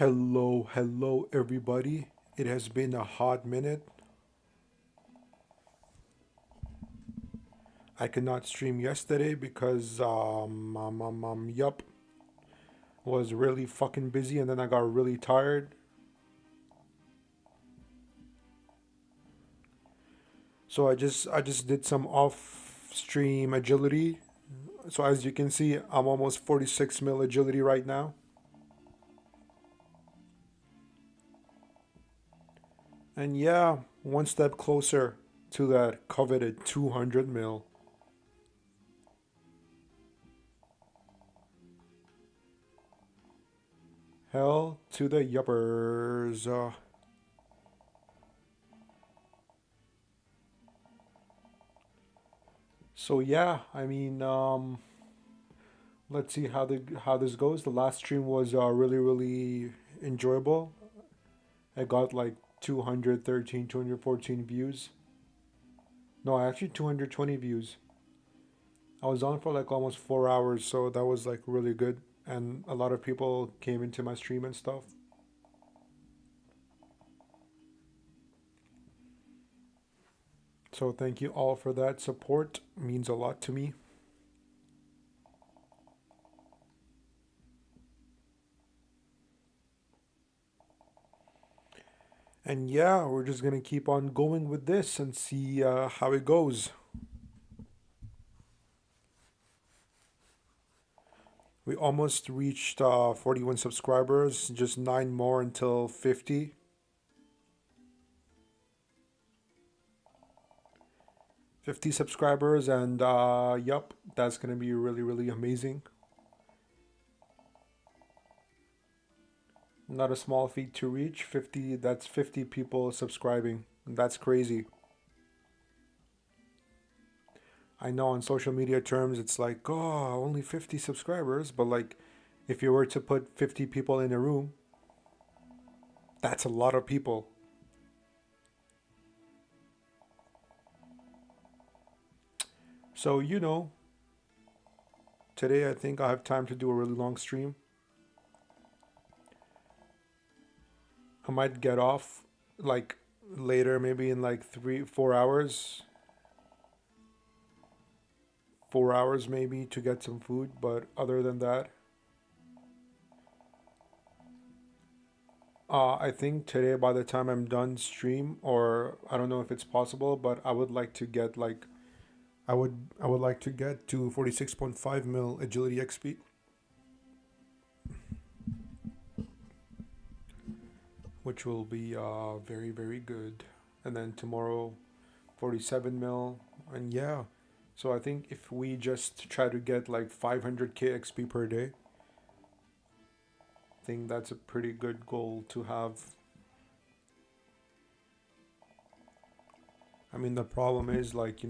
Hello, everybody. It has been a hot minute. I could not stream yesterday because, yup, was really fucking busy and then I got really tired. So I just did some off stream agility. So as you can see, I'm almost 46 mil agility right now. And yeah, one step closer to that coveted 200 mil. Hell to the yuppers. So yeah, let's see how this goes. The last stream was really enjoyable. I got like 213, 214 views. No, actually 220 views. I was on for like almost 4 hours, so that was like really good. And a lot of people came into my stream and stuff. So thank you all for that support. It means a lot to me. And yeah, we're just gonna keep on going with this and see how it goes. We almost reached 41 subscribers, just 9 more until 50. 50 subscribers, and yup, that's gonna be really amazing. Not a small feat to reach 50. That's 50 people subscribing. That's crazy. I know on social media terms it's like, oh, only 50 subscribers, but like if you were to put 50 people in a room, that's a lot of people. So, today I think I have time to do a really long stream. I might get off like later, maybe in like 3, 4 hours. 4 hours maybe to get some food, but other than that, I think today by the time I'm done stream, or I don't know if it's possible, but I would like to get like I would like to get to 46.5 mil agility XP, which will be very good. And then tomorrow 47 mil, and yeah. So I think if we just try to get like 500k XP per day, I think that's a pretty good goal to have. I mean, the problem is like,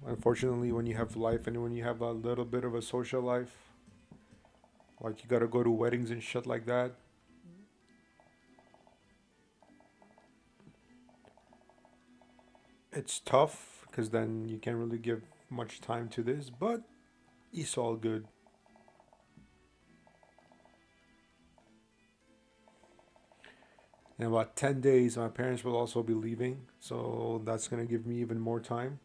unfortunately, when you have life and when you have a little bit of a social life, like you gotta go to weddings and shit like that. It's tough because then you can't really give much time to this, but it's all good. In about 10 days, my parents will also be leaving, so that's gonna give me even more time.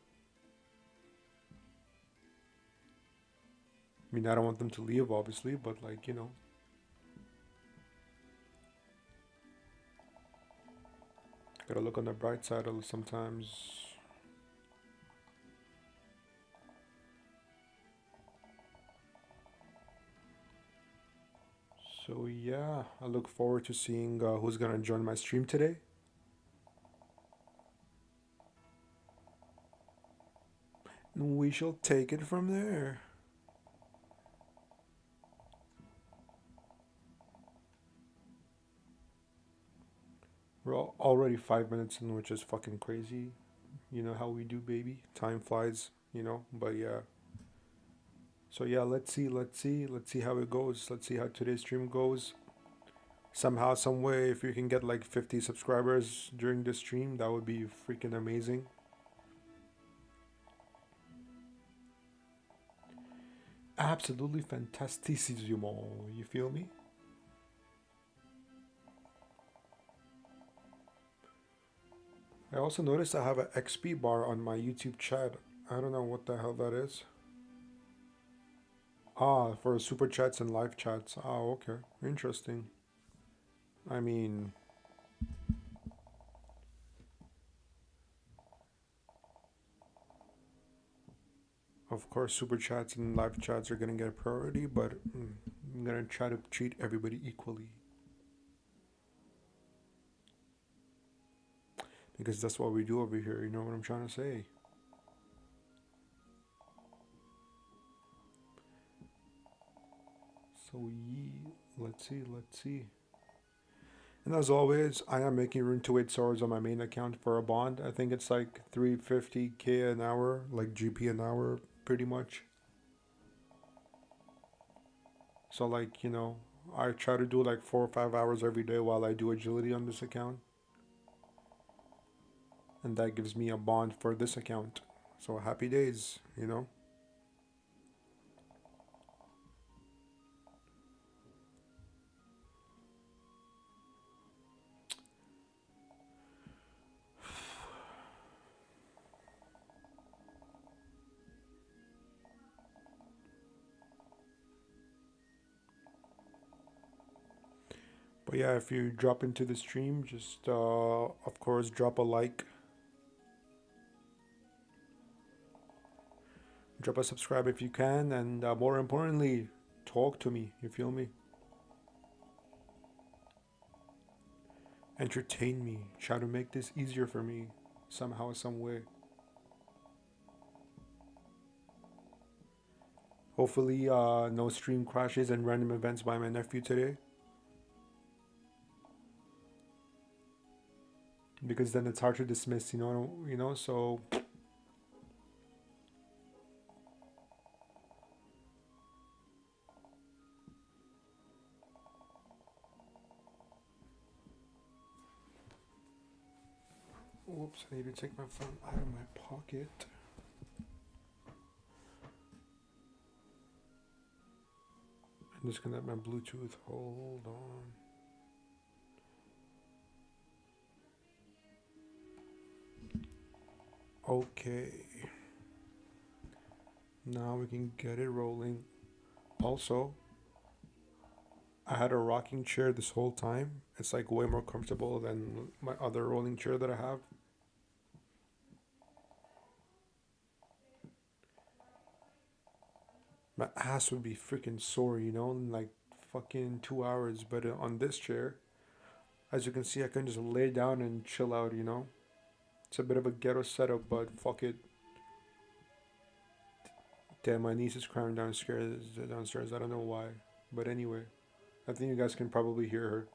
I mean, I don't want them to leave, obviously, but like, gotta look on the bright side of sometimes. So yeah, I look forward to seeing who's gonna join my stream today. We shall take it from there. We're already 5 minutes in, which is fucking crazy. You know how we do, baby. Time flies, you know. But yeah. So yeah, let's see how it goes. Let's see how today's stream goes. Somehow, some way, if you can get like 50 subscribers during this stream, that would be freaking amazing. Absolutely fantasticissimo. You feel me? I also noticed I have an XP bar on my YouTube chat. I don't know what the hell that is. Ah, for super chats and live chats. Ah, okay. Interesting. I mean, of course, super chats and live chats are gonna get priority, but I'm gonna try to treat everybody equally because that's what we do over here. You know what I'm trying to say? So, let's see, let's see. And as always, I am making Rune to 8 swords on my main account for a bond. I think it's like 350k an hour, like GP an hour, pretty much. So, like, you know, I try to do like 4 or 5 hours every day while I do agility on this account. And that gives me a bond for this account. So, happy days, you know? But yeah, if you drop into the stream, just of course drop a like, drop a subscribe if you can, and more importantly, talk to me. You feel me? Entertain me. Try to make this easier for me somehow, some way. Hopefully, no stream crashes and random events by my nephew today, because then it's hard to dismiss. You know. You know. So whoops, I need to take my phone out of my pocket. I'm disconnect my Bluetooth. Hold on. Okay. Now we can get it rolling. Also, I had a rocking chair this whole time. It's like way more comfortable than my other rolling chair that I have. My ass would be freaking sore, you know, in like fucking 2 hours. But on this chair, as you can see, I can just lay down and chill out, you know. It's a bit of a ghetto setup, but fuck it. Damn, my niece is crying downstairs. Downstairs, I don't know why, but anyway, I think you guys can probably hear her.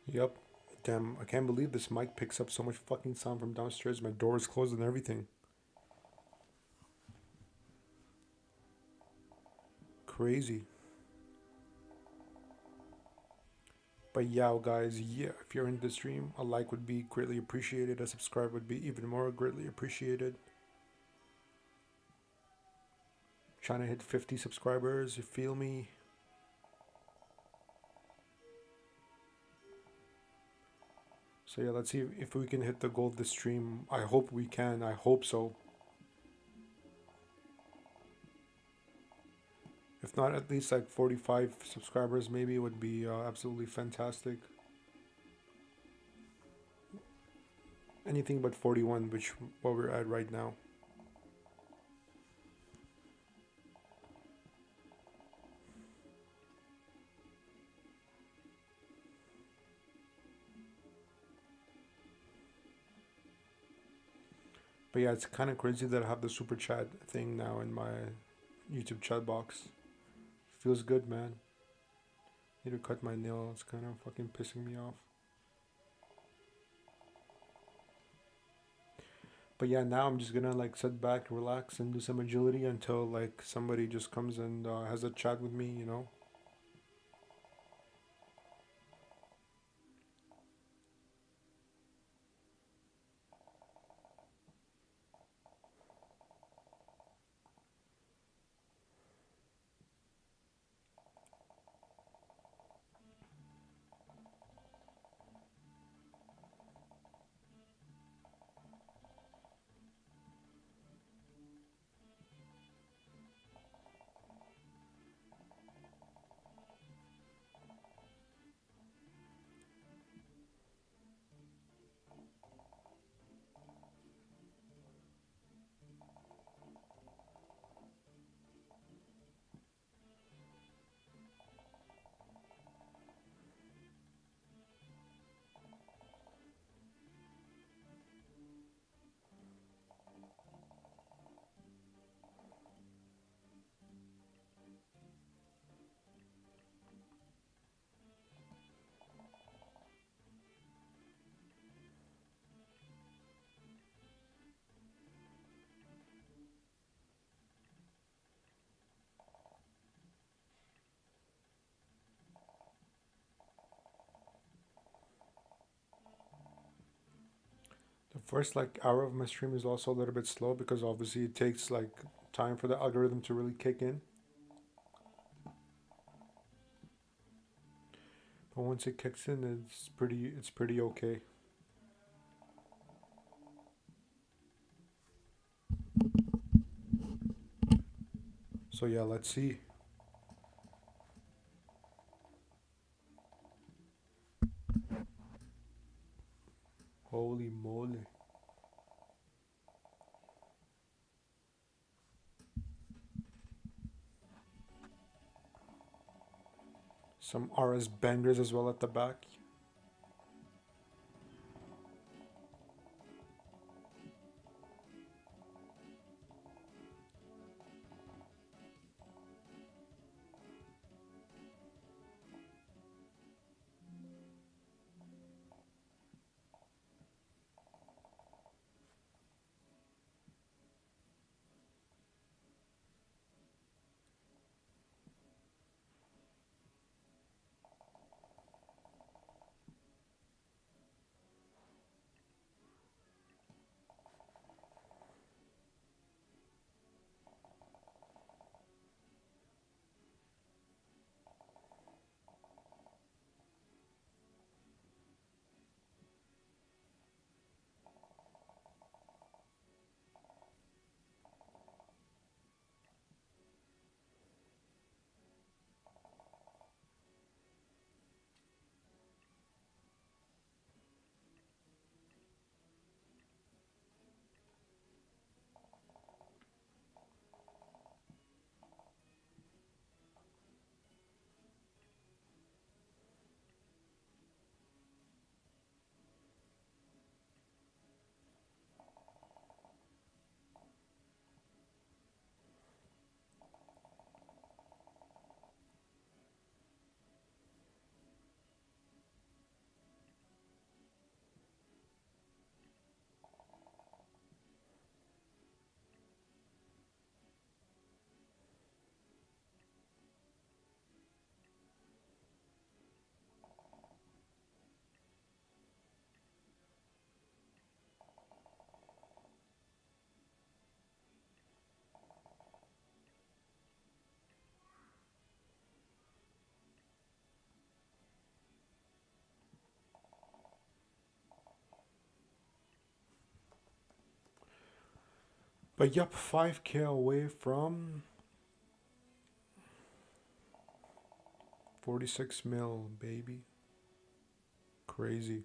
Yep. Damn, I can't believe this mic picks up so much fucking sound from downstairs. My door is closed and everything. Crazy. But yeah, guys, yeah, if you're in the stream, a like would be greatly appreciated. A subscribe would be even more greatly appreciated. Trying to hit 50 subscribers, you feel me? So yeah, let's see if we can hit the goal of the stream. I hope we can. I hope so. If not, at least like 45 subscribers maybe would be absolutely fantastic. Anything but 41, which what we're at right now. But yeah, it's kind of crazy that I have the super chat thing now in my YouTube chat box. Feels good, man. Need to cut my nail. It's kind of fucking pissing me off. But yeah, now I'm just gonna like sit back, relax, and do some agility until like somebody just comes and has a chat with me, you know. The first like hour of my stream is also a little bit slow because obviously it takes like time for the algorithm to really kick in. But once it kicks in, it's pretty okay. So yeah, let's see. Holy moly. Some RS bangers as well at the back. But yep, 5K away from 46 mil, baby. Crazy.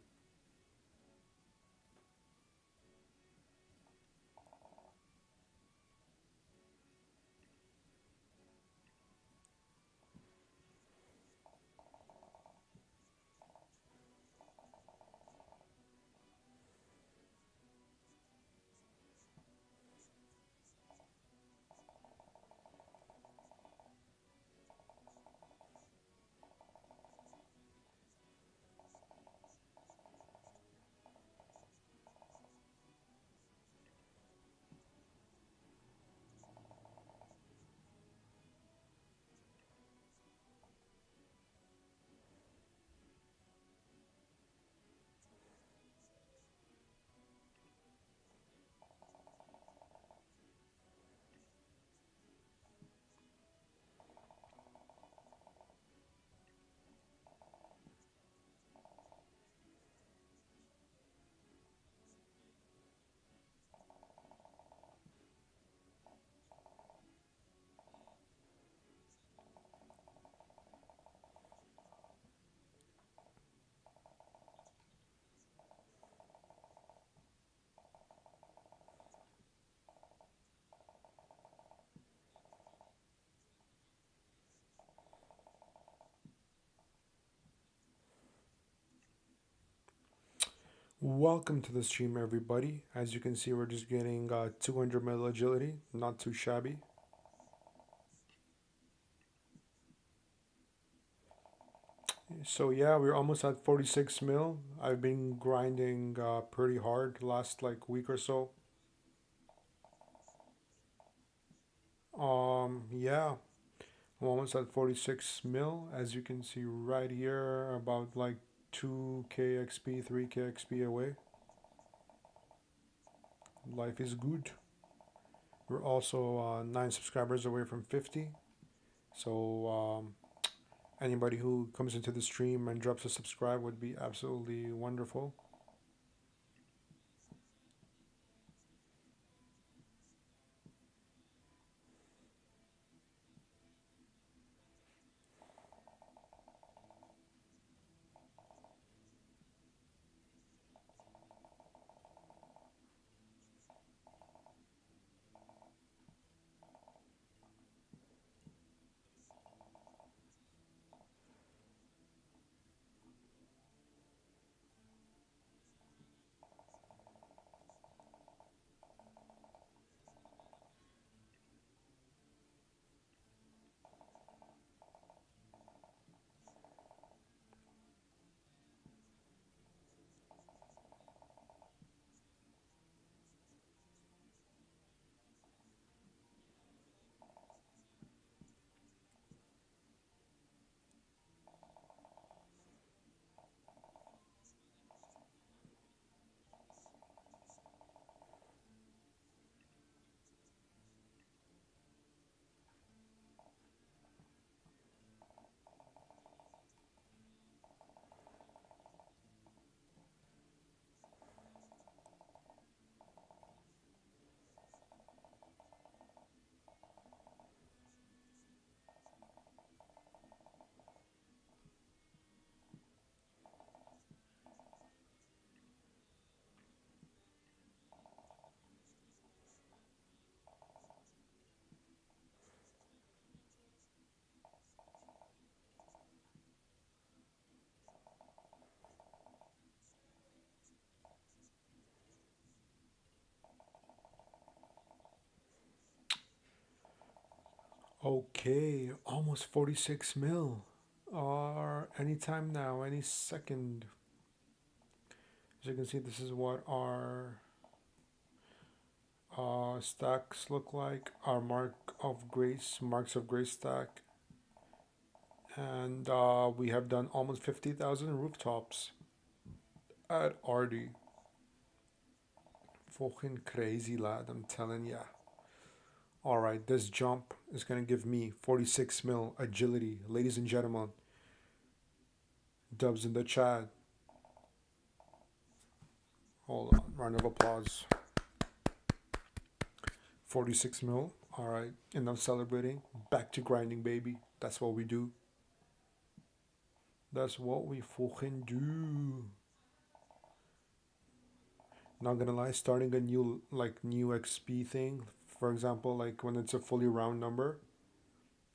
Welcome to the stream, everybody. As you can see, we're just getting 200 mil agility, not too shabby. So yeah, we're almost at 46 mil. I've been grinding pretty hard last like week or so. Yeah, I'm almost at 46 mil. As you can see right here, about like 2k XP, 3k XP away. Life is good. We're also 9 subscribers away from 50. So anybody who comes into the stream and drops a subscribe would be absolutely wonderful. Okay, almost 46 mil. Anytime now, any second. As you can see, this is what our stacks look like. Our marks of grace stack. And we have done almost 50,000 rooftops at RD. Fucking crazy, lad, I'm telling ya. Alright, this jump is gonna give me 46 mil agility. Ladies and gentlemen, dubs in the chat. Hold on, round of applause. 46 mil. Alright, enough celebrating. Back to grinding, baby. That's what we do. That's what we fucking do. Not gonna lie, starting a new XP thing, for example, like when it's a fully round number,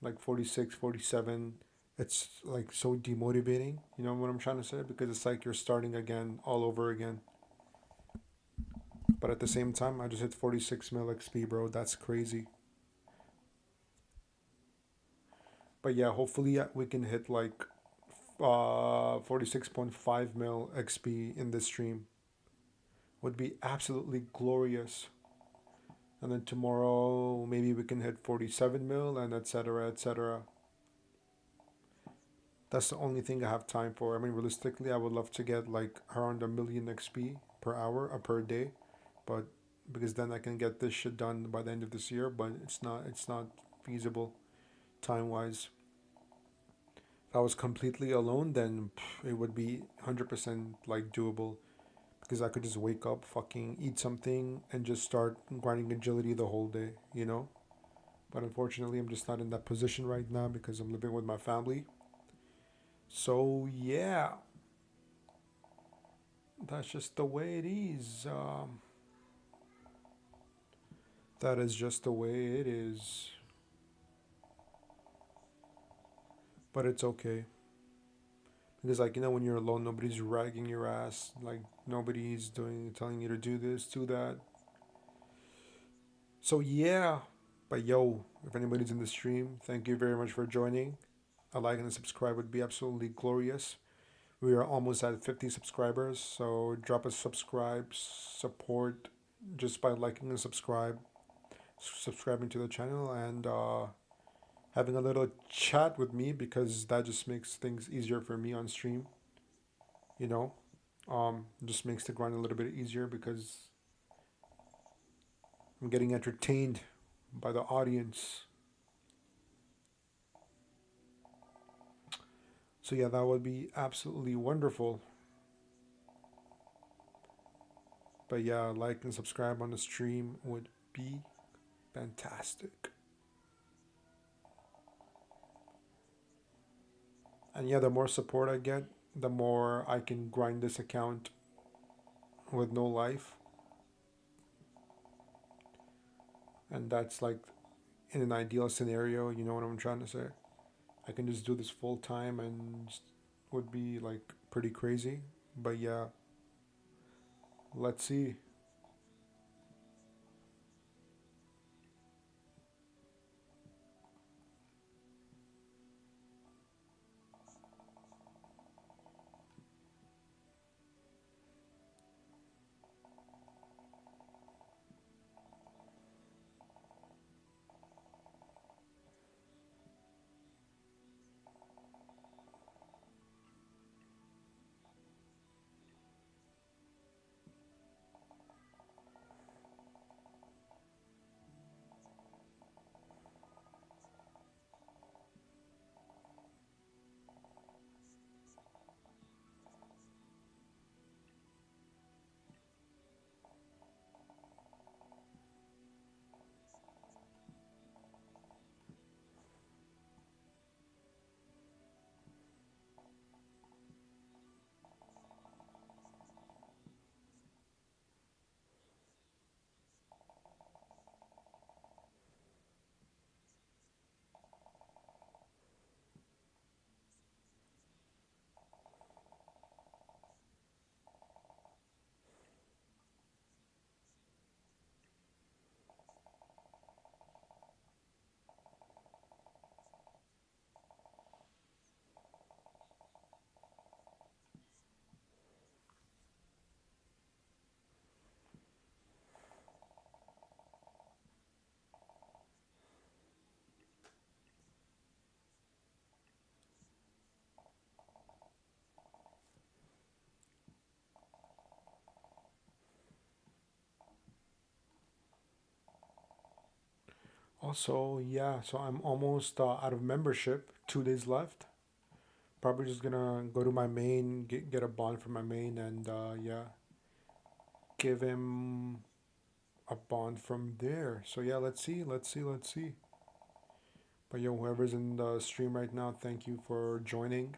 like 46, 47, it's like so demotivating. You know what I'm trying to say? Because it's like you're starting again, all over again. But at the same time, I just hit 46 mil XP, bro. That's crazy. But yeah, hopefully we can hit like 46.5 mil XP in this stream. Would be absolutely glorious. And then tomorrow maybe we can hit 47 mil and etc etc. That's the only thing I have time for. I mean, realistically, I would love to get like around a million XP per hour or per day, but because then I can get this shit done by the end of this year. But it's not feasible time wise. If I was completely alone, then it would be 100% like doable because I could just wake up, fucking eat something, and just start grinding agility the whole day. You know. But unfortunately, I'm just not in that position right now because I'm living with my family. So yeah, that's just the way it is. That is just the way it is. But it's okay Because like when you're alone, nobody's ragging your ass. Like nobody's doing telling you to do this, do that. So yeah, but yo, if anybody's in the stream, thank you very much for joining. A like and a subscribe would be absolutely glorious. We are almost at 50 subscribers, so drop a subscribe support just by liking and subscribing to the channel, and having a little chat with me, because that just makes things easier for me on stream. You know, just makes the grind a little bit easier because I'm getting entertained by the audience. So yeah, that would be absolutely wonderful. But yeah, like and subscribe on the stream would be fantastic. And yeah, the more support I get, the more I can grind this account with no life. And that's like in an ideal scenario, you know what I'm trying to say? I can just do this full time and would be like pretty crazy. But yeah, let's see. Also, yeah, so I'm almost out of membership. 2 days left. Probably just gonna go to my main, get a bond from my main, and yeah, give him a bond from there. So yeah, let's see. But yo, whoever's in the stream right now, thank you for joining.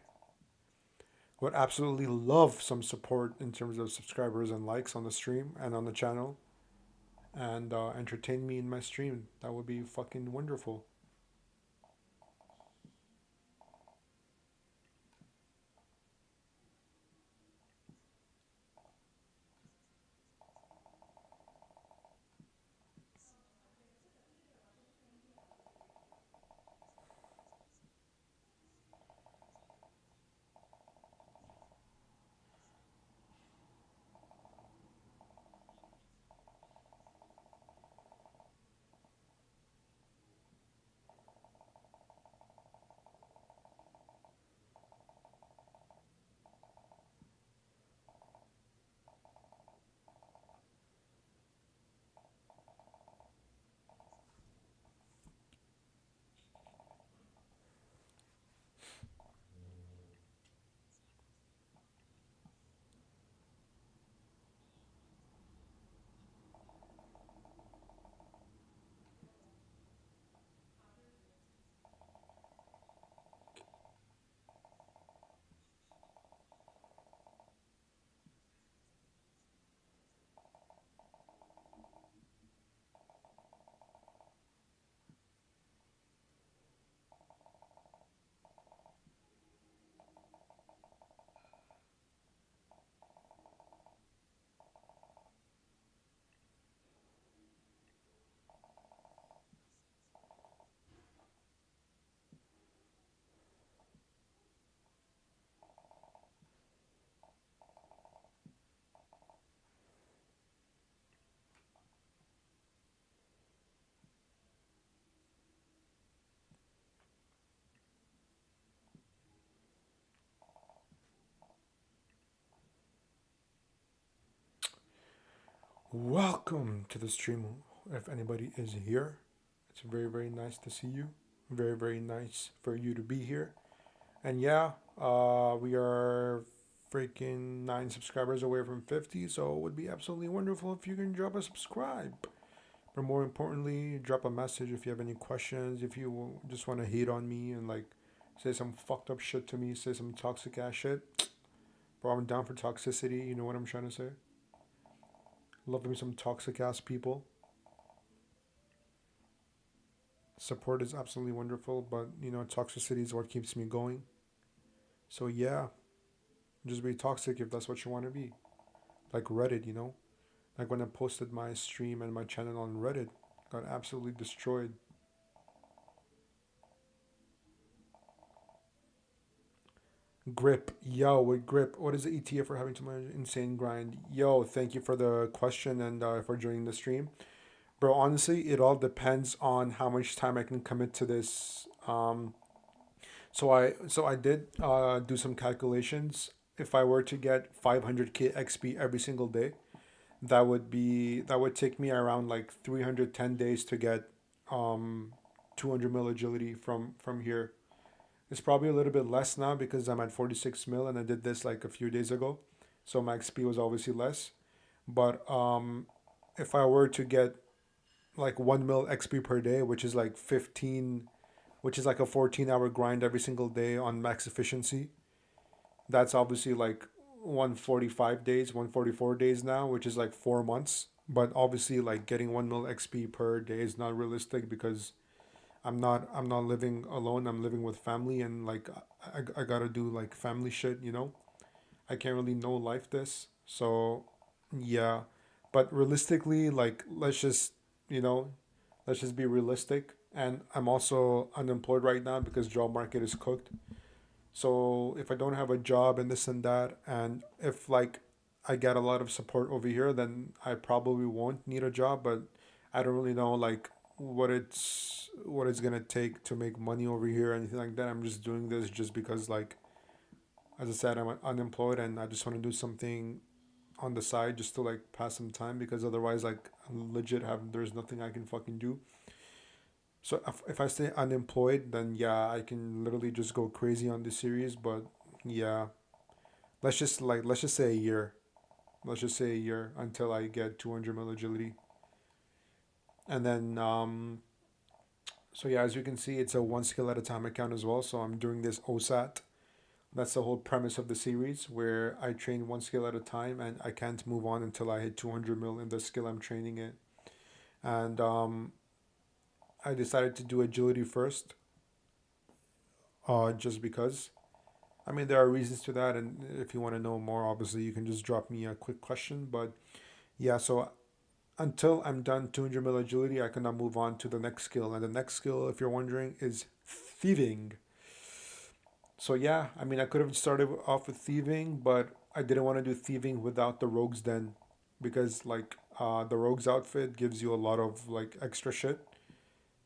Would absolutely love some support in terms of subscribers and likes on the stream and on the channel, and entertain me in my stream. That would be fucking wonderful. Welcome to the stream. If anybody is here, it's very, very nice to see you. Very, very nice for you to be here. And yeah, we are freaking 9 subscribers away from 50, so it would be absolutely wonderful if you can drop a subscribe. But more importantly, drop a message if you have any questions, if you just want to hate on me and like say some fucked up shit to me, say some toxic ass shit. Bro, I'm down for toxicity, you know what I'm trying to say? Love me some toxic ass people. Support is absolutely wonderful, but you know, toxicity is what keeps me going. So yeah, just be toxic if that's what you want to be. Like Reddit, you know? Like when I posted my stream and my channel on Reddit, got absolutely destroyed. Grip, yo, with grip, what is the ETA for having too much insane grind? Yo, thank you for the question and for joining the stream. Bro, honestly, it all depends on how much time I can commit to this. So I did do some calculations. If I were to get 500k XP every single day, that would take me around like 310 days to get um 200 mil agility from here. It's probably a little bit less now because I'm at 46 mil and I did this like a few days ago. So my XP was obviously less. But if I were to get like 1 mil XP per day, which is like 15, which is like a 14-hour grind every single day on max efficiency, that's obviously like 145 days, 144 days now, which is like 4 months. But obviously, like getting 1 mil XP per day is not realistic because I'm not living alone. I'm living with family, and like I gotta do like family shit. You know, I can't really know life this. So yeah, but realistically, like you know let's just be realistic. And I'm also unemployed right now because job market is cooked. So if I don't have a job and this and that, and if like I get a lot of support over here, then I probably won't need a job. But I don't really know like what it's gonna take to make money over here or anything like that. I'm just doing this just because like as I said, I'm unemployed and I just want to do something on the side just to like pass some time because otherwise like legit have there's nothing I can fucking do. So if I stay unemployed, then yeah, I can literally just go crazy on this series. But yeah, let's just say a year. Let's just say a year until I get 200 mil agility, and then so yeah, as you can see, it's a one skill at a time account as well. So I'm doing this Osaat. That's the whole premise of the series, where I train one skill at a time, and I can't move on until I hit 200 mil in the skill I'm training it. And I decided to do agility first, just because. I mean, there are reasons to that, and if you want to know more, obviously you can just drop me a quick question. But yeah, so until I'm done 200 mil agility, I cannot move on to the next skill. And the next skill, if you're wondering, is thieving. So yeah, I mean, I could have started off with thieving, but I didn't want to do thieving without the rogue's den, because like the rogue's outfit gives you a lot of like extra shit.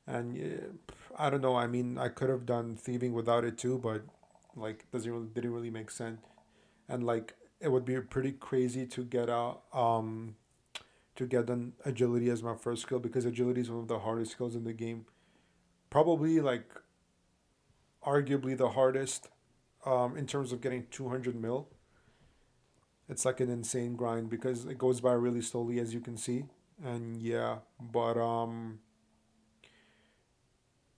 And I don't know. I mean, I could have done thieving without it too, but like didn't really make sense. And like it would be pretty crazy to get an agility as my first skill because agility is one of the hardest skills in the game. Probably like arguably the hardest in terms of getting 200 mil. It's like an insane grind because it goes by really slowly as you can see. And yeah, but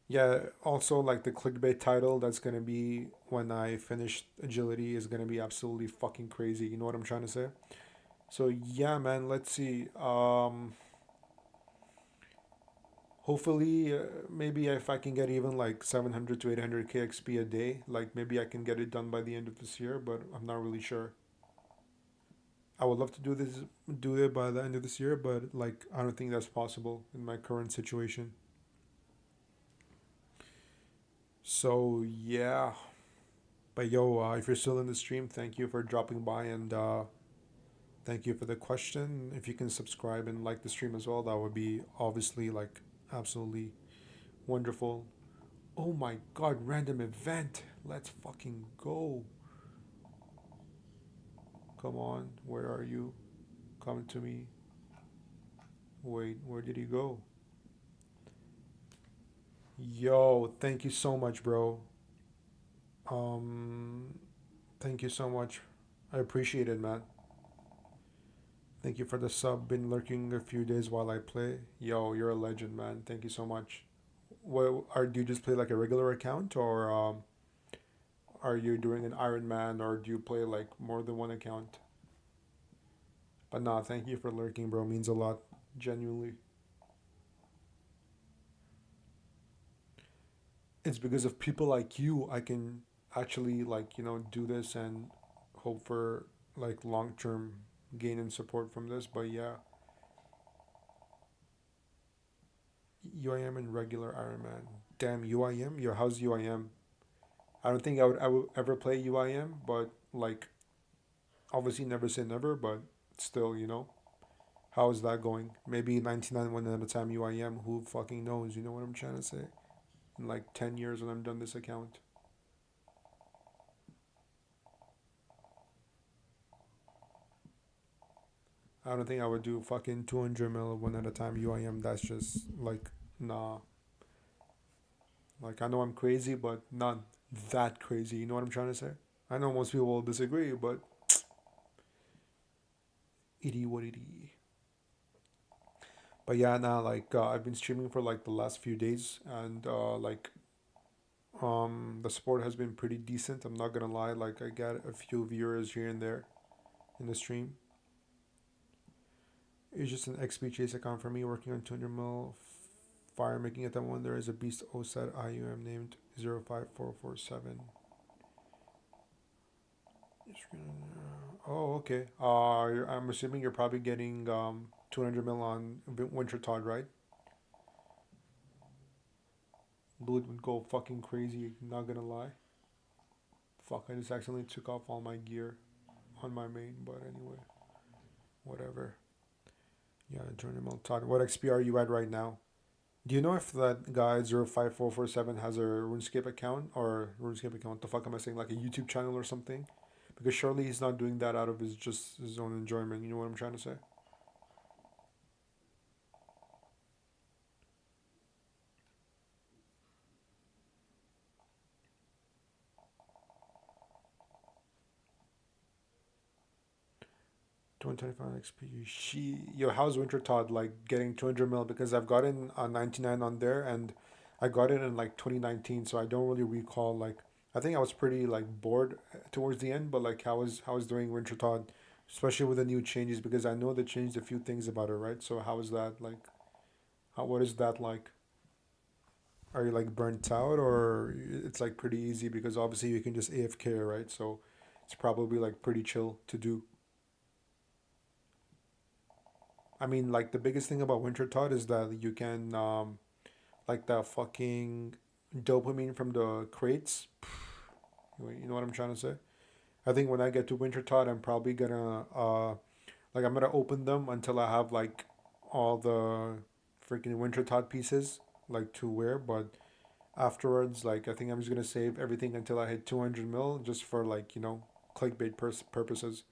yeah, also like the clickbait title that's gonna be when I finish agility is gonna be absolutely fucking crazy. You know what I'm trying to say? So yeah, man. Let's see. Hopefully, maybe if I can get even like 700 to 800 KXP a day, like maybe I can get it done by the end of this year. But I'm not really sure. I would love to do it by the end of this year, but like I don't think that's possible in my current situation. So yeah. But yo, if you're still in the stream, thank you for dropping by and thank you for the question. If you can subscribe and like the stream as well, that would be obviously like absolutely wonderful. Oh my god, random event. Let's fucking go. Come on, where are you? Come to me. Wait, where did he go? Yo, thank you so much, bro. Um, Thank you so much. I appreciate it, man. Thank you for the sub. Been lurking a few days while I play. Yo, you're a legend, man. Thank you so much. What are do you just play like a regular account, or are you doing an Ironman, or do you play like more than one account? But nah, thank you for lurking, bro. Means a lot, genuinely. It's because of people like you I can actually like do this and hope for like long term gain and support from this. But yeah, UIM and regular Ironman. Damn UIM. Yo, how's UIM? I don't think I would ever play UIM, but like obviously never say never, but still, how is that going? Maybe 99 one at a time UIM. Who fucking knows? You know what I'm trying to say? In like 10 years when I'm done this account. I don't think I would do fucking 200 mil one at a time UIM. That's just like, nah. Like, I know I'm crazy, but not that crazy. You know what I'm trying to say? I know most people will disagree, but itty what itty. But yeah, now like I've been streaming for like the last few days, and like the support has been pretty decent. I'm not gonna lie. Like I got a few viewers here and there in the stream. It's just an XP chase account for me, working on 200 mil fire, making it that one. There is a beast Osaat IUM named 05447. Oh, okay. I'm assuming you're probably getting 200 mil on Winter Todd, right? Loot would go fucking crazy. Not gonna lie. Fuck, I just accidentally took off all my gear on my main, but anyway, whatever. Yeah, 200 mil Todd. What XP are you at right now? Do you know if that guy 05447 has a RuneScape account, or RuneScape account? The fuck am I saying? Like a YouTube channel or something? Because surely he's not doing that out of his just his own enjoyment. You know what I'm trying to say? 225 XP. How's Winter Todd like getting 200 mil? Because I've gotten 99 on there, and I got it in like 2019, so I don't really recall. Like, I think I was pretty like bored towards the end, but like how was doing Winter Todd, especially with the new changes, because I know they changed a few things about it, right? So how is that like? What is that like? Are you like burnt out, or it's like pretty easy because obviously you can just AFK, right? So it's probably like pretty chill to do. I mean, like the biggest thing about Winter Todd is that you can like the fucking dopamine from the crates. You know what I'm trying to say? I think when I get to Winter Todd, I'm probably gonna like I'm gonna open them until I have like all the freaking Winter Todd pieces like to wear, but afterwards, like I think I'm just gonna save everything until I hit 200 mil, just for like clickbait purposes,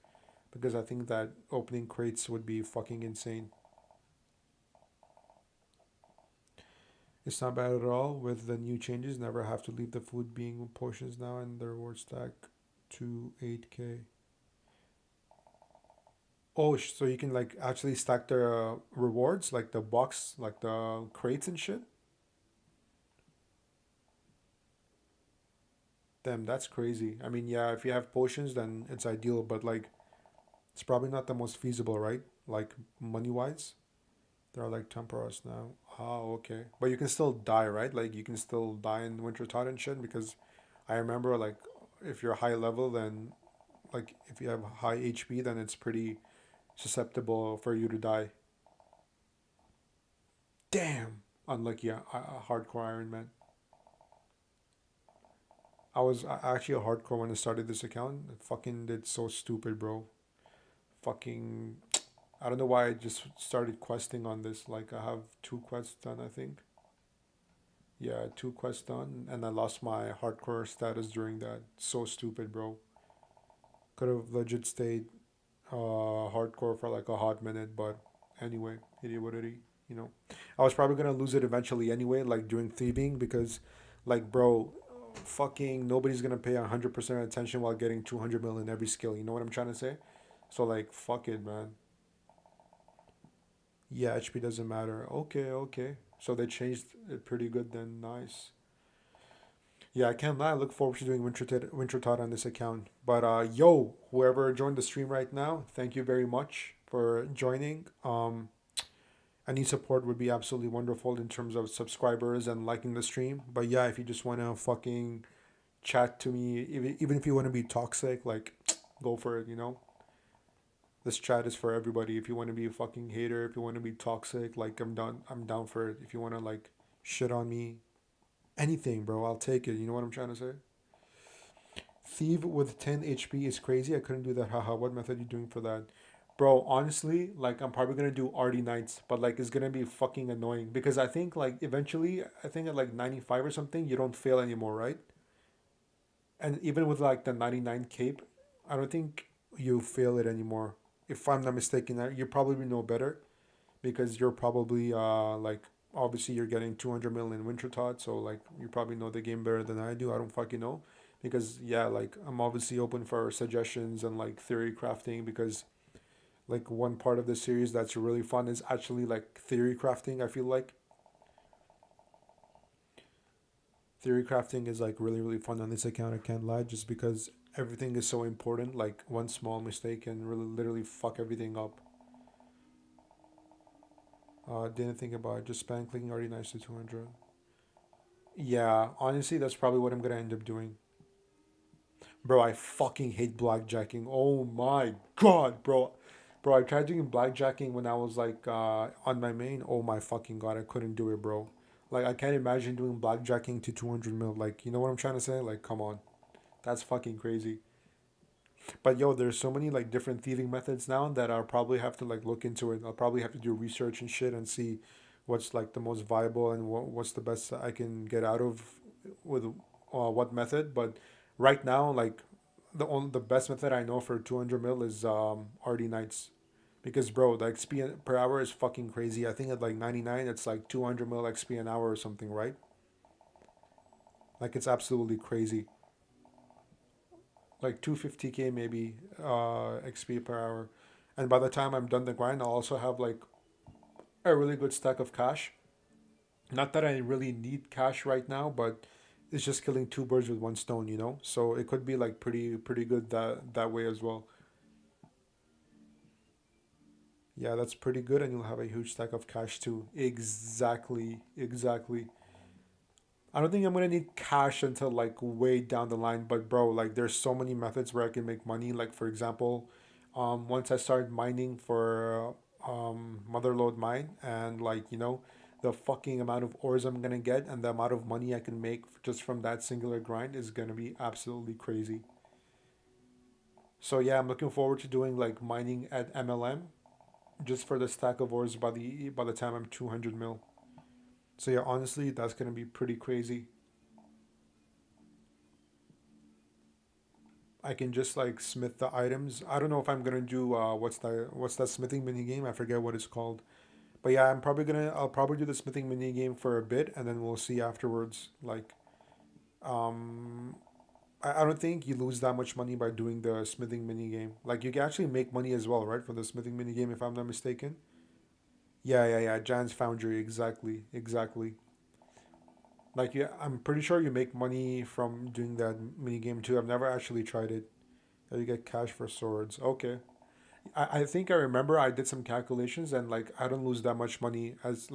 because I think that opening crates would be fucking insane. It's not bad at all with the new changes. Never have to leave the food being potions now, and the reward stack to 8k. Oh, so you can like actually stack the rewards, like the box, like the crates and shit. Damn, that's crazy. I mean, yeah, if you have potions, then it's ideal, but like it's probably not the most feasible, right? Like money wise. They're like temporals now. Oh, okay. But you can still die, right? Like you can still die in Winter Tide and shit, because I remember like if you're high level, then like if you have high HP, then it's pretty susceptible for you to die. Damn. Unlucky, hardcore Iron Man. I was actually a hardcore when I started this account. I fucking did so stupid, bro. Fucking, I don't know why I just started questing on this. Like I have two quests done, I think. Yeah, two quests done, and I lost my hardcore status during that. So stupid, bro. Could have legit stayed hardcore for like a hot minute, but anyway, It is what it is. You know, I was probably gonna lose it eventually anyway, like doing thieving because, like, bro, fucking nobody's gonna pay 100% attention while getting 200 mil in every skill. You know what I'm trying to say? So like, fuck it, man. Yeah, HP doesn't matter. Okay, okay. So they changed it pretty good then. Nice. Yeah, I can't lie. I look forward to doing Winter Tot on this account. But yo, whoever joined the stream right now, thank you very much for joining. Any support would be absolutely wonderful in terms of subscribers and liking the stream. But yeah, if you just want to fucking chat to me, even if you want to be toxic, like, go for it, you know? This chat is for everybody. If you want to be a fucking hater, if you want to be toxic, like, I'm down for it. If you want to, like, shit on me, anything, bro, I'll take it. You know what I'm trying to say? Thief with 10 HP is crazy. I couldn't do that. Haha, what method are you doing for that? Bro, honestly, like I'm probably gonna do RD Knights, but like it's gonna be fucking annoying because I think like eventually I think at like 95 or something you don't fail anymore, right? And even with like the 99 cape, I don't think you fail it anymore. If I'm not mistaken, you probably know better because you're probably like obviously you're getting 200 million winter tot, so like you probably know the game better than I do. I don't fucking know because yeah, like I'm obviously open for suggestions and like theory crafting because like one part of the series that's really fun is actually like theory crafting. I feel like theory crafting is like really really fun on this account. I can't lie, just because everything is so important. Like one small mistake can really literally fuck everything up. Didn't think about it. Just spam clicking already nice to 200. Yeah, honestly, that's probably what I'm gonna end up doing. Bro, I fucking hate blackjacking. Oh my god, bro. Bro, I tried doing blackjacking when I was like on my main. Oh my fucking god, I couldn't do it, bro. Like I can't imagine doing blackjacking to 200 mil. Like, you know what I'm trying to say? Like, come on. That's fucking crazy. But yo, there's so many like different thieving methods now that I'll probably have to like look into it. I'll probably have to do research and shit and see what's like the most viable and what's the best I can get out of with what method. But right now, like the best method I know for 200 mil is RD Knights. Because bro, the XP per hour is fucking crazy. I think at like 99, it's like 200 mil XP an hour or something, right? Like it's absolutely crazy. Like 250k maybe XP per hour. And by the time I'm done the grind, I'll also have like a really good stack of cash. Not that I really need cash right now, but it's just killing two birds with one stone, you know? So it could be like pretty good that way as well. Yeah, that's pretty good, and you'll have a huge stack of cash too. Exactly, exactly. I don't think I'm gonna need cash until like way down the line, but bro, like there's so many methods where I can make money. Like for example, once I start mining for Motherlode mine, and like the fucking amount of ores I'm gonna get and the amount of money I can make just from that singular grind is gonna be absolutely crazy. So yeah, I'm looking forward to doing like mining at MLM just for the stack of ores by the time I'm 200 mil. So yeah, honestly, that's gonna be pretty crazy. I can just like smith the items. I don't know if I'm gonna do what's that smithing mini game? I forget what it's called. But yeah, I'll probably do the smithing mini game for a bit, and then we'll see afterwards. Like, um, I don't think you lose that much money by doing the smithing mini game. Like you can actually make money as well, right? For the smithing mini game, if I'm not mistaken. Yeah, yeah, yeah. Jan's Foundry, exactly, exactly. Like yeah, I'm pretty sure you make money from doing that mini game too. I've never actually tried it. You get cash for swords. Okay. I think I remember I did some calculations and like I don't lose that much money as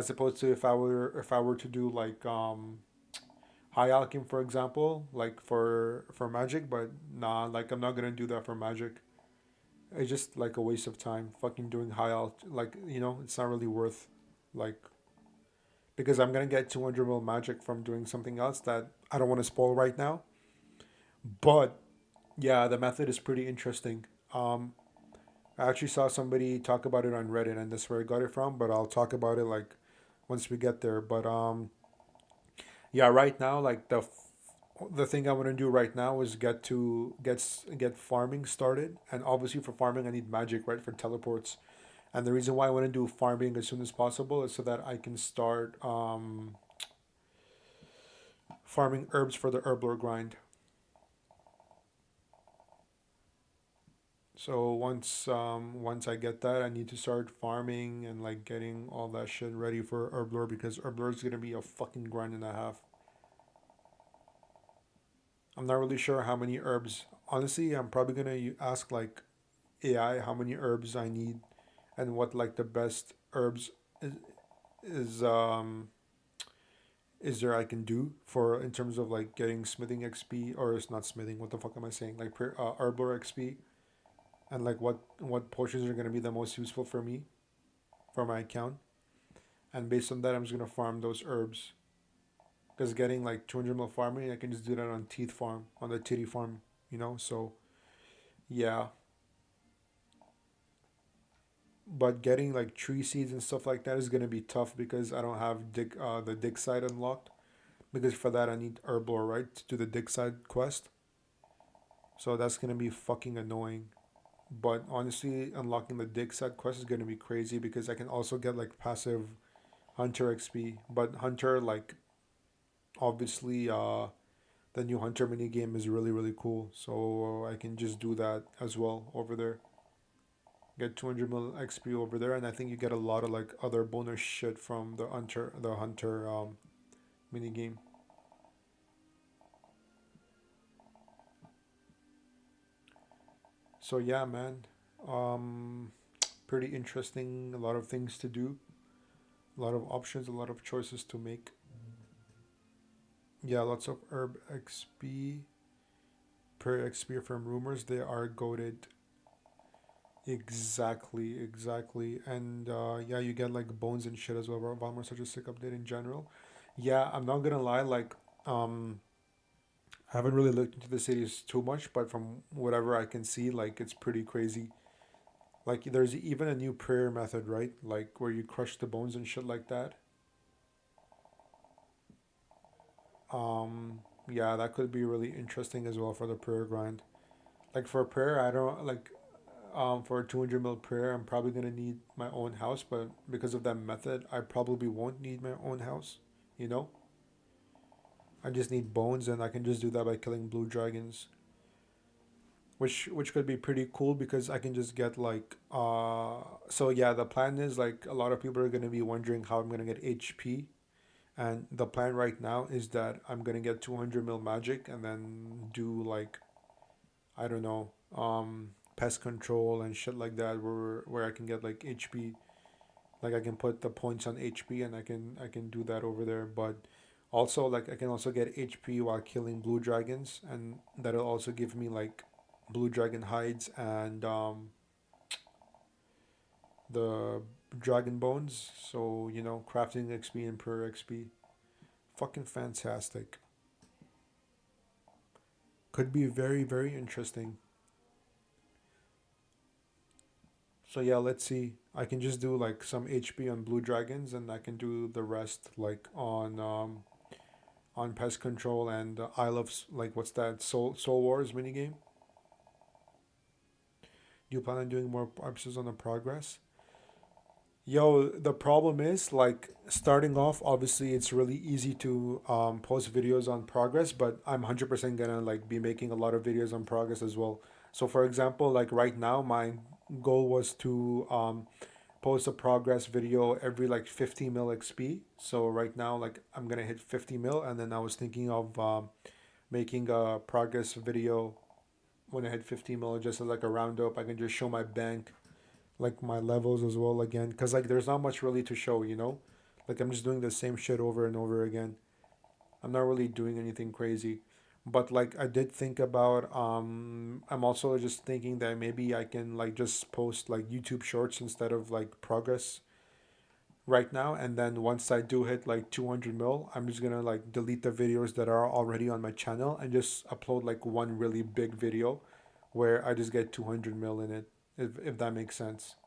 opposed to if I were to do like high alchemy for example, like for magic, but nah, like I'm not gonna do that for magic. It's just like a waste of time fucking doing high alt, like it's not really worth, like, because I'm gonna get 200 mil magic from doing something else that I don't want to spoil right now. But yeah, the method is pretty interesting. Um, I actually saw somebody talk about it on Reddit, and that's where I got it from. But I'll talk about it like once we get there. But yeah, right now, like the thing I want to do right now is get farming started, and obviously for farming I need magic, right, for teleports. And the reason why I want to do farming as soon as possible is so that I can start farming herbs for the herblore grind. So once I get that, I need to start farming and like getting all that shit ready for herblore because herblore is gonna be a fucking grind and a half. I'm not really sure how many herbs. Honestly, I'm probably gonna ask like AI how many herbs I need and what like the best herbs is, is um is there I can do for in terms of like getting smithing XP, or it's not smithing. What the fuck am I saying? Like herblore XP, and like what potions are gonna be the most useful for me for my account. And based on that, I'm just gonna farm those herbs. Because getting like 200 mil farming, I can just do that on teeth farm, on the titty farm, you know. So yeah, but getting like tree seeds and stuff like that is gonna be tough because I don't have the dig side unlocked. Because for that I need herblore, right, to do the dig side quest. So that's gonna be fucking annoying. But honestly, unlocking the dig side quest is gonna be crazy because I can also get like passive hunter XP. But hunter, like, obviously the new hunter mini game is really really cool, so I can just do that as well over there. Get 200 mil XP over there, and I think you get a lot of like other bonus shit from the hunter mini game. So yeah, man, um, pretty interesting. A lot of things to do, a lot of options, a lot of choices to make. Yeah, lots of herb XP per XP from rumors. They are goaded. Exactly, exactly. And yeah, you get like bones and shit as well. Valmor's such a sick update in general. Yeah, I'm not gonna lie, like, um, I haven't really looked into the cities too much, but from whatever I can see, like, it's pretty crazy. Like, there's even a new prayer method, right? Like, where you crush the bones and shit like that. Yeah, that could be really interesting as well for the prayer grind. Like, for prayer, I don't, like, for a 200 mil prayer, I'm probably gonna need my own house, but because of that method, I probably won't need my own house. You know, I just need bones, and I can just do that by killing blue dragons, which could be pretty cool because I can just get like So yeah, the plan is like a lot of people are gonna be wondering how I'm gonna get HP, and the plan right now is that I'm gonna get 200 mil magic and then do like, I don't know, pest control and shit like that, where I can get like HP. Like I can put the points on HP, and I can do that over there. But also, like, I can also get HP while killing blue dragons, and that'll also give me like blue dragon hides and the dragon bones. So crafting XP and per XP, fucking fantastic. Could be very very interesting. So yeah, let's see. I can just do like some HP on blue dragons, and I can do the rest like on pest control and Isle of like, what's that, Soul Wars minigame. Do you plan on doing more episodes on the progress? Yo, the problem is like starting off. Obviously, it's really easy to post videos on progress, but I'm 100% gonna like be making a lot of videos on progress as well. So, for example, like right now, my goal was to post a progress video every like 50 mil XP. So right now, like, I'm gonna hit 50 mil, and then I was thinking of making a progress video when I hit 50 mil, just as like a roundup. I can just show my bank, like my levels as well again, because like there's not much really to show. Like, I'm just doing the same shit over and over again. I'm not really doing anything crazy. But like, I did think about I'm also just thinking that maybe I can like just post like YouTube shorts instead of like progress right now. And then once I do hit like 200 mil, I'm just gonna like delete the videos that are already on my channel and just upload like one really big video where I just get 200 mil in it, if that makes sense.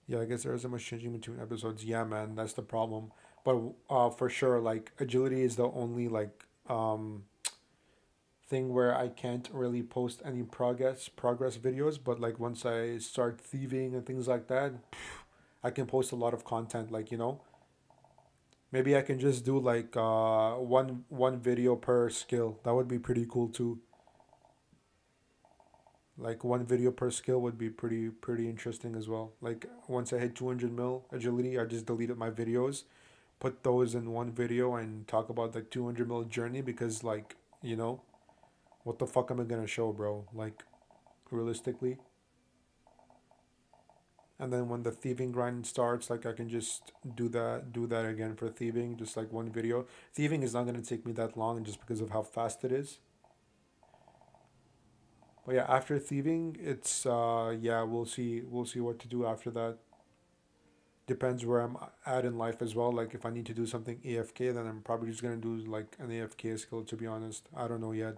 Yeah, I guess there isn't much changing between episodes. Yeah, man, that's the problem. But for sure, like, agility is the only like thing where I can't really post any progress videos, but like once I start thieving and things like that, I can post a lot of content. Like, maybe I can just do like one video per skill. That would be pretty cool too. Like one video per skill would be pretty interesting as well. Like once I hit 200 mil agility, I just deleted my videos, put those in one video and talk about the 200 mil journey, because like, what the fuck am I gonna show, bro? Like, realistically. And then when the thieving grind starts, like I can just do that again for thieving, just like one video. Thieving is not gonna take me that long just because of how fast it is. But yeah, after thieving, it's yeah, we'll see what to do after that. Depends where I'm at in life as well. Like if I need to do something AFK, then I'm probably just gonna do like an AFK skill, to be honest. I don't know yet.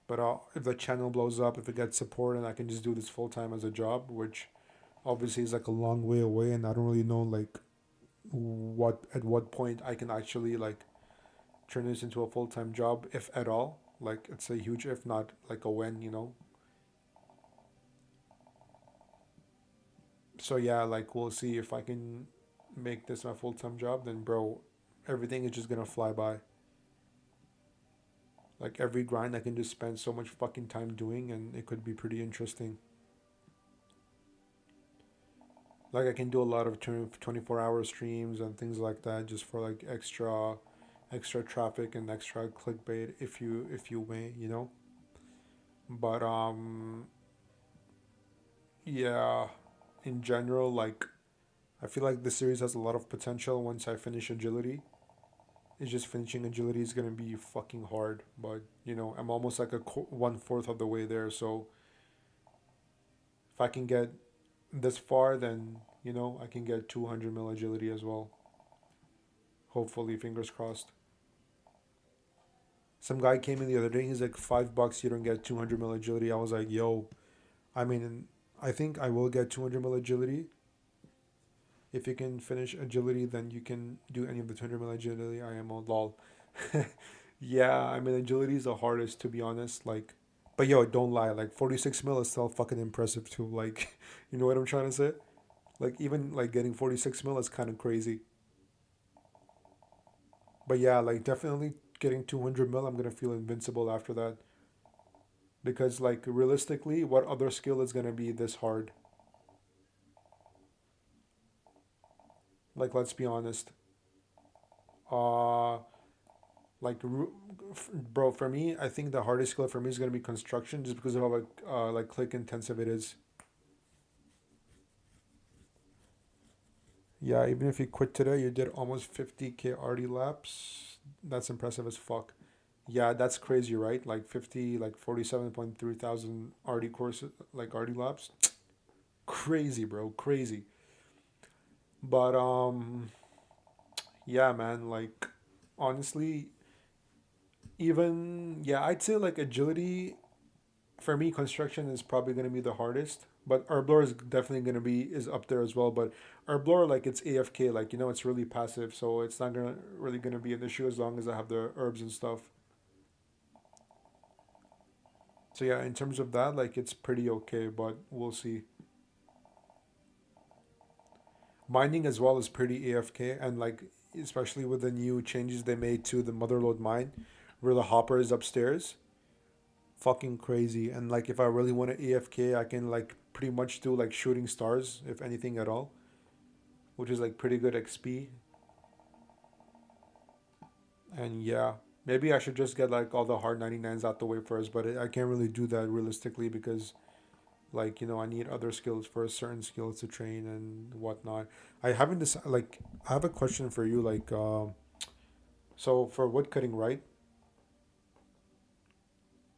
But if the channel blows up, if it gets support, and I can just do this full time as a job, which obviously is like a long way away, and I don't really know like what point I can actually like turn this into a full time job, if at all. Like it's a huge if, not like a when. So yeah, like we'll see if I can make this my full time job. Then bro, everything is just gonna fly by. Like every grind I can just spend so much fucking time doing, and it could be pretty interesting. Like I can do a lot of 24-hour streams and things like that, just for like extra traffic and extra clickbait, if you may. But yeah, in general, like I feel like the series has a lot of potential once I finish agility. It's just finishing agility is gonna be fucking hard, but I'm almost like 1/4 of the way there. So if I can get this far, then I can get 200 mil agility as well. Hopefully, fingers crossed. Some guy came in the other day. He's like, $5, you don't get 200 mil agility. I was like, yo, I mean, I think I will get 200 mil agility. If you can finish agility, then you can do any of the 200 mil agility. I am a lol. Yeah, I mean, agility is the hardest, to be honest. Like, but yo, don't lie. Like, 46 mil is still fucking impressive too. Like, you know what I'm trying to say? Like, even like getting 46 mil is kind of crazy. But yeah, like definitely getting 200 mil, I'm gonna feel invincible after that. Because like realistically, what other skill is gonna be this hard? Like, let's be honest. Uh, like, bro, for me, I think the hardest skill for me is gonna be construction, just because of how like click intensive it is. Yeah, even if you quit today, you did almost 50K RD laps. That's impressive as fuck. Yeah, that's crazy, right? Like 50, like 47.3 thousand RD courses, like RD laps. Crazy, bro, crazy. But yeah, man, like honestly, even yeah, I'd say like agility for me, construction is probably gonna be the hardest. But Herblore is definitely gonna be is up there as well. But Herblore, like it's AFK, like it's really passive, so it's not gonna really gonna be an issue as long as I have the herbs and stuff. So yeah, in terms of that, like it's pretty okay, but we'll see. Mining as well is pretty AFK, and like especially with the new changes they made to the motherload mine, where the hopper is upstairs, fucking crazy. And like if I really want to AFK, I can like pretty much do like shooting stars, if anything at all, which is like pretty good XP. And yeah, maybe I should just get like all the hard 99s out the way first, but I can't really do that realistically because like I need other skills for certain skills to train and whatnot. I haven't decided. Like I have a question for you. Like so for woodcutting, right?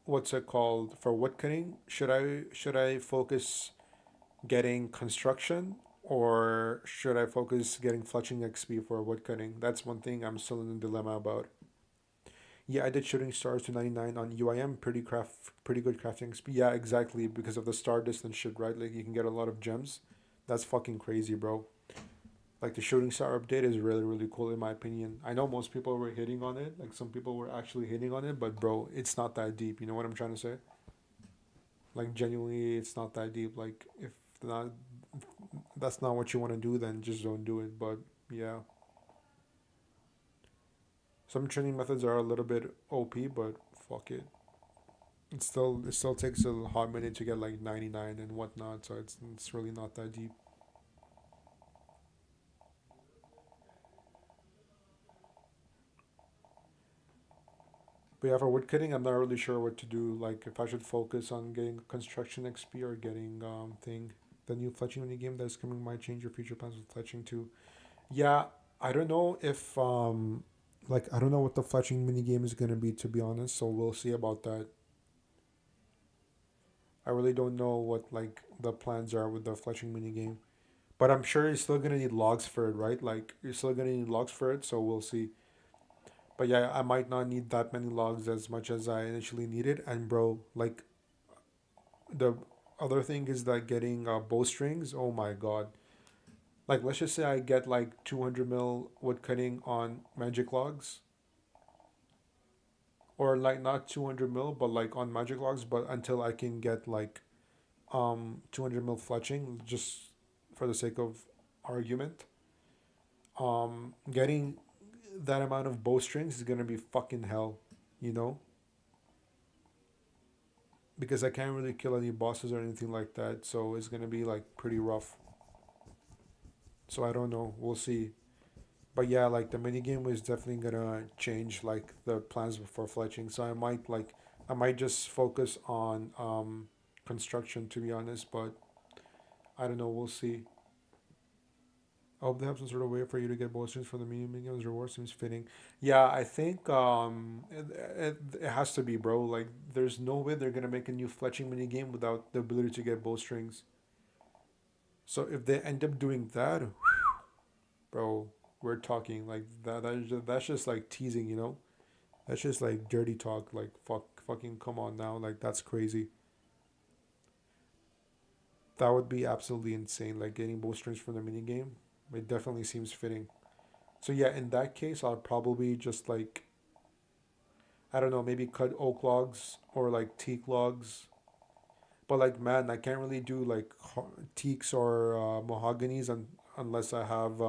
What's it called for woodcutting? Should I focus getting construction, or should I focus getting fletching XP for woodcutting? That's one thing I'm still in a dilemma about. Yeah, I did shooting stars to 99 on UIM. Pretty good crafting XP. Yeah, exactly, because of the star distance shit, right? Like you can get a lot of gems. That's fucking crazy, bro. Like the shooting star update is really really cool in my opinion. I know most people were hitting on it, like some people were actually hitting on it, but bro, it's not that deep. You know what I'm trying to say? Like genuinely, it's not that deep. Like if not, that's not what you want to do, then just don't do it. But yeah, some training methods are a little bit OP, but fuck it. It still takes a hot minute to get like 99 and whatnot, so it's really not that deep. But yeah, for woodcutting, I'm not really sure what to do. Like if I should focus on getting construction XP or getting thing. The new fletching mini game that's coming might change your future plans with fletching too. Yeah, I don't know if like I don't know what the fletching mini game is gonna be to be honest. So we'll see about that. I really don't know what like the plans are with the fletching mini game. But I'm sure you're still gonna need logs for it, right? Like you're still gonna need logs for it, so we'll see. But yeah, I might not need that many logs as much as I initially needed. And bro, like the other thing is that getting bowstrings. Oh my god! Like let's just say I get like 200 mil wood cutting on magic logs, or like not 200 mil, but like on magic logs. But until I can get like 200 mil fletching, just for the sake of argument, getting that amount of bowstrings is gonna be fucking hell, you know, because I can't really kill any bosses or anything like that. So it's gonna be like pretty rough. So I don't know. We'll see. But yeah, like the mini game is definitely gonna change like the plans for fletching. So I might just focus on construction to be honest. But I don't know. We'll see. I hope they have some sort of way for you to get bonuses for the mini games. Reward seems fitting. Yeah, I think it has to be, bro. Like, there's no way they're gonna make a new fletching mini game without the ability to get bowstrings. So if they end up doing that, bro, we're talking like that. That's just like teasing, you know. That's just like dirty talk. Like fucking come on now. Like that's crazy. That would be absolutely insane. Like getting bowstrings from the mini game. It definitely seems fitting. So yeah, in that case, I'll probably just like I don't know, maybe cut oak logs or like teak logs. But like man, I can't really do like teaks or mahoganies unless I have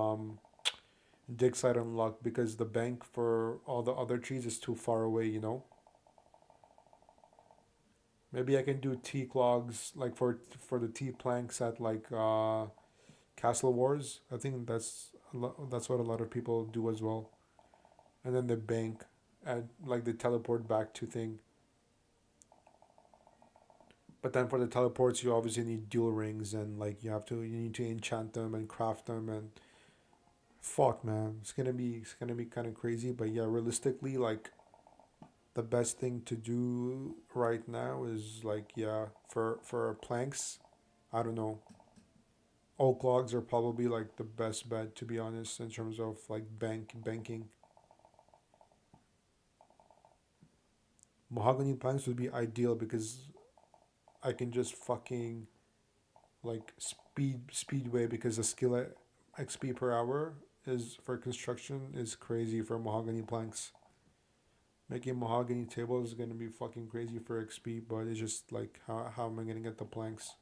dig site unlocked because the bank for all the other trees is too far away. You know. Maybe I can do teak logs like for the teak planks at like Castle Wars. I think that's what a lot of people do as well. And then the bank and like they teleport back to thing. But then for the teleports, you obviously need dual rings and like you need to enchant them and craft them and fuck man, it's gonna be kind of crazy. But yeah, realistically, like the best thing to do right now is like yeah for planks, I don't know. Oak logs are probably like the best bet to be honest in terms of like banking. Mahogany planks would be ideal because I can just fucking like speedway because the skill XP per hour is for construction is crazy for mahogany planks. Making mahogany tables is gonna be fucking crazy for XP, but it's just like how am I gonna get the planks?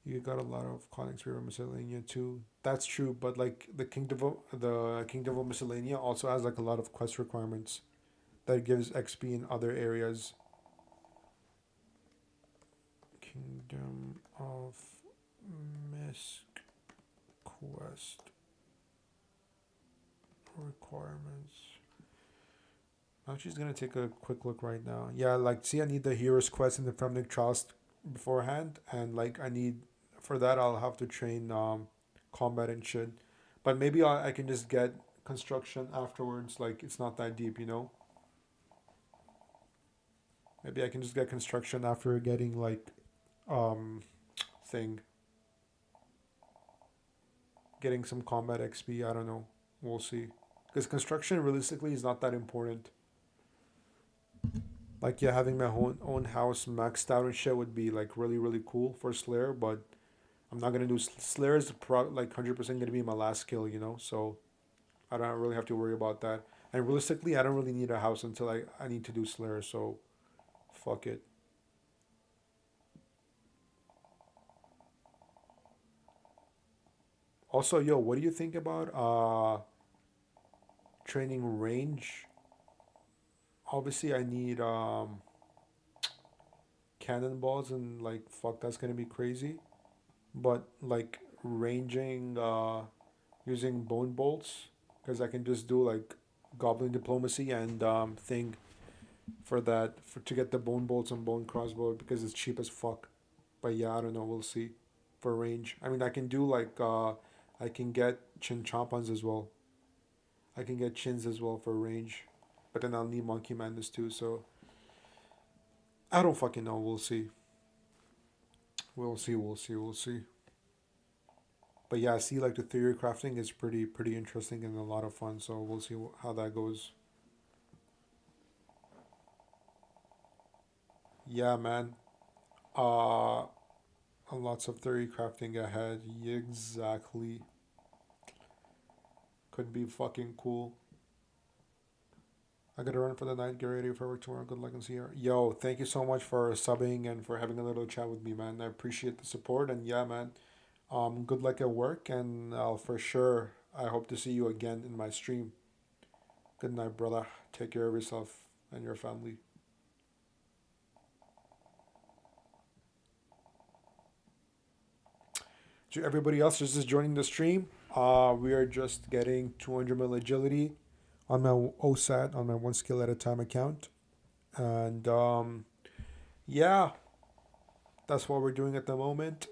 You got a lot of Codex River Miscellanea too. That's true, but like the Kingdom of Miscellanea also has like a lot of quest requirements that gives XP in other areas. Kingdom of Mist quest requirements. Actually, just gonna take a quick look right now. Yeah, like see, I need the hero's quest in the Fremnik Trials beforehand, and like I need for that I'll have to train combat and shit. But maybe I can just get construction afterwards. Like it's not that deep, you know. Maybe I can just get construction after getting like um thing, getting some combat XP. I don't know. We'll see. Because construction realistically is not that important. Like yeah, having my own house maxed out and shit would be like really really cool for Slayer, but I'm not gonna do Slayer is like 100% gonna be my last skill, you know. So I don't really have to worry about that. And realistically, I don't really need a house until I need to do Slayer. So fuck it. Also, yo, what do you think about training range? Obviously, I need cannonballs and like fuck, that's gonna be crazy. But like ranging using bone bolts because I can just do like goblin diplomacy and thing for that for to get the bone bolts and bone crossbow because it's cheap as fuck. But yeah, I don't know. We'll see for range. I mean, I can do like I can get chin chompons as well. I can get chins as well for range, but then I'll need monkey madness too. So I don't fucking know. We'll see. We'll see. We'll see. We'll see. But yeah, I see like the theory crafting is pretty interesting and a lot of fun. So we'll see how that goes. Yeah, man. Uh, lots of theory crafting ahead. Exactly. Could be fucking cool. I gotta run for the night. Get ready for work tomorrow. Good luck and see you. Yo, thank you so much for subbing and for having a little chat with me, man. I appreciate the support and yeah, man. Good luck at work and I'll for sure. I hope to see you again in my stream. Good night, brother. Take care of yourself and your family. To everybody else who's just joining the stream, we are just getting 200 mil agility on my Osaat on my one skill at a time account, and yeah, that's what we're doing at the moment.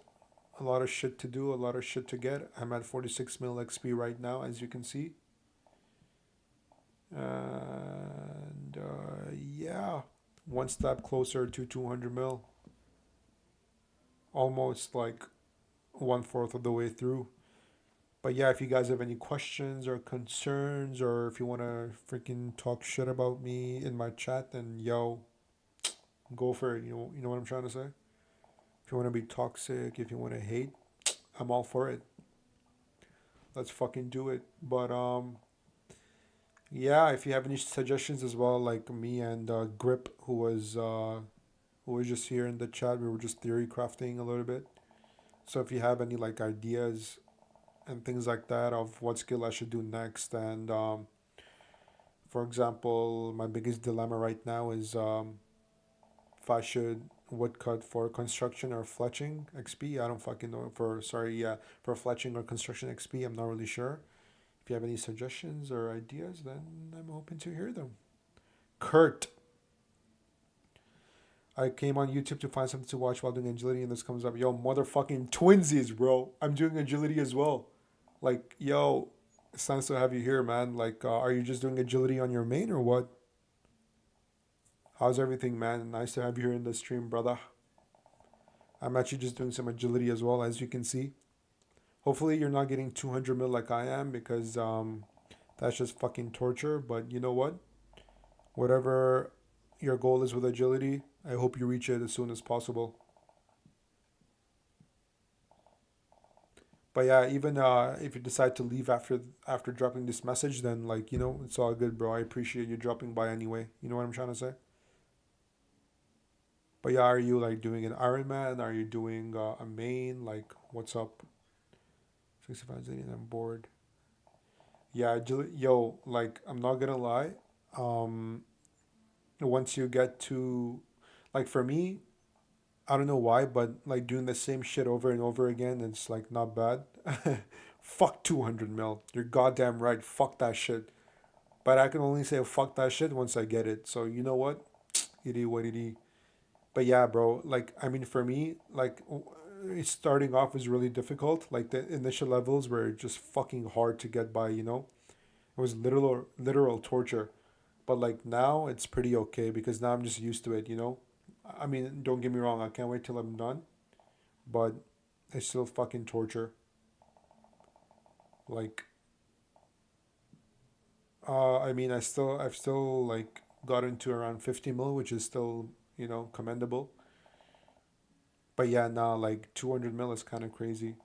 A lot of shit to do, a lot of shit to get. I'm at 46 mil XP right now, as you can see, and yeah, one step closer to 200 mil, almost like one fourth of the way through. But yeah, if you guys have any questions or concerns, or if you want to freaking talk shit about me in my chat, then yo, go for it. You know what I'm trying to say. If you want to be toxic, if you want to hate, I'm all for it. Let's fucking do it. But yeah, if you have any suggestions as well, like me and Grip, who was just here in the chat, we were just theory crafting a little bit. So if you have any like ideas and things like that of what skill I should do next, and for example, my biggest dilemma right now is if I should woodcut for construction or fletching XP. I don't fucking know for sorry, yeah, for fletching or construction XP. I'm not really sure. If you have any suggestions or ideas, then I'm open to hear them. Kurt, I came on YouTube to find something to watch while doing agility, and this comes up. Yo, motherfucking twinsies, bro. I'm doing agility as well. Like, yo, it's nice to have you here, man. Like, are you just doing agility on your main or what? How's everything, man? Nice to have you here in the stream, brother. I'm actually just doing some agility as well, as you can see. Hopefully, you're not getting 200 mil like I am because that's just fucking torture. But you know what? Whatever your goal is with agility, I hope you reach it as soon as possible. But yeah, even if you decide to leave after dropping this message, then like it's all good, bro. I appreciate you dropping by anyway. You know what I'm trying to say? But yeah, are you like doing an Ironman? Are you doing a main? Like, what's up? 65 and I'm bored. Yeah, yo, like I'm not gonna lie. Um, once you get to, like for me, I don't know why, but like doing the same shit over and over again, it's like not bad. Fuck 200 mil. You're goddamn right. Fuck that shit. But I can only say fuck that shit once I get it. So you know what? It is what it is. But yeah, bro. Like I mean, for me, like starting off was really difficult. Like the initial levels were just fucking hard to get by. It was literal torture. But like now, it's pretty okay because now I'm just used to it. I mean, don't get me wrong. I can't wait till I'm done. But it's still fucking torture. Like, I mean, I've still like got into around 50 mil, which is still, commendable. But yeah, now like 200 mil is kind of crazy.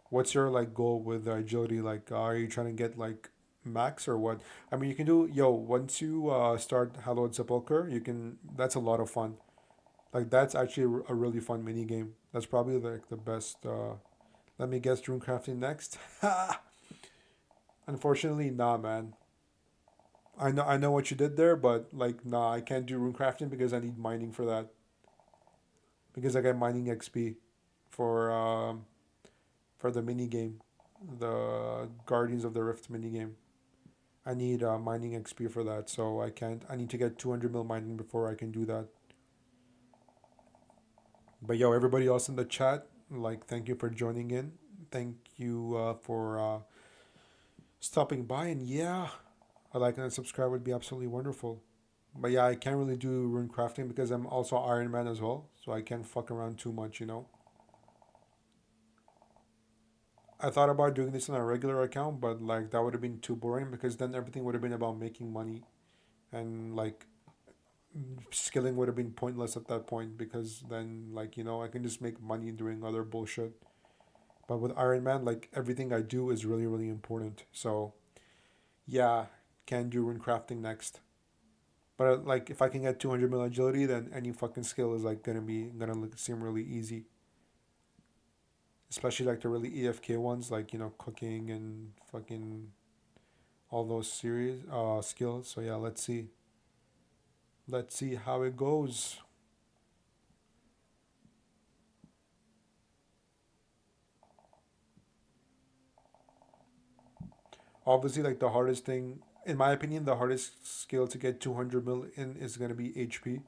What's your like goal with agility? Like, are you trying to get like max or what? I mean, you can do once you start Hallowed Sepulcher, you can. That's a lot of fun. Like that's actually a really fun mini game. That's probably like the best. Let me guess, rune crafting next. Unfortunately, nah, man. I know what you did there, but like, nah, I can't do rune crafting because I need mining for that. Because I get mining XP for for the mini game, the Guardians of the Rift mini game. I need mining XP for that, so I can't. I need to get 200 mil mining before I can do that. But yo, everybody else in the chat, like, thank you for joining in. Thank you for stopping by, and yeah, a like and a subscribe would be absolutely wonderful. But yeah, I can't really do rune crafting because I'm also Ironman as well, so I can't fuck around too much. I thought about doing this on a regular account, but like that would have been too boring because then everything would have been about making money and like skilling would have been pointless at that point because then like I can just make money doing other bullshit. But with Iron Man, like everything I do is really really important. So yeah, can do rune crafting next. But like if I can get 200 mil agility, then any fucking skill is like gonna look, seem really easy. Especially like the really EFK ones, like cooking and fucking all those series skills. So yeah, let's see how it goes. Obviously, like the hardest thing, in my opinion, the hardest skill to get 200 mil in is gonna be HP.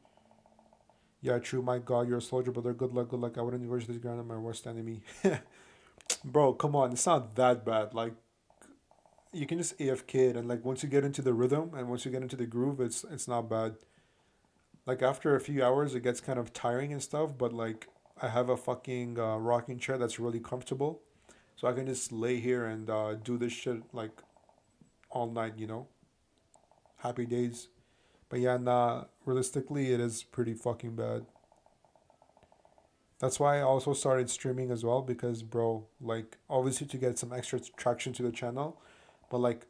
Yeah, true. My God, you're a soldier, brother. Good luck, good luck. I wouldn't wish this ground on my worst enemy. Bro, come on, it's not that bad. Like you can just AFK it, and like once you get into the rhythm and once you get into the groove, it's not bad. Like after a few hours, it gets kind of tiring and stuff. But like I have a fucking rocking chair that's really comfortable, so I can just lay here and do this shit like all night. Happy days. But yeah, nah. Realistically, it is pretty fucking bad. That's why I also started streaming as well because, bro, like obviously to get some extra traction to the channel, but like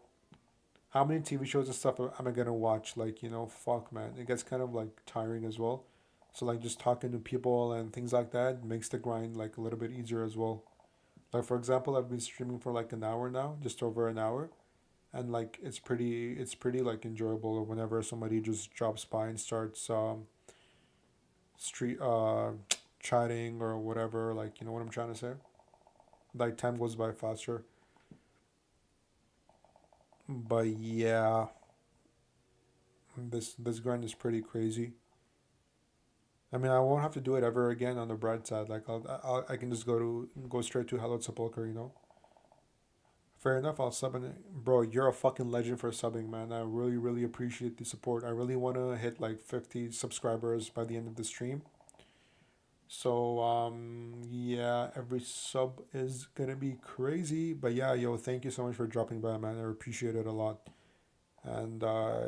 how many TV shows and stuff am I gonna watch? Like, fuck, man. It gets kind of like tiring as well. So, like, just talking to people and things like that makes the grind like a little bit easier as well. Like, for example, I've been streaming for like an hour now, just over an hour. And like, it's pretty like enjoyable whenever somebody just drops by and starts street chatting or whatever. Like, you know what I'm trying to say? Like, time goes by faster. But yeah, this grind is pretty crazy. I mean, I won't have to do it ever again on the bright side. Like, I can just go straight to Hello Sepulcher. Fair enough. I'll sub in it. Bro, you're a fucking legend for subbing, man. I really, really appreciate the support. I really want to hit like 50 subscribers by the end of the stream. So, yeah, every sub is gonna be crazy. But yeah, yo, thank you so much for dropping by, man. I appreciate it a lot. And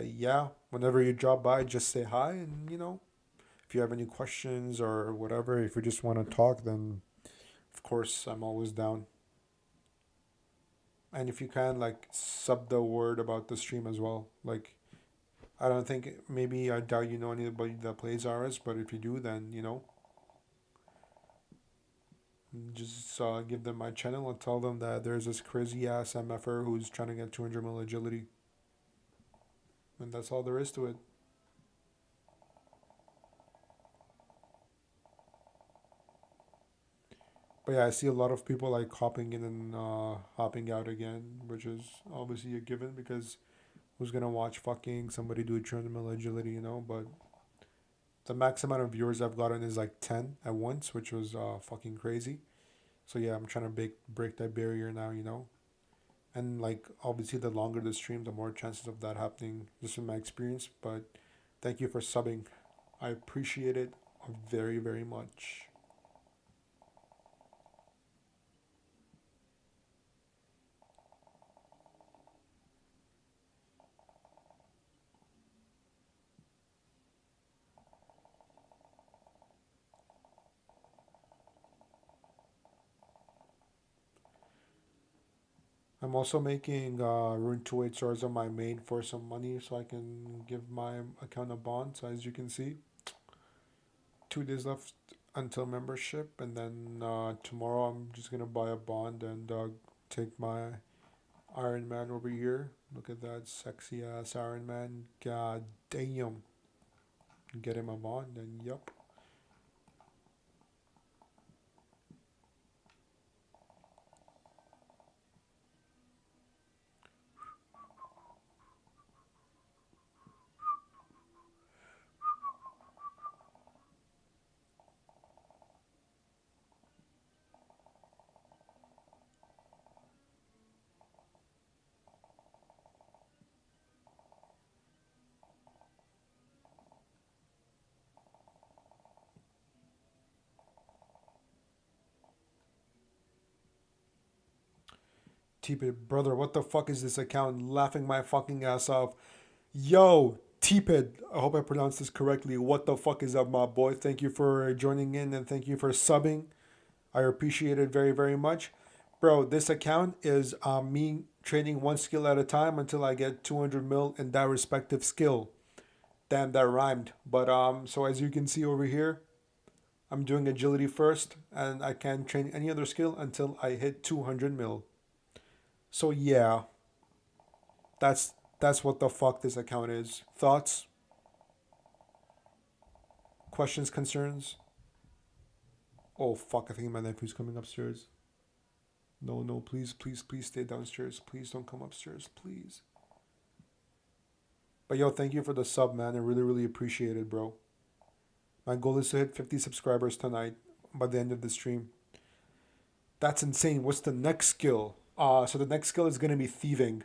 yeah, whenever you drop by, just say hi. And if you have any questions or whatever, if you just want to talk, then of course I'm always down. And if you can, like, sub the word about the stream as well. Like, I don't think, maybe I doubt you know anybody that plays RS, but if you do, then, just give them my channel and tell them that there's this crazy ass MFR who's trying to get 200 mil agility. And that's all there is to it. But yeah, I see a lot of people like hopping in and hopping out again, which is obviously a given because who's gonna watch fucking somebody do a 200 mil agility? But the max amount of viewers I've gotten is like 10 at once, which was fucking crazy. So yeah, I'm trying to break that barrier now. And like obviously the longer the stream, the more chances of that happening, just in my experience. But thank you for subbing. I appreciate it very, very much. I'm also making rune 2 8 swords on my main for some money so I can give my account a bond. So as you can see, 2 days left until membership, and then tomorrow I'm just gonna buy a bond and take my Iron Man over here. Look at that sexy ass Iron Man. God damn. Get him a bond and yup. T-Pid, brother, what the fuck is this account? Laughing my fucking ass off. Yo, T-Pid, I hope I pronounced this correctly. What the fuck is up, my boy? Thank you for joining in and thank you for subbing. I appreciate it very, very much. Bro, this account is me training one skill at a time until I get 200 mil in that respective skill. Damn, that rhymed. But so as you can see over here, I'm doing agility first, and I can't train any other skill until I hit 200 mil. So yeah, that's what the fuck this account is. Thoughts, questions, concerns? Oh fuck, I think my nephew's coming upstairs. No, no, please, please, please stay downstairs. Please don't come upstairs, please. But yo, thank you for the sub, man. I really, really appreciate it, bro. My goal is to hit 50 subscribers tonight by the end of the stream. That's insane. What's the next skill? So the next skill is gonna be thieving.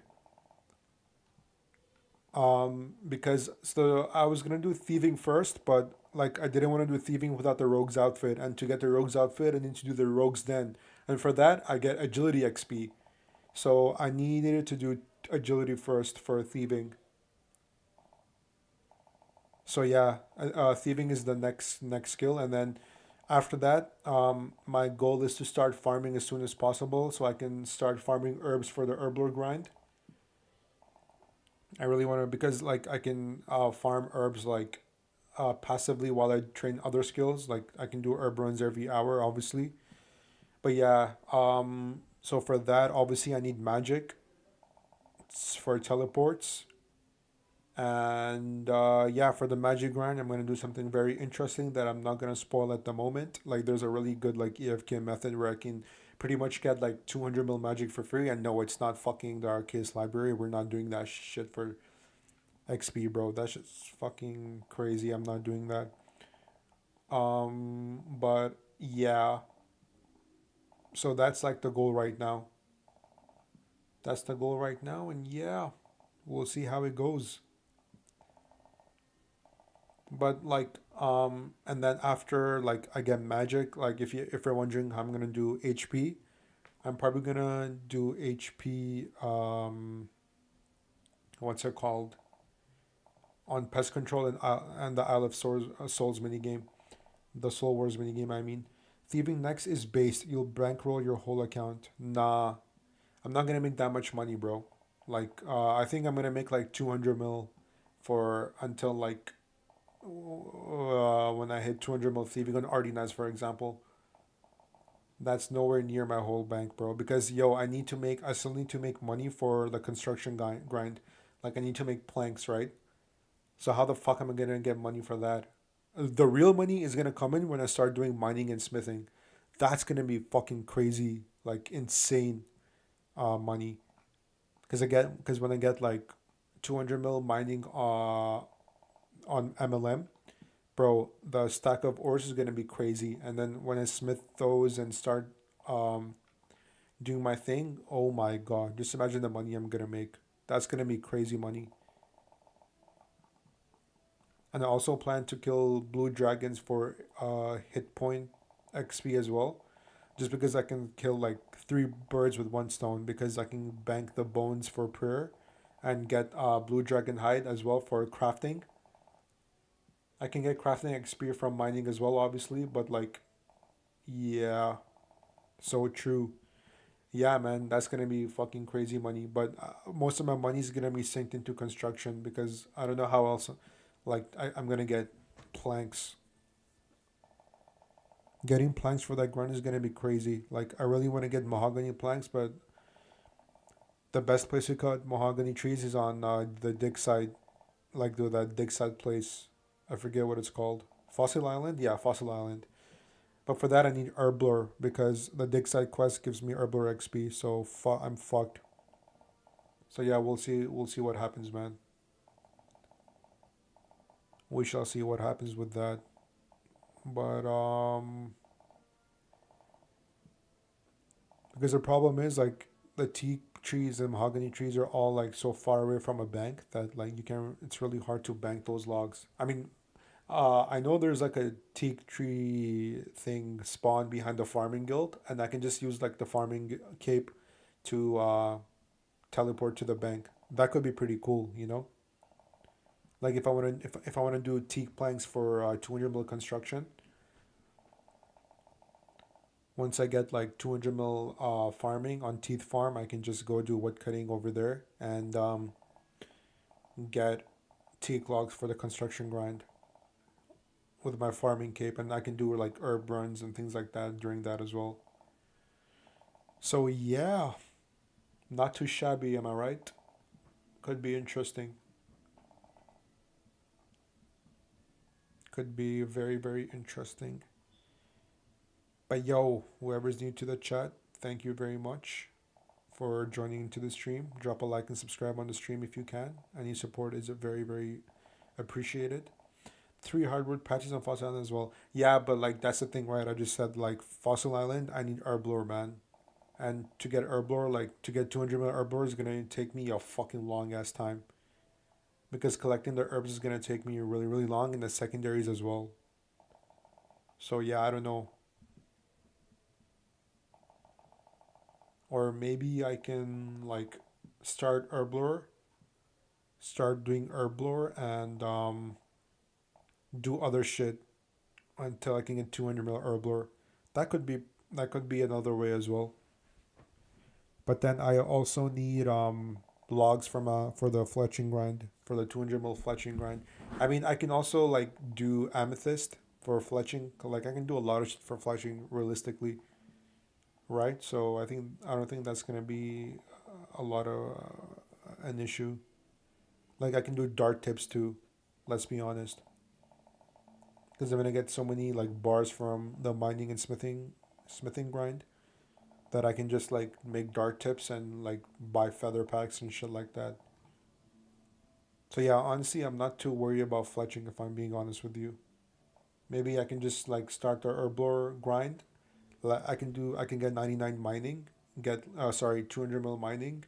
Because so I was gonna do thieving first, but like I didn't want to do thieving without the rogue's outfit, and to get the rogue's outfit, I need to do the rogue's den, and for that I get agility XP. So I needed to do agility first for thieving. So yeah, thieving is the next skill, and then after that, my goal is to start farming as soon as possible, so I can start farming herbs for the herblore grind. I really want to because like I can farm herbs like passively while I train other skills. Like I can do herb runs every hour, obviously. But yeah, so for that, obviously I need magic for teleports. And yeah, for the magic grind, I'm gonna do something very interesting that I'm not gonna spoil at the moment. Like, there's a really good like EFK method where I can pretty much get like 200 mil magic for free. And no, it's not fucking the Arceus library. We're not doing that shit for XP, bro. That shit's fucking crazy. I'm not doing that. But yeah, so that's like the goal right now. That's the goal right now, and yeah, we'll see how it goes. But like and then after like I get magic, like if you're wondering how I'm gonna do HP, I'm probably gonna do HP what's it called, on pest control and the Isle of Souls mini game, the Soul Wars mini game. I mean, thieving next is based. You'll bankroll your whole account. Nah, I'm not gonna make that much money, bro. Like I think I'm gonna make like 200 mil for until like when I hit 200 mil thieving on Ardenaz, for example. That's nowhere near my whole bank, bro. Because yo, I still need to make money for the construction grind. Like I need to make planks, right? So how the fuck am I gonna get money for that? The real money is gonna come in when I start doing mining and smithing. That's gonna be fucking crazy, like insane money. Because when I get like 200 mil mining on MLM, bro, the stack of ores is gonna be crazy. And then when I smith those and start um doing my thing, oh my god, just imagine the money I'm gonna make. That's gonna be crazy money. And I also plan to kill blue dragons for hit point XP as well. Just because I can kill like three birds with one stone, because I can bank the bones for prayer and get blue dragon hide as well for crafting. I can get crafting XP from mining as well, obviously, but like, yeah, so true. Yeah, man, that's gonna be fucking crazy money. But most of my money is gonna be synced into construction because I don't know how else. Like I'm gonna get planks. Getting planks for that grind is gonna be crazy. Like I really want to get mahogany planks, but the best place to cut mahogany trees is on the dig site, like that dig site place. I forget what it's called. Fossil Island? Yeah, Fossil Island. But for that, I need Herblore because the dig site quest gives me Herblore XP. So I'm fucked. So yeah, we'll see. We'll see what happens, man. We shall see what happens with that. But because the problem is like the teak trees and mahogany trees are all like so far away from a bank that like you can. It's really hard to bank those logs. I mean, I know there's like a teak tree thing spawned behind the farming guild, and I can just use like the farming cape to teleport to the bank. That could be pretty cool, you know. Like if I want to do teak planks for 200 mil construction, once I get like 200 mil farming on teeth farm, I can just go do wood cutting over there and get teak logs for the construction grind with my farming cape, and I can do like herb runs and things like that during that as well. So yeah, not too shabby, am I right? Could be interesting. Could be very, very interesting. But yo, whoever's new to the chat, thank you very much for joining into the stream. Drop a like and subscribe on the stream if you can. Any support is very, very appreciated. Three hardwood patches on Fossil Island as well. Yeah, but like that's the thing, right? I just said like Fossil Island, I need Herblore, man. And to get Herblore, like to get 200 mil Herblore is gonna take me a fucking long ass time. Because collecting the herbs is gonna take me really, really long, and the secondaries as well. So yeah, I don't know. Or maybe I can like start Herblore, start doing Herblore, and do other shit until I can get 200 mil Herblore. That could be that could be another way as well. But then I also need logs from for the fletching grind, for the 200 mil fletching grind. I mean, I can also like do amethyst for fletching. Like I can do a lot of shit for fletching realistically, right? So I don't think that's gonna be a lot of an issue. Like I can do dart tips too. Let's be honest, because I'm gonna get so many like bars from the mining and smithing grind that I can just like make dart tips and like buy feather packs and shit like that. So yeah, honestly, I'm not too worried about fletching if I'm being honest with you. Maybe I can just like start the herblore grind. I can get 99 mining, get sorry 200 mil mining,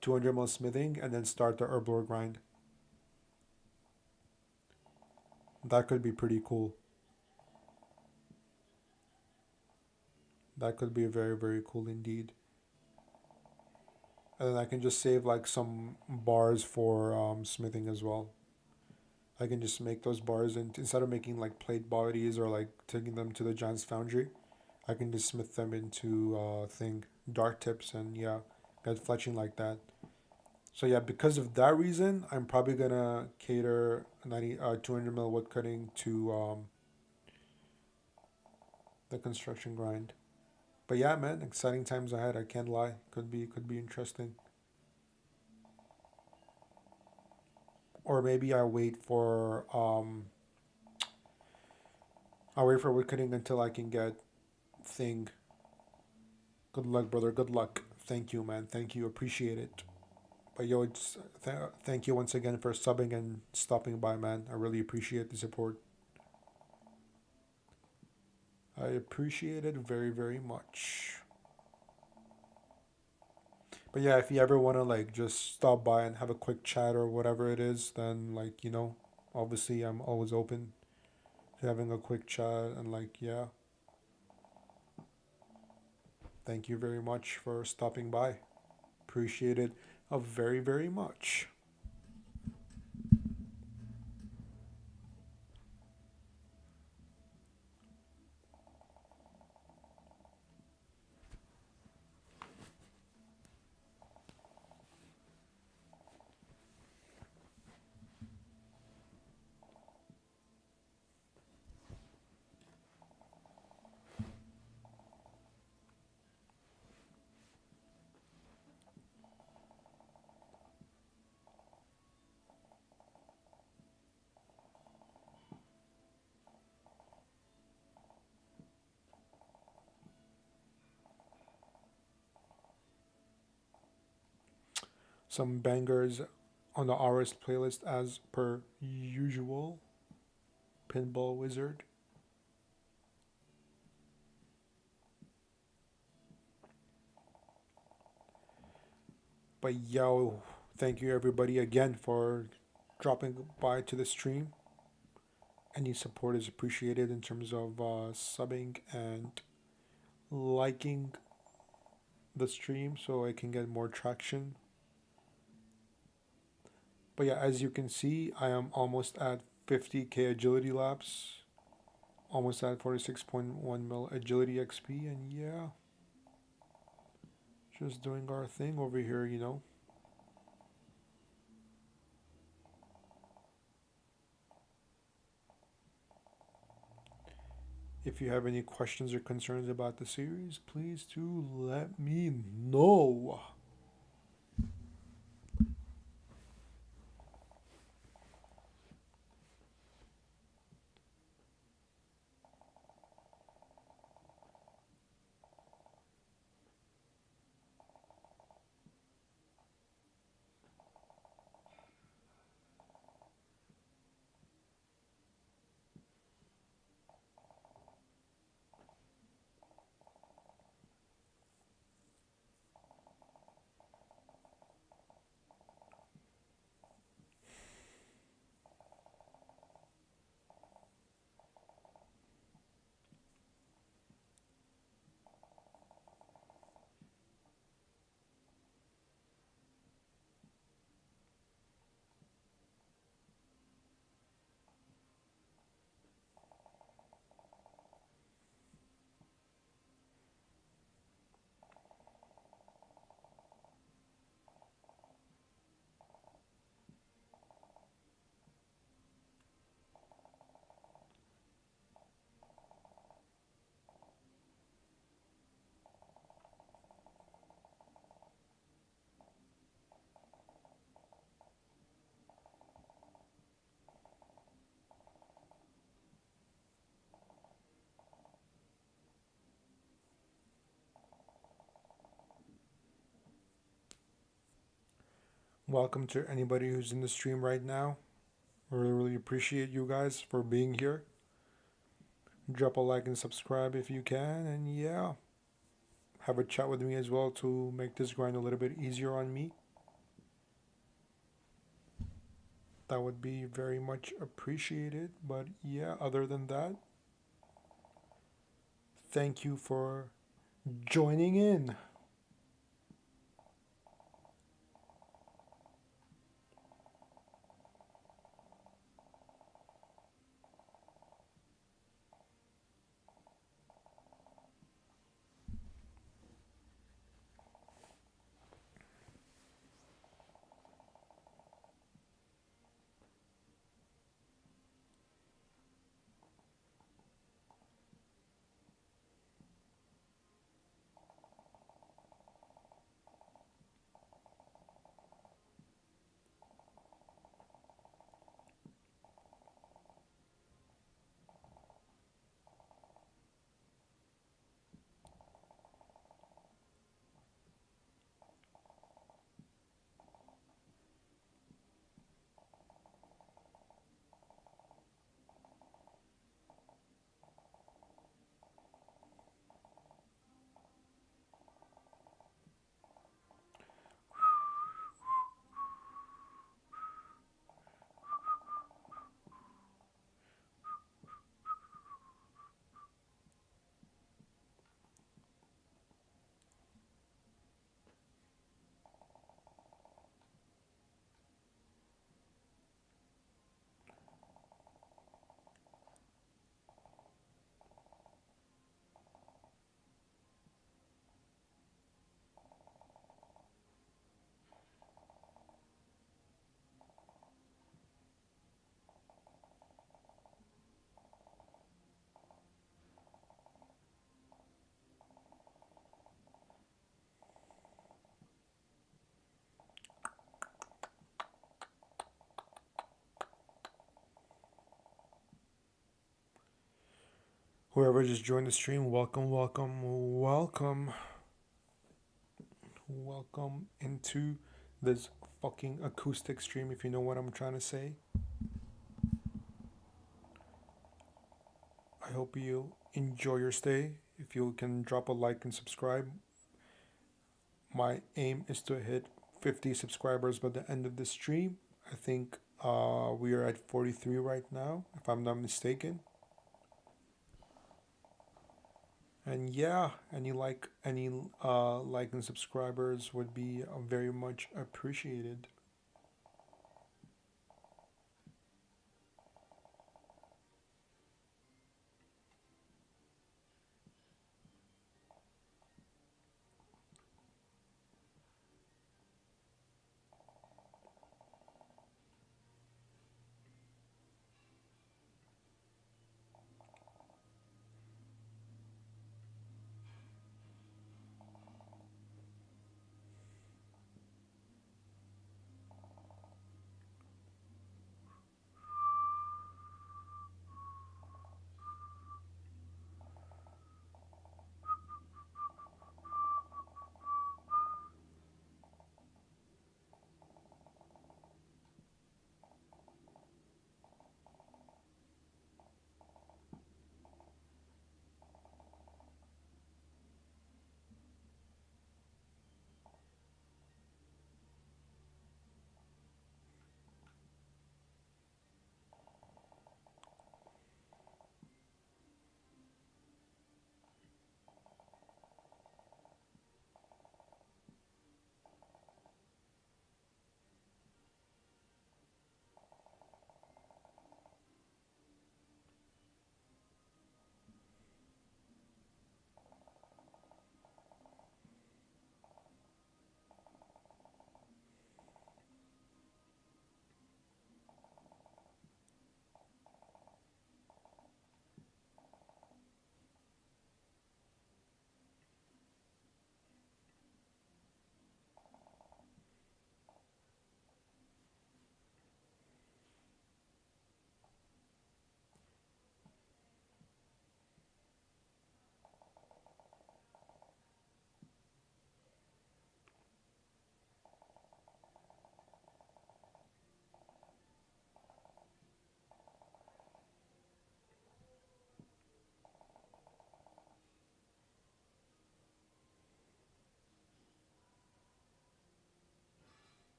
200 mil smithing, and then start the herblore grind. That could be pretty cool. That could be very, very cool indeed. And then I can just save like some bars for smithing as well. I can just make those bars, and instead of making like plate bodies or like taking them to the giant's foundry, I can just smith them into thing dart tips, and yeah, get fletching like that. So yeah, because of that reason, I'm probably gonna cater 200 mil wood cutting to the construction grind. But yeah, man, exciting times ahead. I can't lie. Could be interesting. Or maybe I wait for wood cutting until I can get thing. Good luck, brother. Good luck. Thank you, man. Thank you. Appreciate it. But yo, thank you once again for subbing and stopping by, man. I really appreciate the support. I appreciate it very, very much. But yeah, if you ever want to like just stop by and have a quick chat or whatever it is, then like, obviously I'm always open to having a quick chat, and like, yeah, thank you very much for stopping by. Appreciate it very, very much. some bangers on the RS playlist as per usual. Pinball Wizard. But yo, thank you everybody again for dropping by to the stream. Any support is appreciated in terms of subbing and liking the stream so I can get more traction. But yeah, as you can see, I am almost at 50k agility laps, almost at 46.1 mil agility XP, and yeah, just doing our thing over here. If you have any questions or concerns about the series, please do let me know. Welcome to anybody who's in the stream right now. Really, really appreciate you guys for being here. Drop a like and subscribe if you can, and yeah, have a chat with me as well to make this grind a little bit easier on me. That would be very much appreciated. But yeah, other than that, thank you for joining in. Whoever just joined the stream, welcome, welcome, welcome. Welcome into this fucking acoustic stream, if you know what I'm trying to say. I hope you enjoy your stay. If you can drop a like and subscribe, my aim is to hit 50 subscribers by the end of the stream. I think we are at 43 right now, if I'm not mistaken. And yeah, any like and subscribers would be very much appreciated.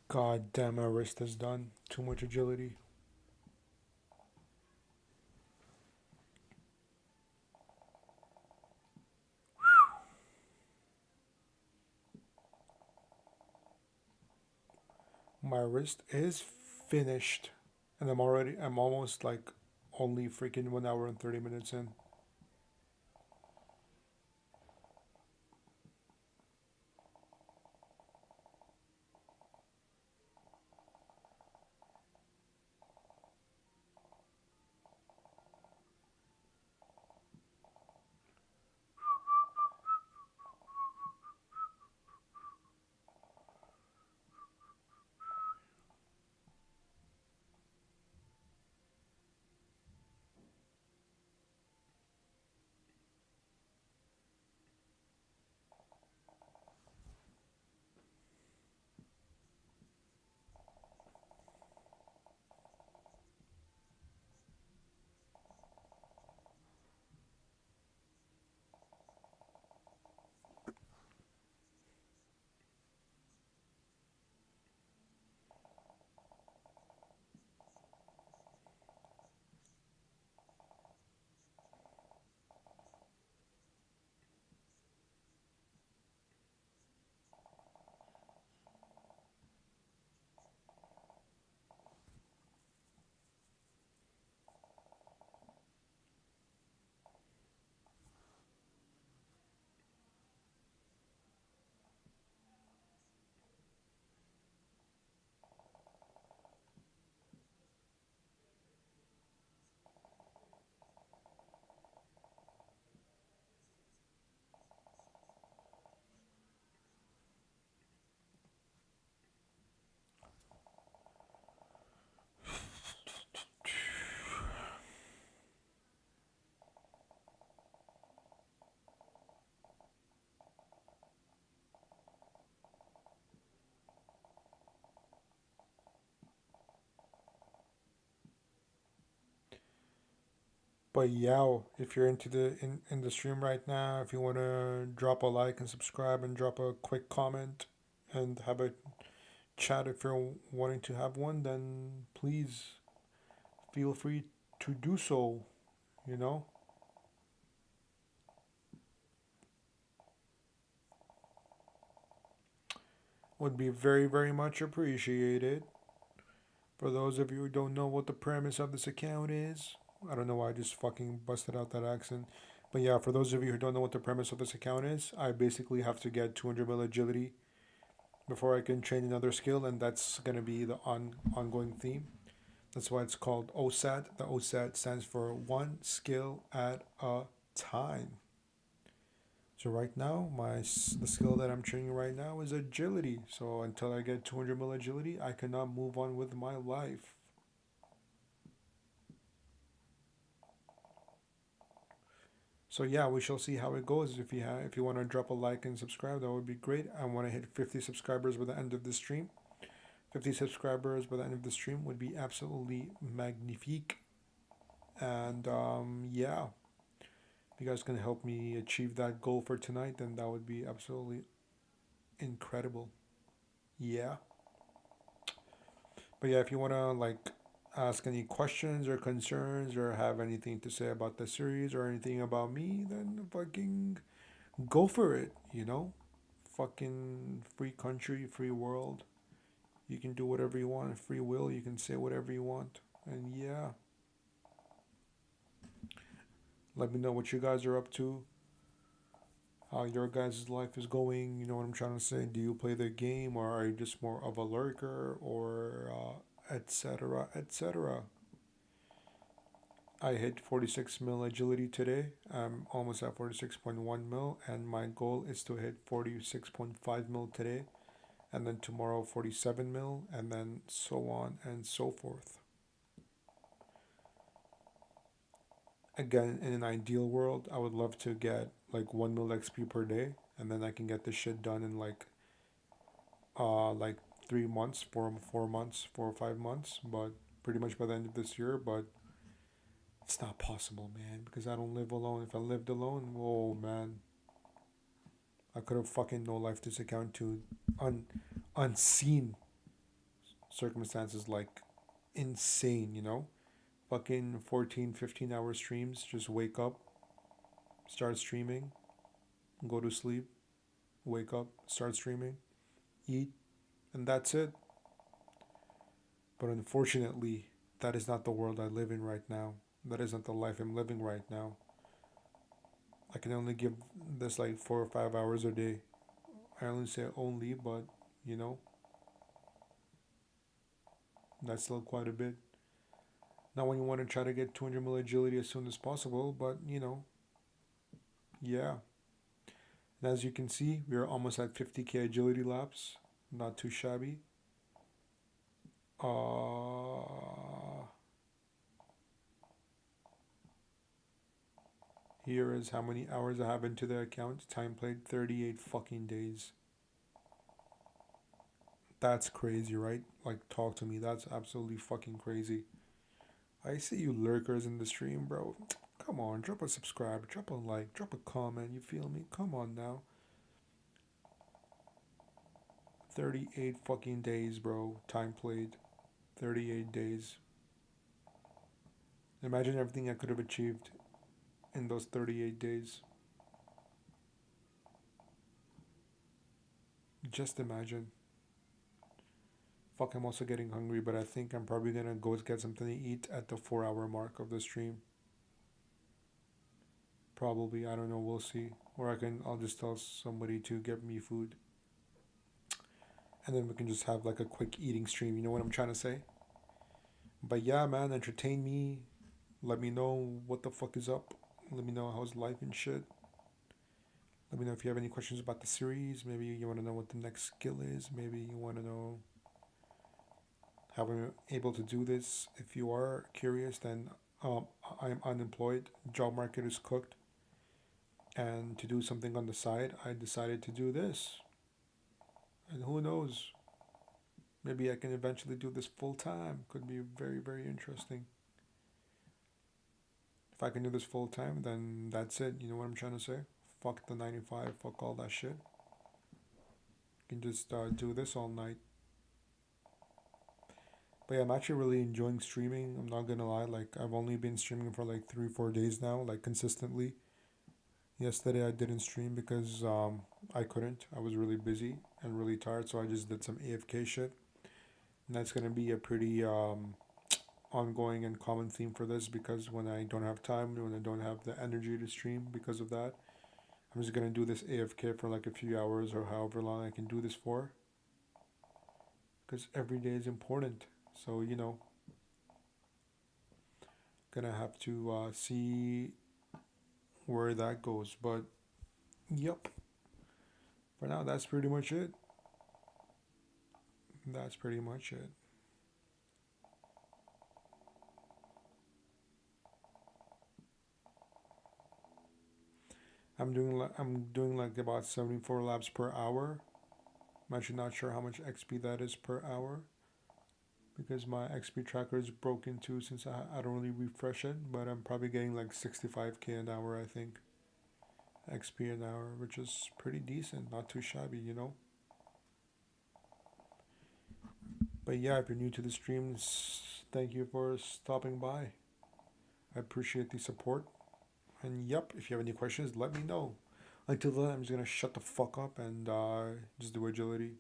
God damn, my wrist is done. Too much agility. My wrist is finished. And I'm almost like only freaking 1 hour and 30 minutes in. But yeah, if you're into in the stream right now, if you want to drop a like and subscribe and drop a quick comment and have a chat if you're wanting to have one, then please feel free to do so, you know? Would be very, very much appreciated. For those of you who don't know what the premise of this account is, I don't know why I just fucking busted out that accent. But yeah, for those of you who don't know what the premise of this account is, I basically have to get 200 mil agility before I can train another skill, and that's gonna be the ongoing theme. That's why it's called Osaat. The Osaat stands for one skill at a time. So right now, the skill that I'm training right now is agility. So until I get 200 mil agility, I cannot move on with my life. So yeah, we shall see how it goes. If you want to drop a like and subscribe, that would be great. I want to hit 50 subscribers by the end of the stream. 50 subscribers by the end of the stream would be absolutely magnifique. And yeah, if you guys can help me achieve that goal for tonight, then that would be absolutely incredible. Yeah. But yeah, if you want to like ask any questions or concerns or have anything to say about the series or anything about me, then fucking go for it, you know? Fucking free country, free world. You can do whatever you want, free will, you can say whatever you want. And yeah, let me know what you guys are up to, how your guys' life is going. You know what I'm trying to say? Do you play the game or are you just more of a lurker or etc. etc.? I hit 46 mil agility today. I'm almost at 46.1 mil, and my goal is to hit 46.5 mil today, and then tomorrow 47 mil, and then so on and so forth. Again, in an ideal world, I would love to get like 1 mil XP per day, and then I can get this shit done in like 3 months, 4 months, 4 or 5 months, but pretty much by the end of this year. But it's not possible, man, because I don't live alone. If I lived alone, oh man, I could have fucking no life this account to un unseen circumstances like insane, you know? Fucking 14, 15 hour streams, just wake up, start streaming, go to sleep, wake up, start streaming, eat, and that's it. But unfortunately, that is not the world I live in right now. That isn't the life I'm living right now. I can only give this like 4 or 5 hours a day. I only say only, but you know, that's still quite a bit. Not when you want to try to get 200 mil agility as soon as possible, but you know, yeah. And as you can see, we are almost at 50k agility laps. Not too shabby. Uh, Here is how many hours I have into the account. Time played 38 fucking days. That's crazy, right? Like, talk to me. That's absolutely fucking crazy. I see you lurkers in the stream, bro. Come on, drop a subscribe, drop a like, drop a comment. You feel me? Come on now. 38 fucking days, bro. Time played. 38 days. Imagine everything I could have achieved in those 38 days. Just imagine. Fuck, I'm also getting hungry, but I think I'm probably gonna go get something to eat at the 4 hour mark of the stream. Probably, I don't know, we'll see. Or I'll just tell somebody to get me food. And then we can just have like a quick eating stream, you know what I'm trying to say? But yeah, man, entertain me. Let me know what the fuck is up. Let me know how's life and shit. Let me know if you have any questions about the series. Maybe you want to know what the next skill is. Maybe you want to know how I'm able to do this. If you are curious, then I'm unemployed. Job market is cooked. And to do something on the side, I decided to do this. And who knows? Maybe I can eventually do this full time. Could be very, very interesting. If I can do this full time, then that's it. You know what I'm trying to say? Fuck the 9 to 5. Fuck all that shit. Can just do this all night. But yeah, I'm actually really enjoying streaming. I'm not gonna lie. Like I've only been streaming for like 3 4 days now, like consistently. Yesterday I didn't stream because I couldn't. I was really busy and really tired, so I just did some AFK shit. And that's gonna be a pretty ongoing and common theme for this because when I don't have time, when I don't have the energy to stream because of that, I'm just gonna do this AFK for like a few hours or however long I can do this for. Because every day is important. So gonna have to see where that goes. But yep, for now that's pretty much it. That's pretty much it. I'm doing like about 74 laps per hour. I'm actually not sure how much XP that is per hour because my XP tracker is broken too since I don't really refresh it. But I'm probably getting like 65k an hour, I think. XP an hour, which is pretty decent, not too shabby. But yeah, if you're new to the streams, thank you for stopping by. I appreciate the support. And yep, if you have any questions, let me know. Until then, I'm just gonna shut the fuck up and just do agility.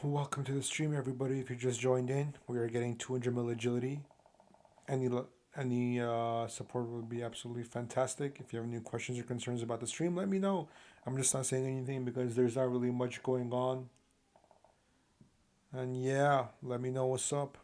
Welcome to the stream, everybody. If you just joined in, we are getting 200 mil agility. Any any support would be absolutely fantastic. If you have any questions or concerns about the stream, let me know. I'm just not saying anything because there's not really much going on. And yeah, let me know what's up.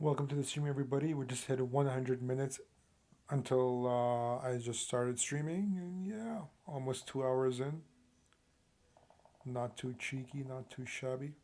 Welcome to the stream, everybody. We just hit 100 minutes until I just started streaming, and yeah, almost 2 hours in. Not too cheeky, not too shabby.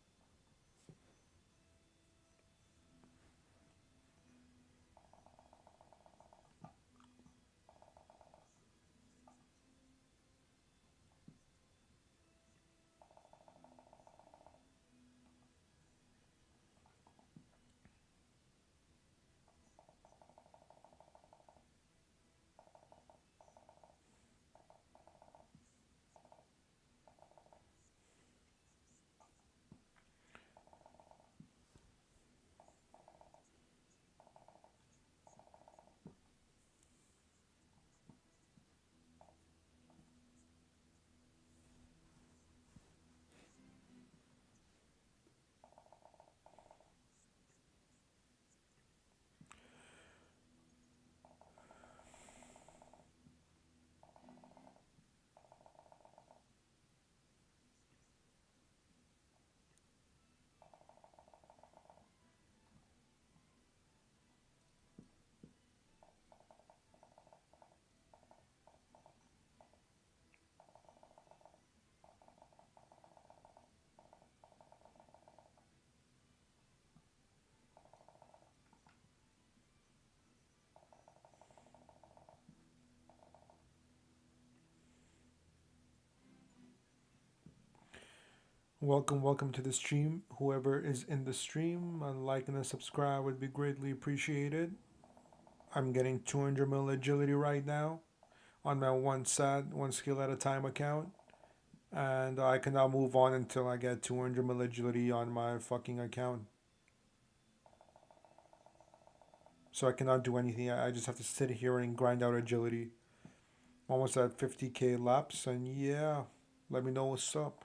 Welcome to the stream. Whoever is in the stream, a like and a subscribe would be greatly appreciated. I'm getting 200 mil agility right now on my one SAT, one skill at a time account. And I cannot move on until I get 200 mil agility on my fucking account. So I cannot do anything. I just have to sit here and grind out agility. Almost at 50k laps, and yeah, let me know what's up.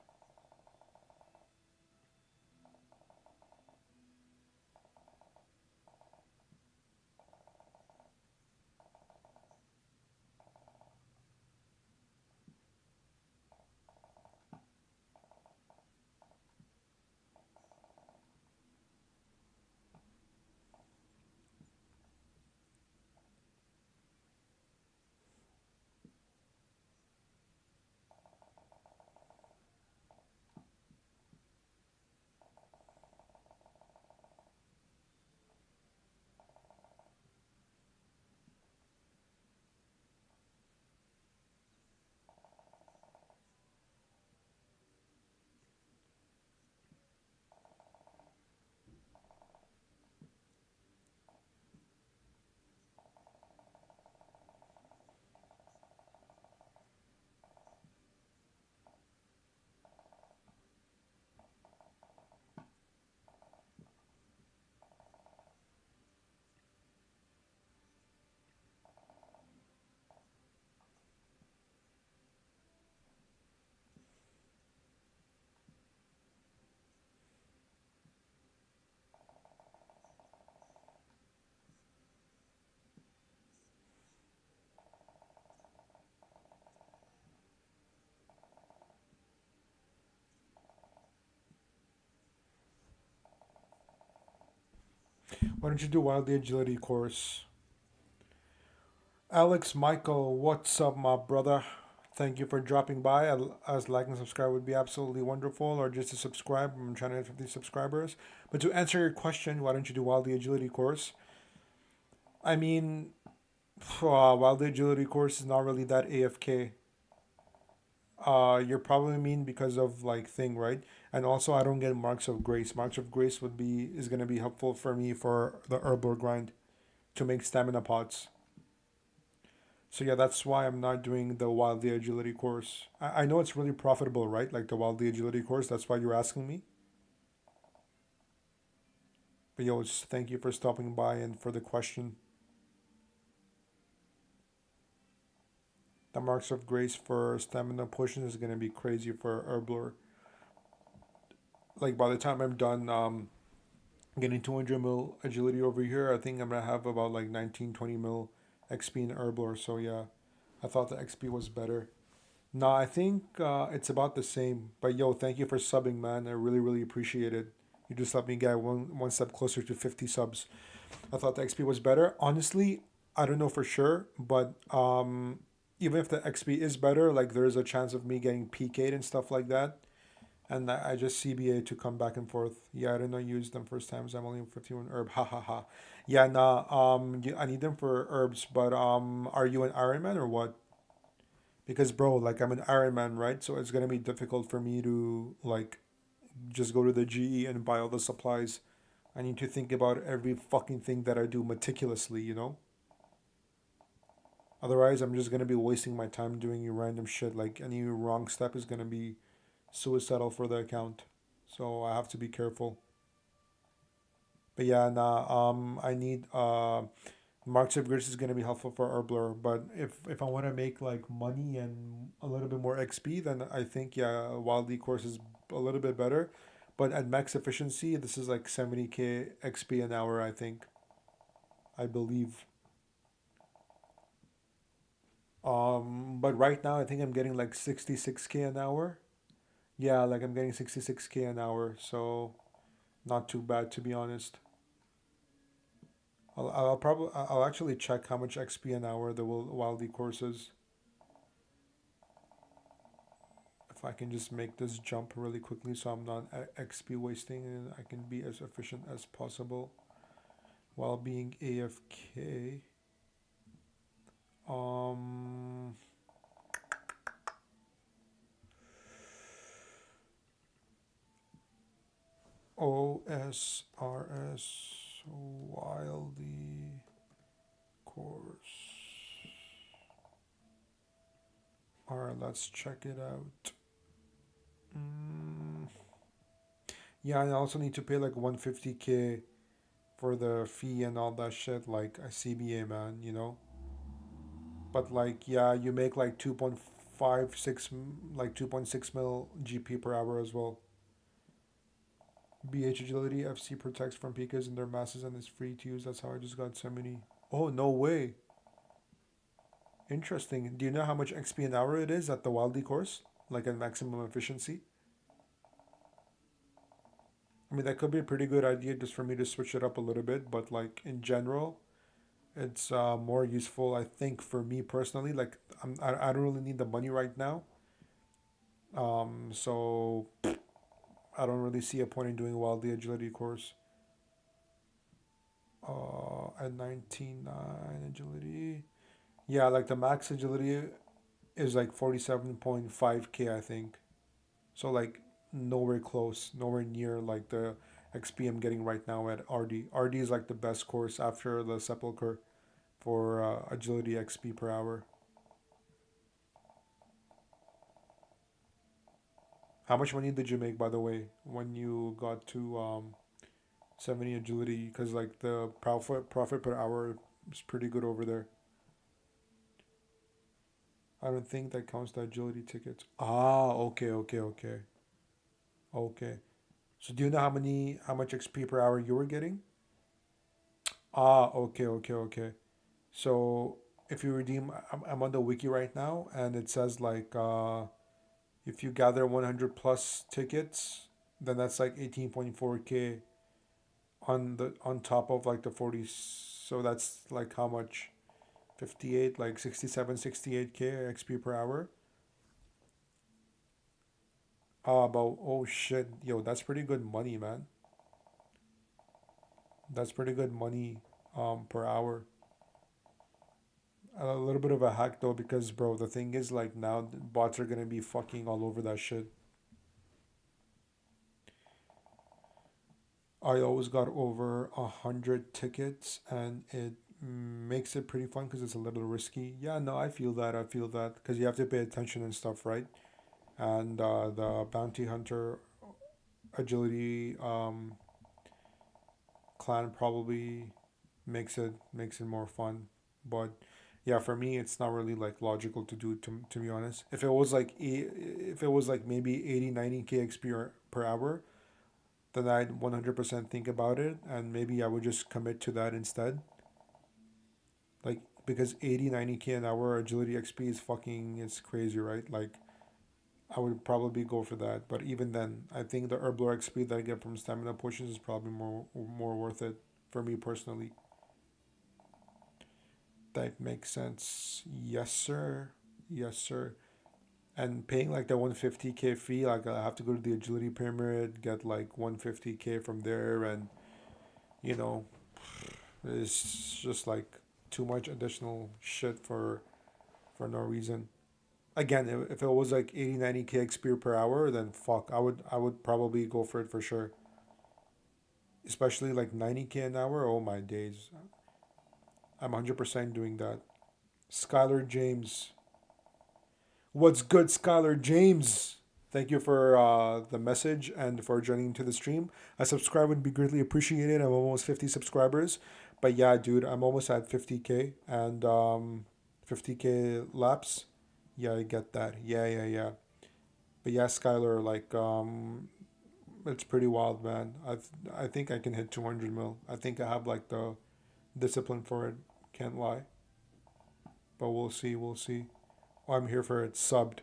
Why don't you do Wildly Agility course? Alex Michael, what's up, my brother? Thank you for dropping by. As like and subscribe would be absolutely wonderful, or just to subscribe. I'm trying to hit 50 subscribers. But to answer your question, why don't you do Wildly Agility course? I mean, Wildly Agility course is not really that AFK. You're probably mean because of like thing, right? And also, I don't get marks of grace. Marks of grace would be is gonna be helpful for me for the herbal grind to make stamina pots. So yeah, that's why I'm not doing the Wildly Agility course. I know it's really profitable, right? Like the Wildly Agility course. That's why you're asking me. But yo, just thank you for stopping by and for the question. The marks of grace for stamina potions is gonna be crazy for Herbler. Like by the time I'm done, getting 200 mil agility over here, I think I'm gonna have about like 19, 20 mil XP in Herbler. So yeah, I thought the XP was better. No, I think it's about the same. But yo, thank you for subbing, man. I really, really appreciate it. You just let me get one step closer to 50 subs. I thought the XP was better. Honestly, I don't know for sure, but even if the XP is better, like there's a chance of me getting PK'd and stuff like that. And I just CBA to come back and forth. Yeah, I did not use them first times. I'm only 51 herb. Ha ha ha. Yeah, nah. I need them for herbs, but are you an Ironman or what? Because bro, like I'm an Ironman, right? So it's gonna be difficult for me to like just go to the GE and buy all the supplies. I need to think about every fucking thing that I do meticulously, you know? Otherwise, I'm just gonna be wasting my time doing random shit. Like any wrong step is gonna be suicidal for the account. So I have to be careful. But yeah, nah, I need Marks of Grace is gonna be helpful for Herbler, but if I want to make like money and a little bit more XP, then I think yeah, Wildly course is a little bit better. But at max efficiency, this is like 70k XP an hour, I think. I believe. But right now I think I'm getting like 66k an hour. Yeah, like I'm getting 66k an hour, so not too bad to be honest. I'll actually check how much XP an hour the Wildy course is. If I can just make this jump really quickly so I'm not XP wasting and I can be as efficient as possible while being AFK. Um, OSRS Wildy course. Alright, let's check it out. Mm, yeah, I also need to pay like 150k for the fee and all that shit, like a CBA, man, you know? But like, yeah, you make like 2.56, like 2.6 mil GP per hour as well. BH agility, FC protects from PKs in their masses and is free to use. That's how I just got so many. Oh, no way. Interesting. Do you know how much XP an hour it is at the Wildy course? Like at maximum efficiency? I mean, that could be a pretty good idea just for me to switch it up a little bit, but like in general, it's more useful, I think, for me personally. Like, I don't really need the money right now. So I don't really see a point in doing Wildy agility course. At 19.9 agility. Yeah, like the max agility is like 47.5k, I think. So like nowhere close, nowhere near like the XP I'm getting right now at RD. RD is like the best course after the Sepulcher for agility XP per hour. How much money did you make, by the way, when you got to 70 agility? Because like the profit per hour is pretty good over there. I don't think that counts the agility tickets. Ah, okay, okay, okay, okay. So do you know how much XP per hour you were getting? Ah, okay, okay, okay. So if you redeem, I'm on the wiki right now, and it says like if you gather 100 plus tickets, then that's like 18.4k on top of like the 40. So that's like how much? 58, like 67, 68k XP per hour. About oh shit, yo, that's pretty good money, man. That's pretty good money per hour. A little bit of a hack though, because bro, the thing is like now bots are gonna be fucking all over that shit. I always got over 100 tickets, and it makes it pretty fun because it's a little risky. Yeah, no, I feel that. I feel that because you have to pay attention and stuff, right? And the bounty hunter agility clan probably makes it more fun, but yeah, for me, it's not really like logical to do to be honest. If it was like maybe 80 90k XP per hour, then I'd 100% think about it and maybe I would just commit to that instead. Like because 80 90k an hour agility XP is fucking it's crazy, right? Like I would probably go for that. But even then, I think the Herbal XP that I get from stamina potions is probably more worth it for me personally. That makes sense. Yes, sir. Yes, sir. And paying like the 150K fee, like I have to go to the agility pyramid, get like 150K from there, and you know, it's just like too much additional shit for no reason. Again, if it was like 80, 90K XP per hour, then fuck, I would probably go for it for sure. Especially like 90K an hour, oh my days. I'm 100% doing that. Skylar James. What's good, Skylar James? Thank you for the message and for joining to the stream. A subscribe would be greatly appreciated. I'm almost 50 subscribers. But yeah, dude, I'm almost at 50K and 50K laps. Yeah, I get that. Yeah, yeah, yeah. But yeah, Skylar, like it's pretty wild, man. I think I can hit 200 mil. I think I have like the discipline for it. Can't lie. But we'll see, we'll see. Oh, I'm here for it. Subbed.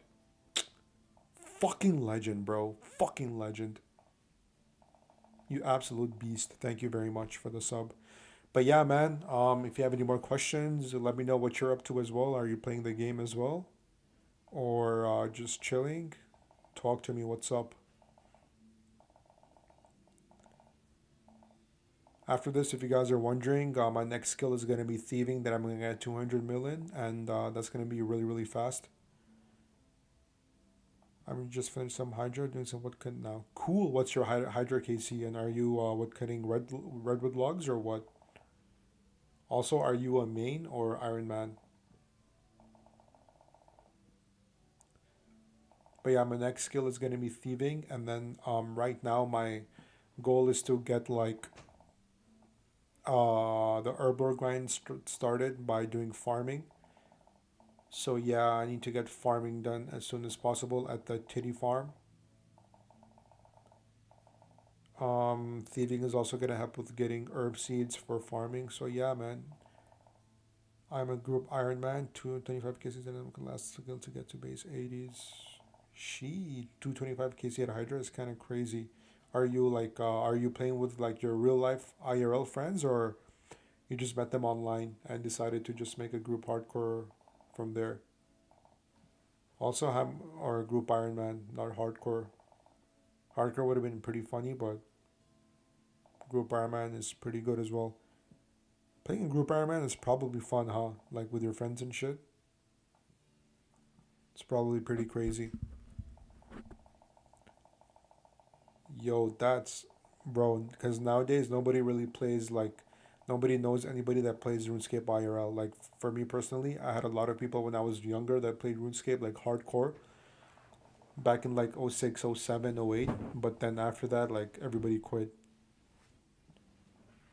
Fucking legend, bro. Fucking legend. You absolute beast. Thank you very much for the sub. But yeah, man. If you have any more questions, let me know what you're up to as well. Are you playing the game as well, or just chilling? Talk to me. What's up? After this, if you guys are wondering, my next skill is gonna be thieving. That I'm gonna get 200 million, and that's gonna be really really fast. I'm just finished some hydra, doing some woodcut now. Cool. What's your hydra, KC? And are you woodcutting redwood logs or what? Also, are you a main or Ironman? But yeah, my next skill is gonna be thieving, and then right now my goal is to get like the herbal grind started by doing farming. So yeah, I need to get farming done as soon as possible at the titty farm. Thieving is also gonna help with getting herb seeds for farming. So yeah, man, I'm a group Ironman, 225 cases and I'm last skill to get to base 80s. She 225 KC at Hydra is kind of crazy. Are you playing with like your real life IRL friends, or you just met them online and decided to just make a group hardcore from there? Also have or group Ironman, not hardcore. Hardcore would have been pretty funny, but group Ironman is pretty good as well. Playing a group Ironman is probably fun, huh? Like with your friends and shit. It's probably pretty crazy. Yo, that's bro. Because nowadays nobody really plays like nobody knows anybody that plays RuneScape IRL. Like for me personally, I had a lot of people when I was younger that played RuneScape like hardcore back in like 06, 07, 08. But then after that, like everybody quit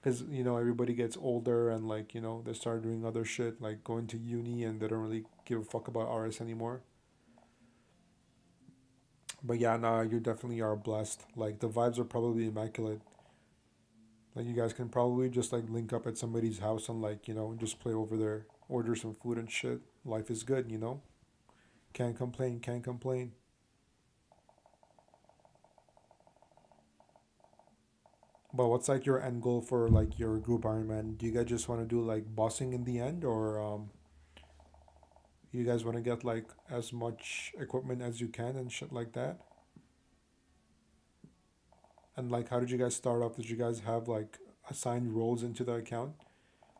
because everybody gets older and like they start doing other shit like going to uni and they don't really give a fuck about RS anymore. But yeah, nah, you definitely are blessed. Like the vibes are probably immaculate. Like you guys can probably just like link up at somebody's house and like just play over there, order some food and shit. Life is good. Can't complain, can't complain. But what's like your end goal for like your group Ironman? Do you guys just want to do like bossing in the end, or you guys want to get like as much equipment as you can and shit like that? And like, how did you guys start off? Did you guys have like assigned roles into the account?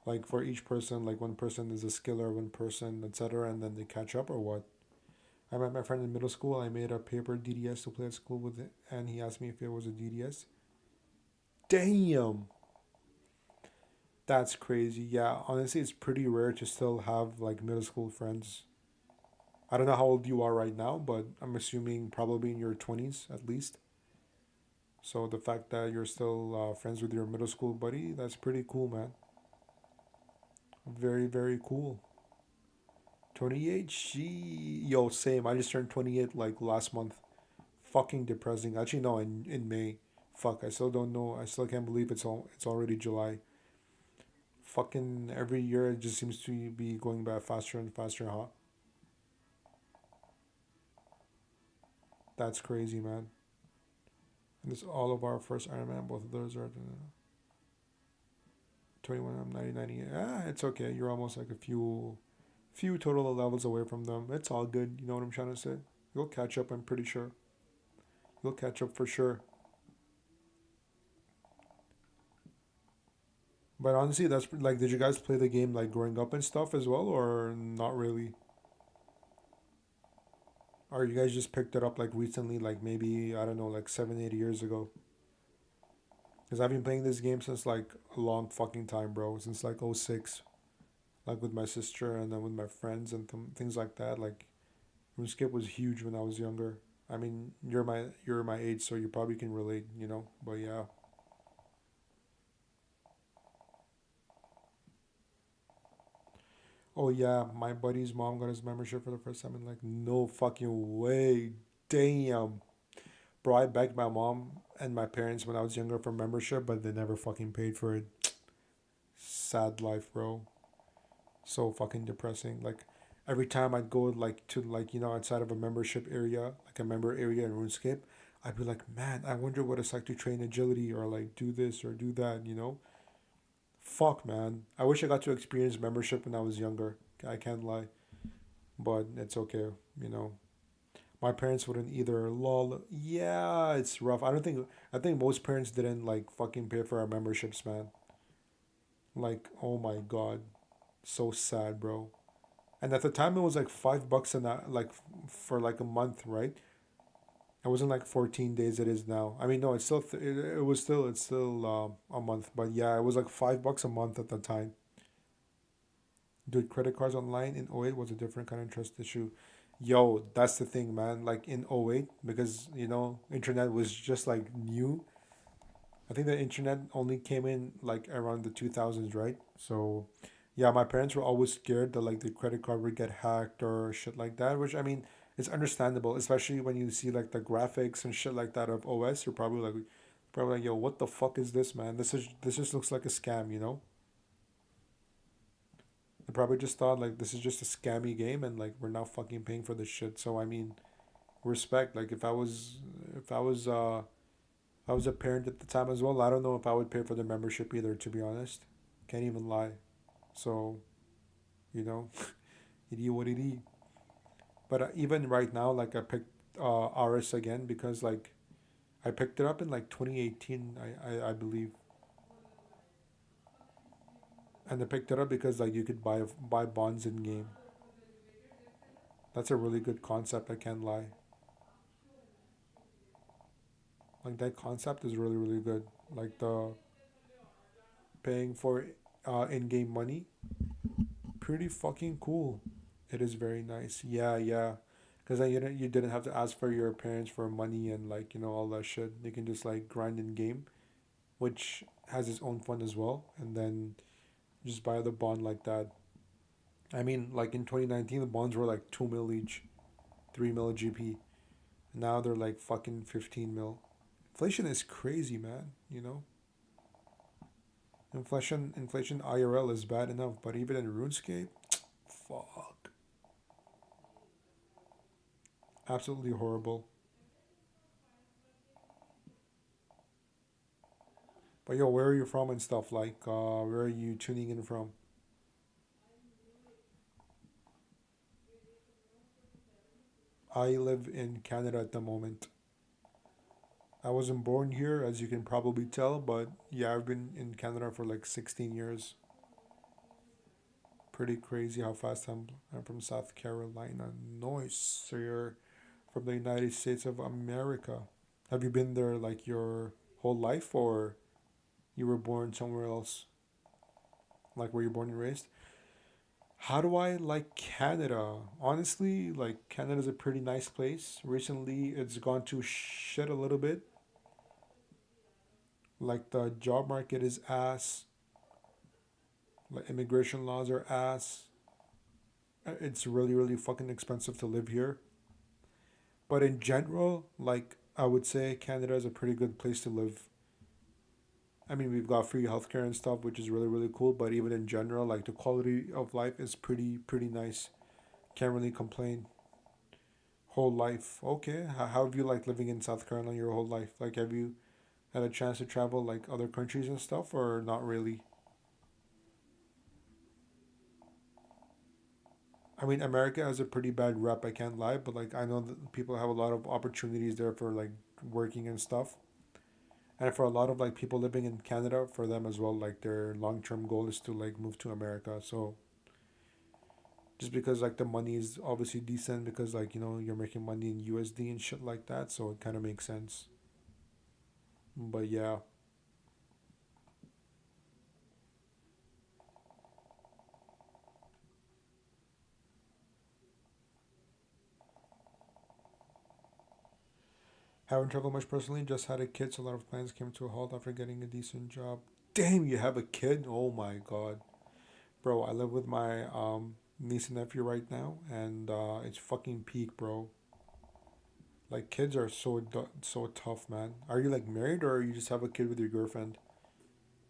Like for each person, like one person is a skiller, one person, etc., and then they catch up, or what? I met my friend in middle school. I made a paper DDS to play at school with it, and he asked me if it was a DDS. Damn, that's crazy. Yeah, honestly, it's pretty rare to still have like middle school friends. I don't know how old you are right now, but I'm assuming probably in your 20s at least. So the fact that you're still friends with your middle school buddy, that's pretty cool, man. Very, very cool. 28? Yo, same. I just turned 28 like last month. Fucking depressing. Actually, no, in May. Fuck, I still don't know. I still can't believe it's already July. Fucking every year it just seems to be going by faster and faster, huh? That's crazy, man. And this is all of our first Ironman. Both of those are 21. I'm 90. Ah, it's okay. You're almost like a few total levels away from them. It's all good. You know what I'm trying to say? You'll catch up. I'm pretty sure. You'll catch up for sure. But honestly, that's like, did you guys play the game like growing up and stuff as well, or not really? Or you guys just picked it up like recently, like maybe I don't know, like 7, 8 years ago? Because I've been playing this game since like a long fucking time, bro. Since like '06, like with my sister and then with my friends and things like that. Like RuneScape was huge when I was younger. I mean, you're my age, so you probably can relate, you know. But yeah. Oh yeah, my buddy's mom got his membership for the first time and like no fucking way. Damn. Bro, I begged my mom and my parents when I was younger for membership, but they never fucking paid for it. Sad life, bro. So fucking depressing. Like every time I'd go like to like, outside of a membership area, like a member area in RuneScape, I'd be like, man, I wonder what it's like to train agility or like do this or do that. Fuck, man. I wish I got to experience membership when I was younger. I can't lie. But it's okay, you know. My parents wouldn't either. Lol. Yeah, it's rough. I think most parents didn't like fucking pay for our memberships, man. Like, oh my god. So sad, bro. And at the time it was like $5 an hour, like for like a month, right? It wasn't like 14 days it is now. I mean, no, it's still a month, but yeah, it was like $5 a month at the time. Dude, credit cards online in '08 was a different kind of trust issue. Yo, that's the thing, man. Like in '08, because internet was just like new. I think the internet only came in like around the 2000s, right? So, yeah, my parents were always scared that like the credit card would get hacked or shit like that, which I mean, it's understandable, especially when you see like the graphics and shit like that of OS. You're probably like, yo, what the fuck is this, man? This just looks like a scam, you know? They probably just thought like this is just a scammy game and like we're now fucking paying for this shit. So I mean, respect. Like if I was a parent at the time as well, I don't know if I would pay for the membership either, to be honest. Can't even lie. So, you know, it is what it is. But even right now, like I picked RS again because like I picked it up in like 2018, I believe, and I picked it up because like you could buy bonds in game. That's a really good concept. I can't lie. Like that concept is really really good. Like the paying for in-game money, pretty fucking cool. It is very nice. Yeah, yeah. Because then you didn't have to ask for your parents for money and like all that shit. You can just like grind in game, which has its own fun as well, and then just buy the bond like that. I mean, like in 2019, the bonds were like 2 mil each, 3 mil GP. Now they're like fucking 15 mil. Inflation is crazy, man. Inflation IRL is bad enough, but even in RuneScape, fuck, absolutely horrible. But yo, where are you from and stuff? Like, where are you tuning in from? I live in Canada at the moment. I wasn't born here, as you can probably tell, but yeah, I've been in Canada for like 16 years. Pretty crazy how fast I'm from South Carolina. Nice. So you're from the United States of America. Have you been there like your whole life, or you were born somewhere else? Like, were you born and raised? How do I like Canada? Honestly, like Canada's a pretty nice place. Recently, it's gone to shit a little bit. Like the job market is ass. Like immigration laws are ass. It's really really fucking expensive to live here. But in general, like I would say Canada is a pretty good place to live. I mean, we've got free healthcare and stuff, which is really really cool, but even in general, like the quality of life is pretty pretty nice. Can't really complain. Whole life. Okay. How have you like living in South Carolina your whole life? Like, have you had a chance to travel like other countries and stuff, or not really? I mean, America has a pretty bad rep. I can't lie, but like I know that people have a lot of opportunities there for like working and stuff. And for a lot of like people living in Canada, for them as well, like their long term goal is to like move to America. So just because like the money is obviously decent because like you're making money in USD and shit like that, so it kind of makes sense. But yeah, haven't traveled much personally. Just had a kid, so a lot of plans came to a halt after getting a decent job. Damn, you have a kid? Oh my god, bro! I live with my niece and nephew right now, and it's fucking peak, bro. Like kids are so tough, man. Are you like married or you just have a kid with your girlfriend?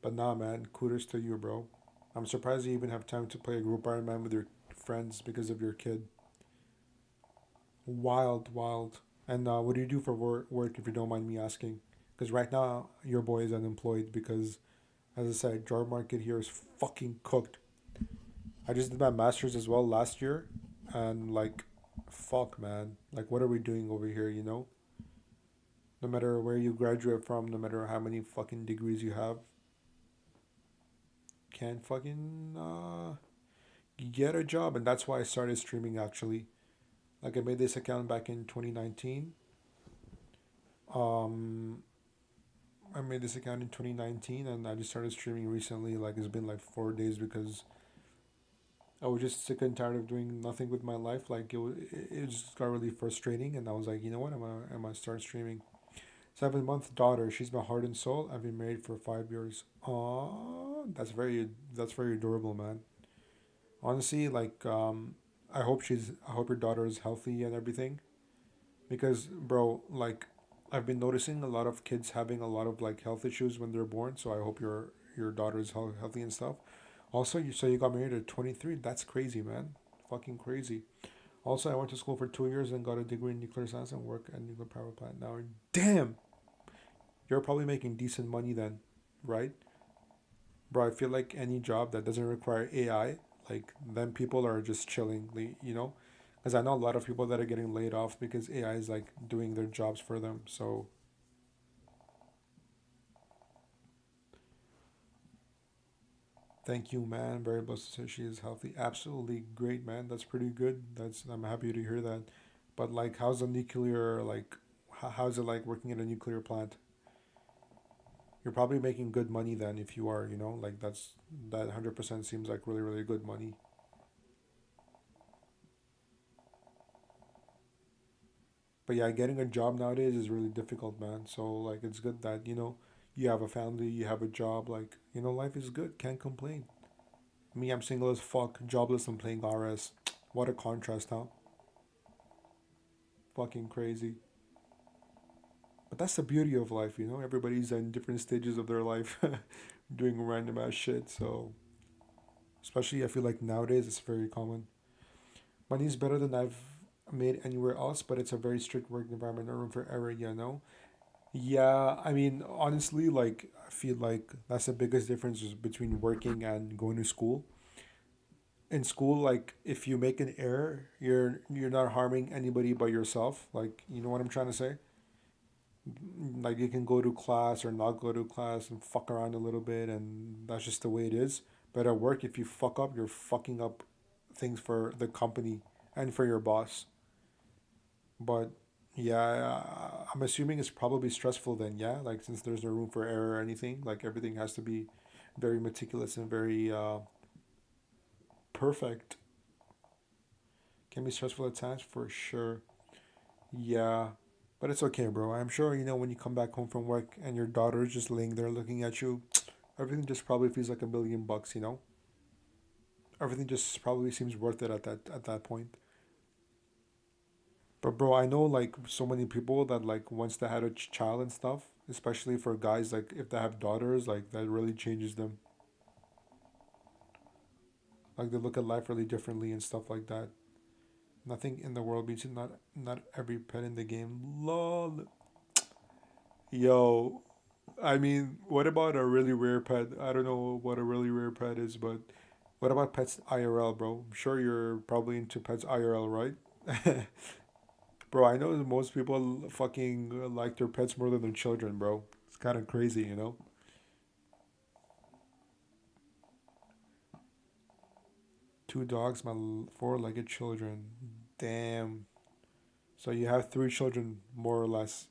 But nah, man. Kudos to you, bro. I'm surprised you even have time to play a group Ironman with your friends because of your kid. Wild, wild. And what do you do for work if you don't mind me asking? Because right now your boy is unemployed because, as I said, job market here is fucking cooked. I just did my master's as well last year, and like, fuck, man. Like, what are we doing over here? No matter where you graduate from, no matter how many fucking degrees you have, can't fucking get a job. And that's why I started streaming actually. Like I made this account back in 2019. Um, I made this account in 2019 and I just started streaming recently. Like it's been like 4 days because I was just sick and tired of doing nothing with my life. Like it just got really frustrating. And I was like, you know what? I'm gonna start streaming. 7 month daughter. She's my heart and soul. I've been married for 5 years. Aww, that's very adorable, man. Honestly, like I hope your daughter is healthy and everything because bro, like I've been noticing a lot of kids having a lot of like health issues when they're born. So I hope your daughter is healthy and stuff. Also, you got married at 23. That's crazy, man. Fucking crazy. Also, I went to school for 2 years and got a degree in nuclear science and work at nuclear power plant now. Damn, you're probably making decent money then, right? Bro, I feel like any job that doesn't require AI, like then people are just chilling, because I know a lot of people that are getting laid off because AI is like doing their jobs for them. So thank you, man. Very blessed to say she is healthy. Absolutely great, man. That's pretty good. I'm happy to hear that. But like, how's the nuclear like? How's it like working in a nuclear plant? You're probably making good money then if you are, like that 100% seems like really really good money. But yeah, getting a job nowadays is really difficult, man. So like it's good that, you have a family, you have a job, like, life is good. Can't complain. Me, I'm single as fuck, jobless and playing RS. What a contrast, huh? Fucking crazy. But that's the beauty of life, Everybody's in different stages of their life doing random ass shit. So especially I feel like nowadays it's very common. Money's better than I've made anywhere else, but it's a very strict work environment, no room for error. Yeah, I mean, honestly, like, I feel like that's the biggest difference is between working and going to school. In school, like, if you make an error, you're not harming anybody but yourself. Like, you know what I'm trying to say? Like, you can go to class or not go to class and fuck around a little bit, and that's just the way it is. But at work, if you fuck up, you're fucking up things for the company and for your boss. But yeah, I'm assuming it's probably stressful then, yeah? Like since there's no room for error or anything, like everything has to be very meticulous and very perfect. Can be stressful at times for sure. Yeah. But it's okay, bro. I'm sure, when you come back home from work and your daughter is just laying there looking at you, everything just probably feels like $1 billion, Everything just probably seems worth it at that point. But bro, I know like so many people that like once they had a child and stuff, especially for guys, like if they have daughters, like that really changes them. Like they look at life really differently and stuff like that. Nothing in the world beats it. Not every pet in the game. Lol. Yo, I mean, what about a really rare pet? I don't know what a really rare pet is, but what about pets IRL, bro? I'm sure you're probably into pets IRL, right? Bro, I know that most people fucking like their pets more than their children, bro. It's kind of crazy, you know? Two dogs, my four-legged children. Damn. So you have three children, more or less.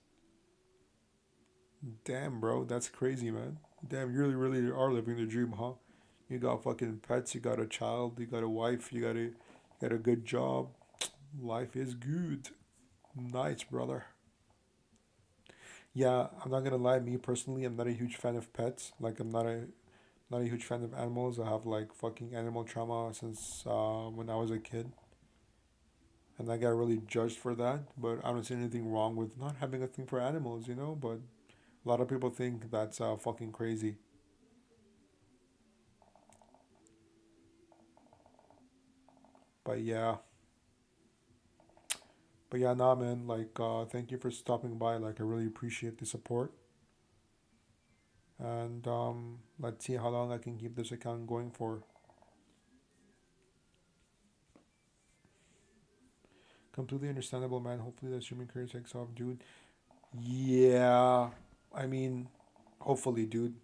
Damn, bro, that's crazy, man. Damn, you really, really are living the dream, huh? You got fucking pets, you got a child, you got a wife, got a good job. Life is good. Nice, brother. Yeah, I'm not gonna lie. Me personally, I'm not a huge fan of pets. Like, I'm not a huge fan of animals. I have like fucking animal trauma since when I was a kid, and I got really judged for that. But I don't see anything wrong with not having a thing for animals, you know. But a lot of people think that's fucking crazy. But yeah, but yeah, nah, man. Like, thank you for stopping by. Like, I really appreciate the support. And let's see how long I can keep this account going for. Completely understandable, man. Hopefully that streaming career takes off, dude. Yeah, I mean, hopefully, dude.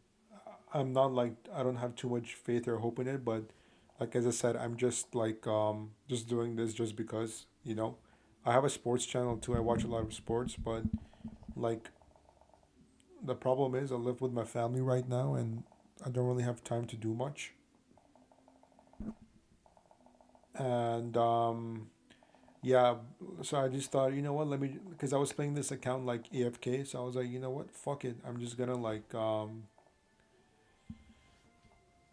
I'm not like I don't have too much faith or hope in it, but like as I said, I'm just like just doing this just because, you know. I have a sports channel too. I watch a lot of sports, but like the problem is I live with my family right now and I don't really have time to do much. And yeah, so I just thought, you know what, let me because I was playing this account like AFK, so I was like, you know what, fuck it. I'm just gonna like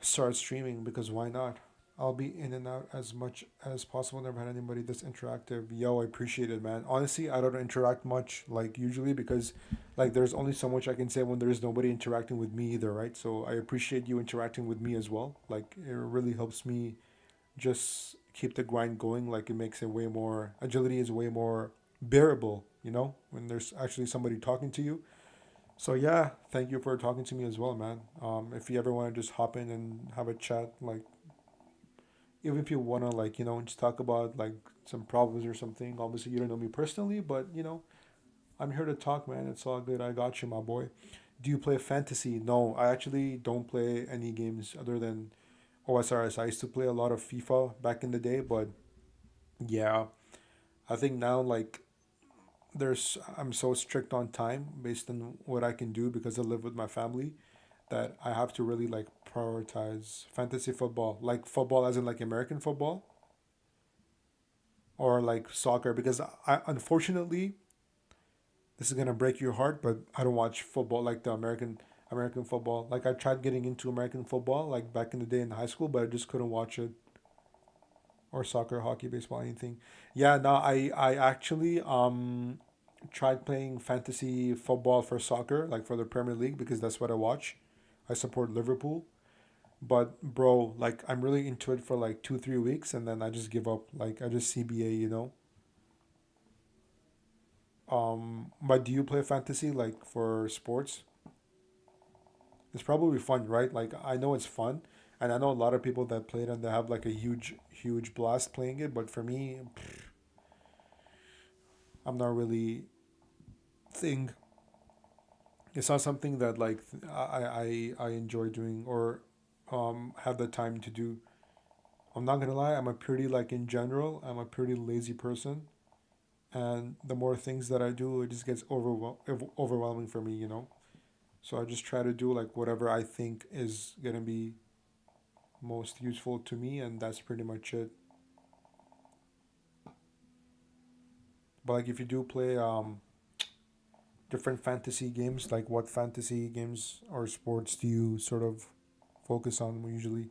start streaming because why not? I'll be in and out as much as possible. Never had anybody this interactive. Yo, I appreciate it, man. Honestly, I don't interact much like usually because like there's only so much I can say when there's nobody interacting with me either, right? So I appreciate you interacting with me as well. Like it really helps me just keep the grind going. Like it makes it way more agility is way more bearable, you know, when there's actually somebody talking to you. So yeah, thank you for talking to me as well, man. If you ever want to just hop in and have a chat, like even if you want to like just talk about like some problems or something. Obviously, you don't know me personally, but I'm here to talk, man. It's all good. I got you, my boy. Do you play fantasy? No, I actually don't play any games other than OSRS. I used to play a lot of FIFA back in the day, but yeah, I think now like there's I'm so strict on time based on what I can do because I live with my family that I have to really like prioritize fantasy football, like football as in like American football or like soccer because I unfortunately this is gonna break your heart, but I don't watch football like the American football. Like I tried getting into American football like back in the day in high school, but I just couldn't watch it or soccer, hockey, baseball, anything. Yeah, no, I actually tried playing fantasy football for soccer, like for the Premier League because that's what I watch. I support Liverpool. But bro, like I'm really into it for like 2 3 weeks and then I just give up. Like I just CBA, you know. But do you play fantasy like for sports? It's probably fun, right? Like I know it's fun, and I know a lot of people that play it and they have like a huge blast playing it. But for me, I'm not really thing. It's not something that like I enjoy doing or have the time to do. I'm not gonna lie. I'm a pretty like in general. I'm a pretty lazy person, and the more things that I do, it just gets overwhelming for me. You know. So I just try to do like whatever I think is gonna be most useful to me, and that's pretty much it. But like if you do play different fantasy games, like what fantasy games or sports do you sort of focus on usually?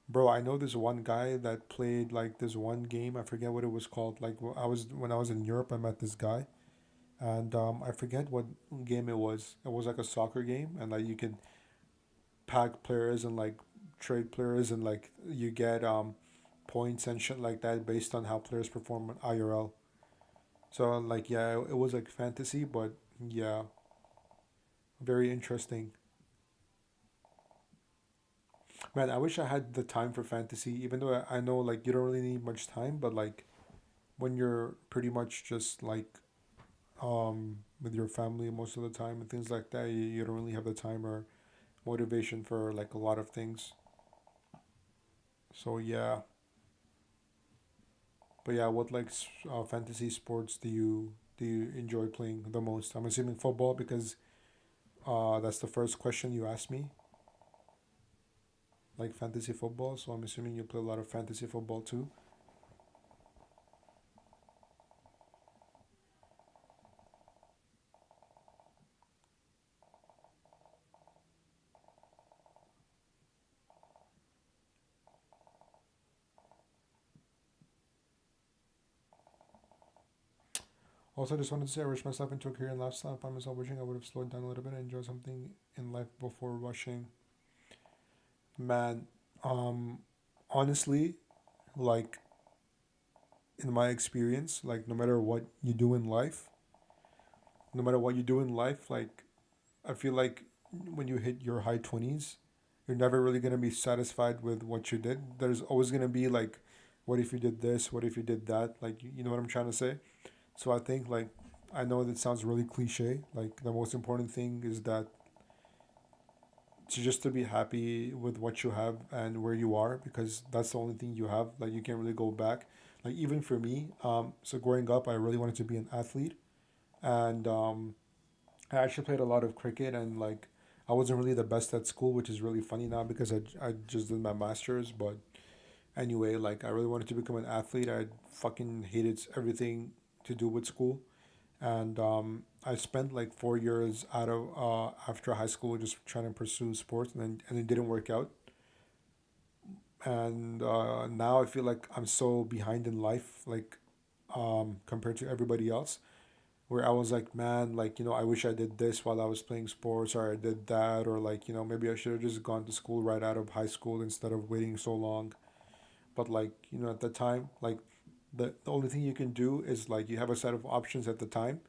Bro, I know this one guy that played like this one game. I forget what it was called. Like I was when I was in Europe, I met this guy, and I forget what game it was. It was like a soccer game, and like you could pack players and like trade players, and like you get points and shit like that based on how players perform on IRL. So like yeah, it was like fantasy, but yeah, very interesting. Man, I wish I had the time for fantasy, even though I know like you don't really need much time, but like when you're pretty much just like with your family most of the time and things like that, you don't really have the time or motivation for like a lot of things. So yeah, but yeah, what like fantasy sports do you enjoy playing the most? I'm assuming football because that's the first question you asked me, like fantasy football. So I'm assuming you play a lot of fantasy football too. Also, I just wanted to say I rushed myself into a career in lifestyle. I found myself wishing I would have slowed down a little bit and enjoyed something in life before rushing. Man, um, honestly, like in my experience, like no matter what you do in life, no matter what you do in life, like I feel like when you hit your high 20s, you're never really going to be satisfied with what you did. There's always going to be like, what if you did this? What if you did that? Like, you know what I'm trying to say? So I think, like, I know that sounds really cliche. Like, the most important thing is that to just to be happy with what you have and where you are because that's the only thing you have. Like, you can't really go back. Like, even for me, so growing up, I really wanted to be an athlete. And I actually played a lot of cricket and like I wasn't really the best at school, which is really funny now because I just did my master's. But anyway, like I really wanted to become an athlete. I fucking hated everything to do with school. And I spent like 4 years out of after high school just trying to pursue sports and it didn't work out. And now I feel like I'm so behind in life, like compared to everybody else where I was like, man, like, I wish I did this while I was playing sports, or I did that, or like, maybe I should have just gone to school right out of high school instead of waiting so long. But like, at the time, like, the only thing you can do is like, you have a set of options at the time,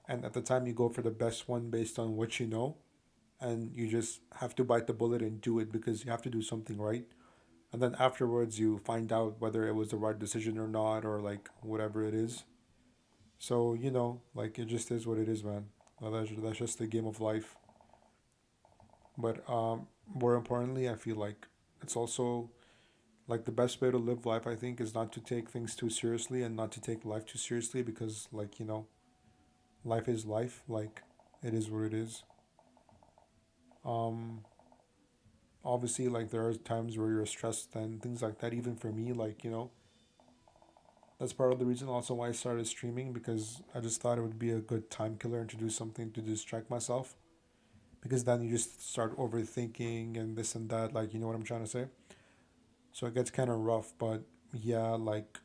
and at the time, you go for the best one based on what you know, and you just have to bite the bullet and do it because you have to do something right. And then afterwards, you find out whether it was the right decision or not, or like whatever it is. So, like it just is what it is, man. That's just the game of life. But more importantly, I feel like it's also like the best way to live life, I think, is not to take things too seriously and not to take life too seriously because, like, life is life. Like, it is what it is. Um, Obviously, like, there are times where you're stressed and things like that. Even for me, like, that's part of the reason also why I started streaming because I just thought it would be a good time killer and to do something to distract myself because then you just start overthinking and this and that, like, you know what I'm trying to say. So it gets kind of rough, but yeah, like,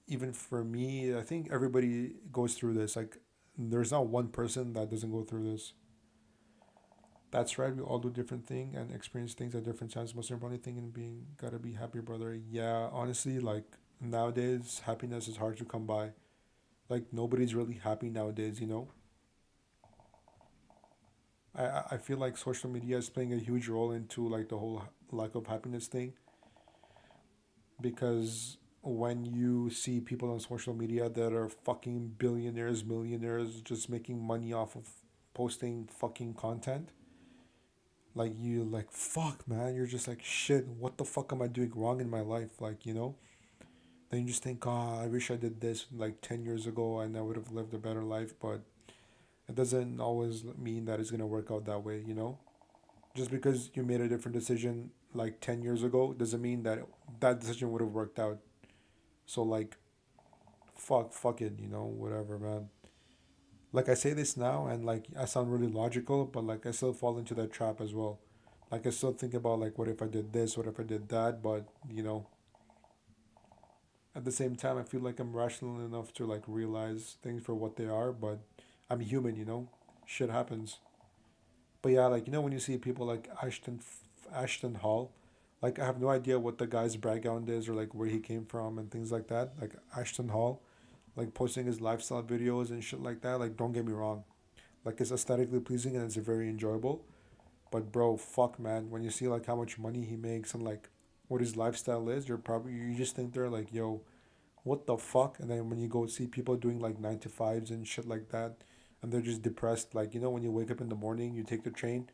even for me, I think everybody goes through this. Like, there's not one person that doesn't go through this. That's right, we all do different thing and experience things at different times. Most important thing in being gotta be happy, brother. Yeah, honestly, like, nowadays happiness is hard to come by. Like, nobody's really happy nowadays. I feel like social media is playing a huge role into like the whole lack of happiness thing because when you see people on social media that are fucking billionaires, millionaires, just making money off of posting fucking content, like you like fuck man, you're just like shit. What the fuck am I doing wrong in my life? Then you just think, oh, I wish I did this like 10 years ago and I would have lived a better life, but it doesn't always mean that it's gonna work out that way. Just because you made a different decision like 10 years ago doesn't mean that that decision would have worked out. So like fuck it, whatever, man. Like I say this now and like I sound really logical, but like I still fall into that trap as well. Like I still think about like what if I did this, what if I did that, but at the same time I feel like I'm rational enough to like realize things for what they are, but I'm human. Shit happens. But yeah, like when you see people like Ashton Hall, Like I have no idea what the guy's background is or like where he came from and things like that. Like Ashton Hall, like posting his lifestyle videos and shit like that. Like don't get me wrong, like it's aesthetically pleasing and it's very enjoyable. But bro, fuck man, when you see like how much money he makes and like what his lifestyle is, you just think they're like, yo, what the fuck? And then when you go see people doing like 9 to 5s and shit like that, and they're just depressed, like when you wake up in the morning, you take the train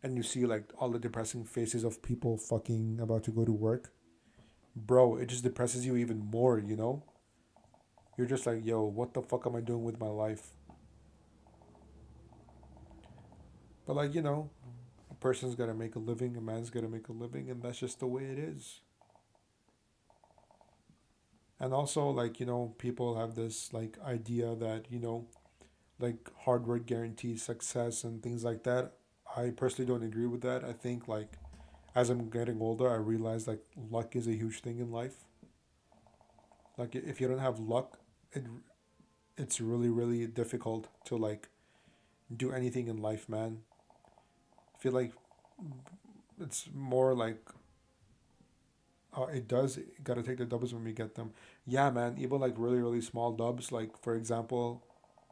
and you see like all the depressing faces of people fucking about to go to work, bro, it just depresses you even more, You're just like, yo, what the fuck am I doing with my life? But like, a person's gotta make a living, a man's gotta make a living, and that's just the way it is. And also, like, people have this like idea that, like hard work guarantees success and things like that. I personally don't agree with that. I think like as I'm getting older, I realize like luck is a huge thing in life. Like if you don't have luck, it it's really really difficult to like do anything in life, man. I feel like it's more like it does. You gotta take the dubs when we get them. Yeah, man. Even like really really small dubs. Like for example,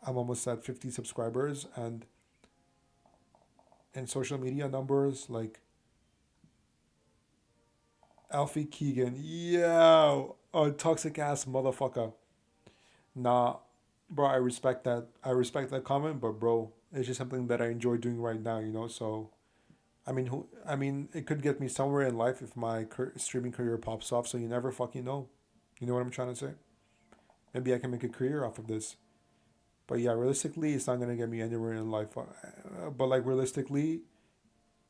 I'm almost at 50 subscribers, and in social media numbers, like Alfie Keegan, yeah, a toxic ass motherfucker. Nah, bro, I respect that. I respect that comment, but bro, it's just something that I enjoy doing right now. So I mean, it could get me somewhere in life if my streaming career pops off. So you never fucking know. You know what I'm trying to say? Maybe I can make a career off of this. But yeah, realistically, it's not gonna get me anywhere in life. But like realistically,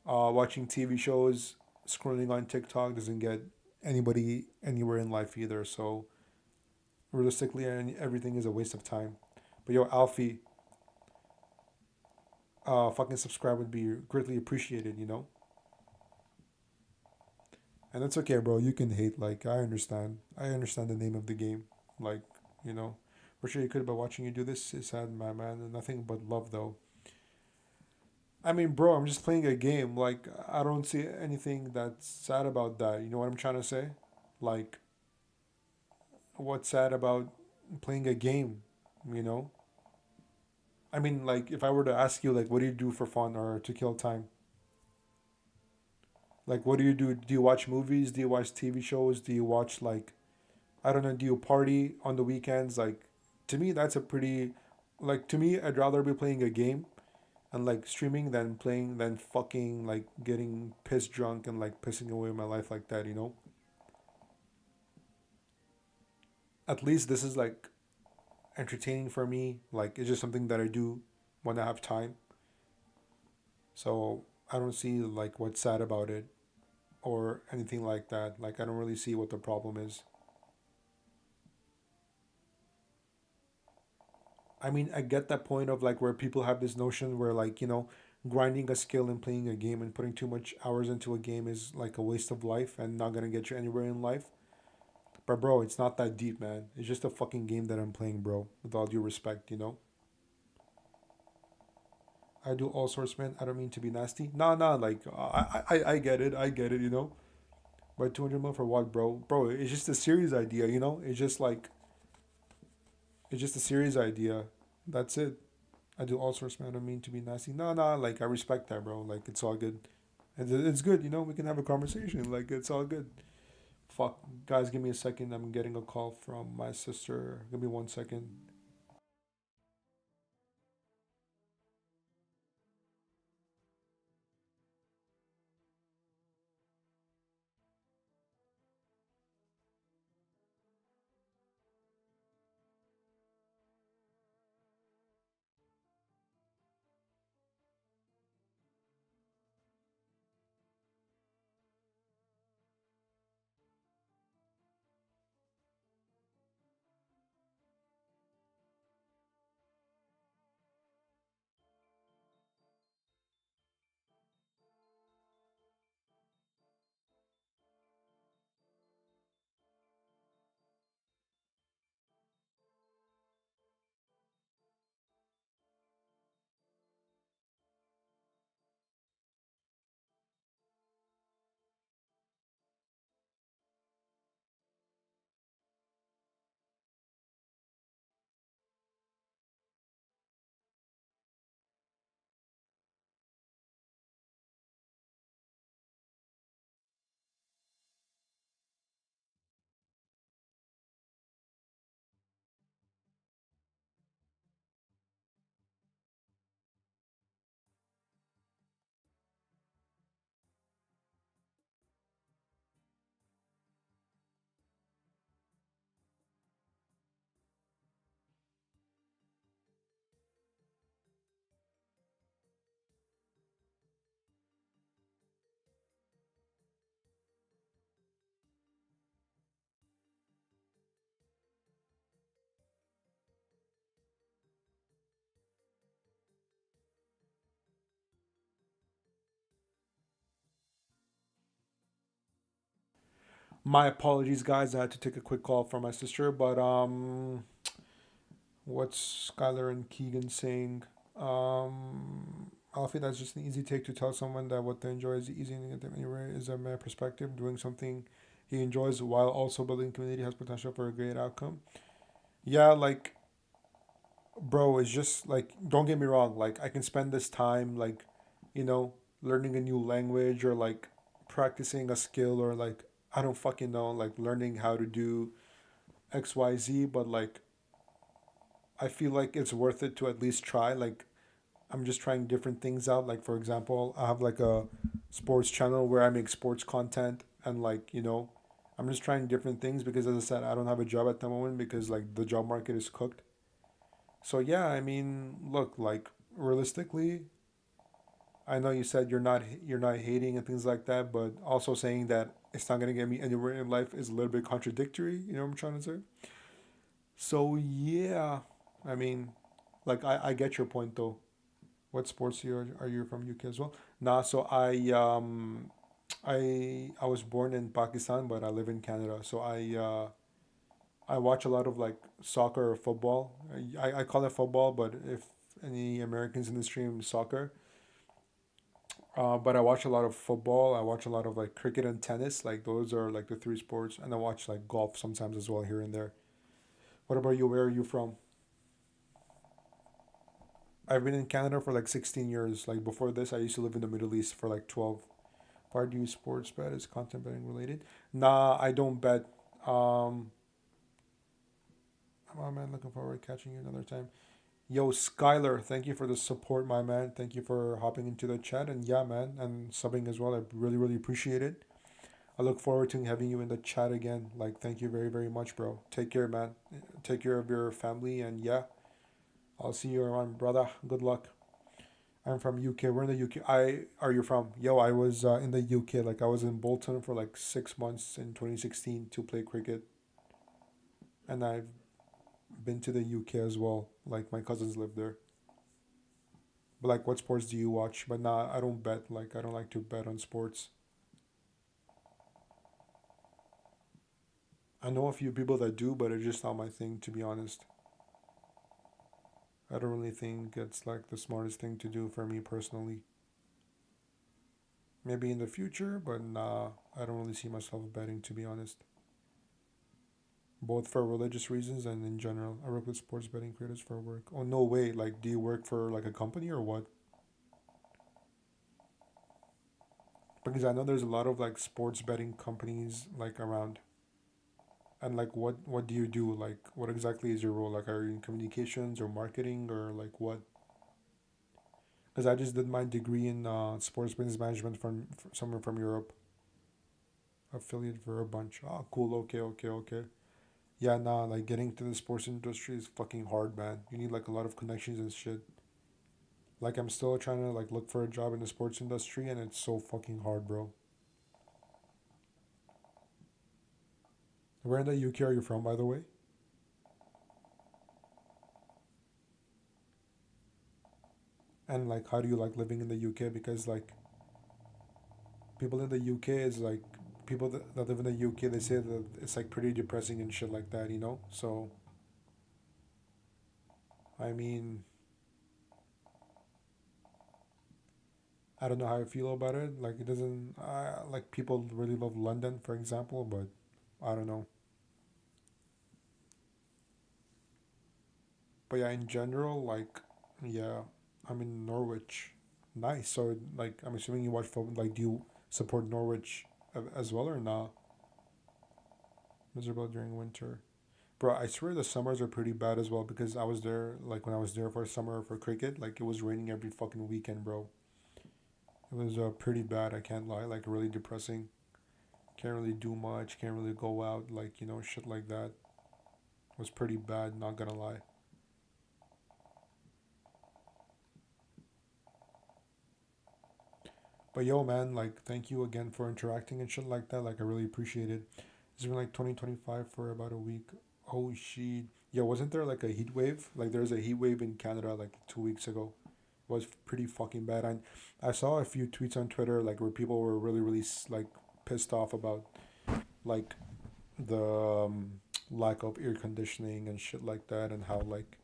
watching TV shows, scrolling on TikTok doesn't get anybody anywhere in life either. So realistically, everything is a waste of time. But yo, Alfie, fucking subscribe would be greatly appreciated. And that's okay, bro. You can hate. Like I understand. I understand the name of the game. Like you know, for sure you could. But watching you do this is sad, my man. And nothing but love, though. I mean, bro, I'm just playing a game. Like I don't see anything that's sad about that. You know what I'm trying to say? Like what's sad about playing a game? You know? I mean, like if I were to ask you, like, what do you do for fun or to kill time? Like, what do you do? Do you watch movies? Do you watch TV shows? Do you watch like I don't know, do you party on the weekends? Like, to me, that's a pretty, like, to me, I'd rather be playing a game and like streaming than fucking like getting piss drunk and like pissing away my life like that. At least this is like entertaining for me. Like, it's just something that I do when I have time. So I don't see like what's sad about it or anything like that. Like, I don't really see what the problem is. I mean, I get that point of like where people have this notion where like, grinding a skill and playing a game and putting too much hours into a game is like a waste of life and not gonna get you anywhere in life. But bro, it's not that deep, man. It's just a fucking game that I'm playing, bro. With all due respect. I do all sorts, man. I don't mean to be nasty. Nah, nah. Like I get it. I get it. But 200 mil for what, bro? Bro, it's just a series idea. It's just a series idea. That's it. I do all sorts, man. I don't mean to be nasty. No, no, like I respect that, bro. Like it's all good. And it's good. We can have a conversation. Like it's all good. Fuck, guys, give me a second. I'm getting a call from my sister. Give me 1 second. My apologies, guys. I had to take a quick call from my sister, but what's Skylar and Keegan saying? Alfie, that's just an easy take to tell someone that what they enjoy is easy and get them anywhere is a mere perspective. Doing something he enjoys while also building community has potential for a great outcome. Yeah, like, bro, it's just like, don't get me wrong. Like, I can spend this time, like, you know, learning a new language or like practicing a skill or like, I don't fucking know, like learning how to do XYZ, but like, I feel like it's worth it to at least try. Like, I'm just trying different things out. Like, for example, I have like a sports channel where I make sports content and like, I'm just trying different things because as I said, I don't have a job at the moment because like the job market is cooked. So yeah, I mean, look, like realistically, I know you said you're not hating and things like that, but also saying that it's not gonna get me anywhere in life is a little bit contradictory. You know what I'm trying to say? So yeah, I mean, like I get your point though. What sports are you from UK as well? Nah, so I was born in Pakistan, but I live in Canada. So I watch a lot of like soccer or football. I call it football, but if any Americans in the stream, soccer. But I watch a lot of football. I watch a lot of like cricket and tennis. Like those are like the three sports, and I watch like golf sometimes as well here and there. What about you? Where are you from? I've been in Canada for like 16 years. Like before this, I used to live in the Middle East for like 12. Why do you sports bet? Is content betting related? Nah, I don't bet. Um, oh man, looking forward to catching you another time. Yo, Skylar, thank you for the support, my man. Thank you for hopping into the chat. And yeah, man, and subbing as well. I really, really appreciate it. I look forward to having you in the chat again. Like, thank you very, very much, bro. Take care, man. Take care of your family. And yeah, I'll see you around, brother. Good luck. I'm from UK. We're in the UK. I are you from? Yo, I was in the UK. Like I was in Bolton for like 6 months in 2016 to play cricket, and I've been to the UK as well. Like my cousins live there. But like, what sports do you watch? But nah, I don't bet. Like I don't like to bet on sports. I know a few people that do, but it's just not my thing to be honest. I don't really think it's like the smartest thing to do for me personally. Maybe in the future, but nah, I don't really see myself betting to be honest. Both for religious reasons and in general. I work with sports betting creators for work. Oh no way! Like, do you work for like a company or what? Because I know there's a lot of like sports betting companies like around. And like, what do you do? Like, what exactly is your role? Like, are you in communications or marketing or like what? Because I just did my degree in sports business management from somewhere from Europe, affiliate for a bunch. Oh, cool. Okay, okay, okay. Yeah, nah. Like getting to the sports industry is fucking hard, man. You need like a lot of connections and shit. Like I'm still trying to like look for a job in the sports industry, and it's so fucking hard, bro. Where in the UK are you from, by the way? And like, how do you like living in the UK? Because like people in the UK is like people that live in the UK. They say that it's like pretty depressing and shit like that, you know. So I mean, I don't know how I feel about it. Like it doesn't. Like people really love London, for example, but I don't know. But yeah, in general, like, yeah, I'm in Norwich. Nice. So, like, I'm assuming you watch football. Like, do you support Norwich as well or not? Miserable during winter. Bro, I swear the summers are pretty bad as well because I was there, like, when I was there for summer for cricket, like, it was raining every fucking weekend, bro. It was pretty bad, I can't lie. Like, really depressing. Can't really do much, can't really go out, like, shit like that. It was pretty bad, not gonna lie. But yo, man, like, thank you again for interacting and shit like that. Like, I really appreciate it. It's been like 2025 for about a week. Oh shit. Yeah, wasn't there like a heat wave? Like, there's a heat wave in Canada like 2 weeks ago. It was pretty fucking bad. And I saw a few tweets on Twitter like where people were really, really like pissed off about. like the lack of air conditioning and shit like that, and how like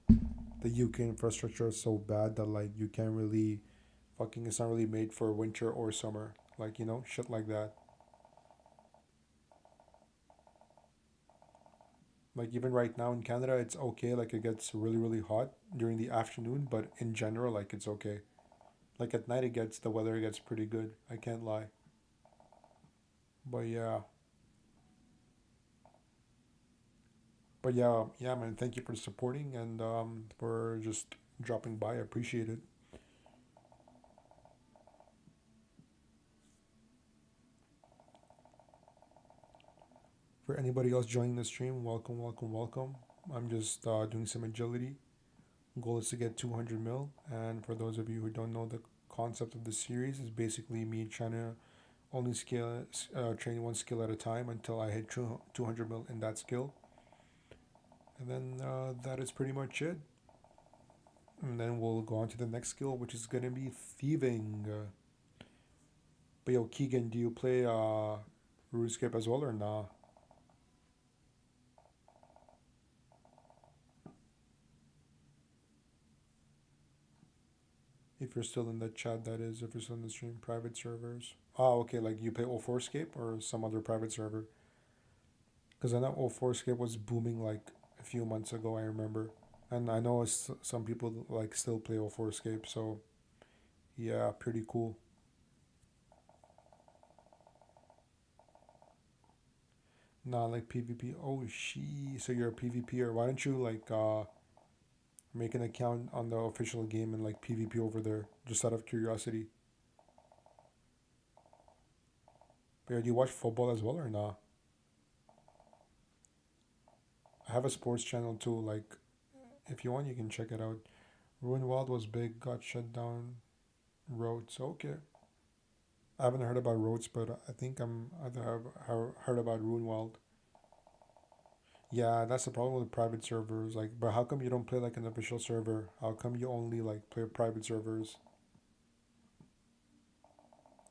the UK infrastructure is so bad that like you can't really fucking it's not really made for winter or summer. Like, shit like that. Like even right now in Canada, it's okay. Like it gets really really hot during the afternoon, but in general, like it's okay. Like at night, the weather gets pretty good. I can't lie. But yeah, yeah, man. Thank you for supporting and for just dropping by. I appreciate it. For anybody else joining the stream, welcome, welcome, welcome. I'm just doing some agility. Goal is to get 200 mil. And for those of you who don't know, the concept of the series is basically me trying to only train one skill at a time until I hit 200 mil in that skill. And then that is pretty much it. And then we'll go on to the next skill, which is gonna be thieving. But yo, Keegan, do you play RuneScape as well or nah? If you're still in the chat, that is, if you're still in the stream, private servers. Oh, okay, like you play O4scape or some other private server? Because I know O4scape was booming like a few months ago, I remember. And I know some people like still play O4scape, so yeah, pretty cool. Nah, like PvP. Oh, so you're a PvPer. Why don't you like make an account on the official game and like PvP over there, just out of curiosity? But yeah, do you watch football as well or not? I have a sports channel too. Like, if you want, you can check it out. Ruin Wild was big, got shut down. Roads, okay. I haven't heard about Roads, but I think I've heard about Ruin Wild. Yeah, that's the problem with private servers. Like, but how come you don't play like an official server? How come you only like play private servers?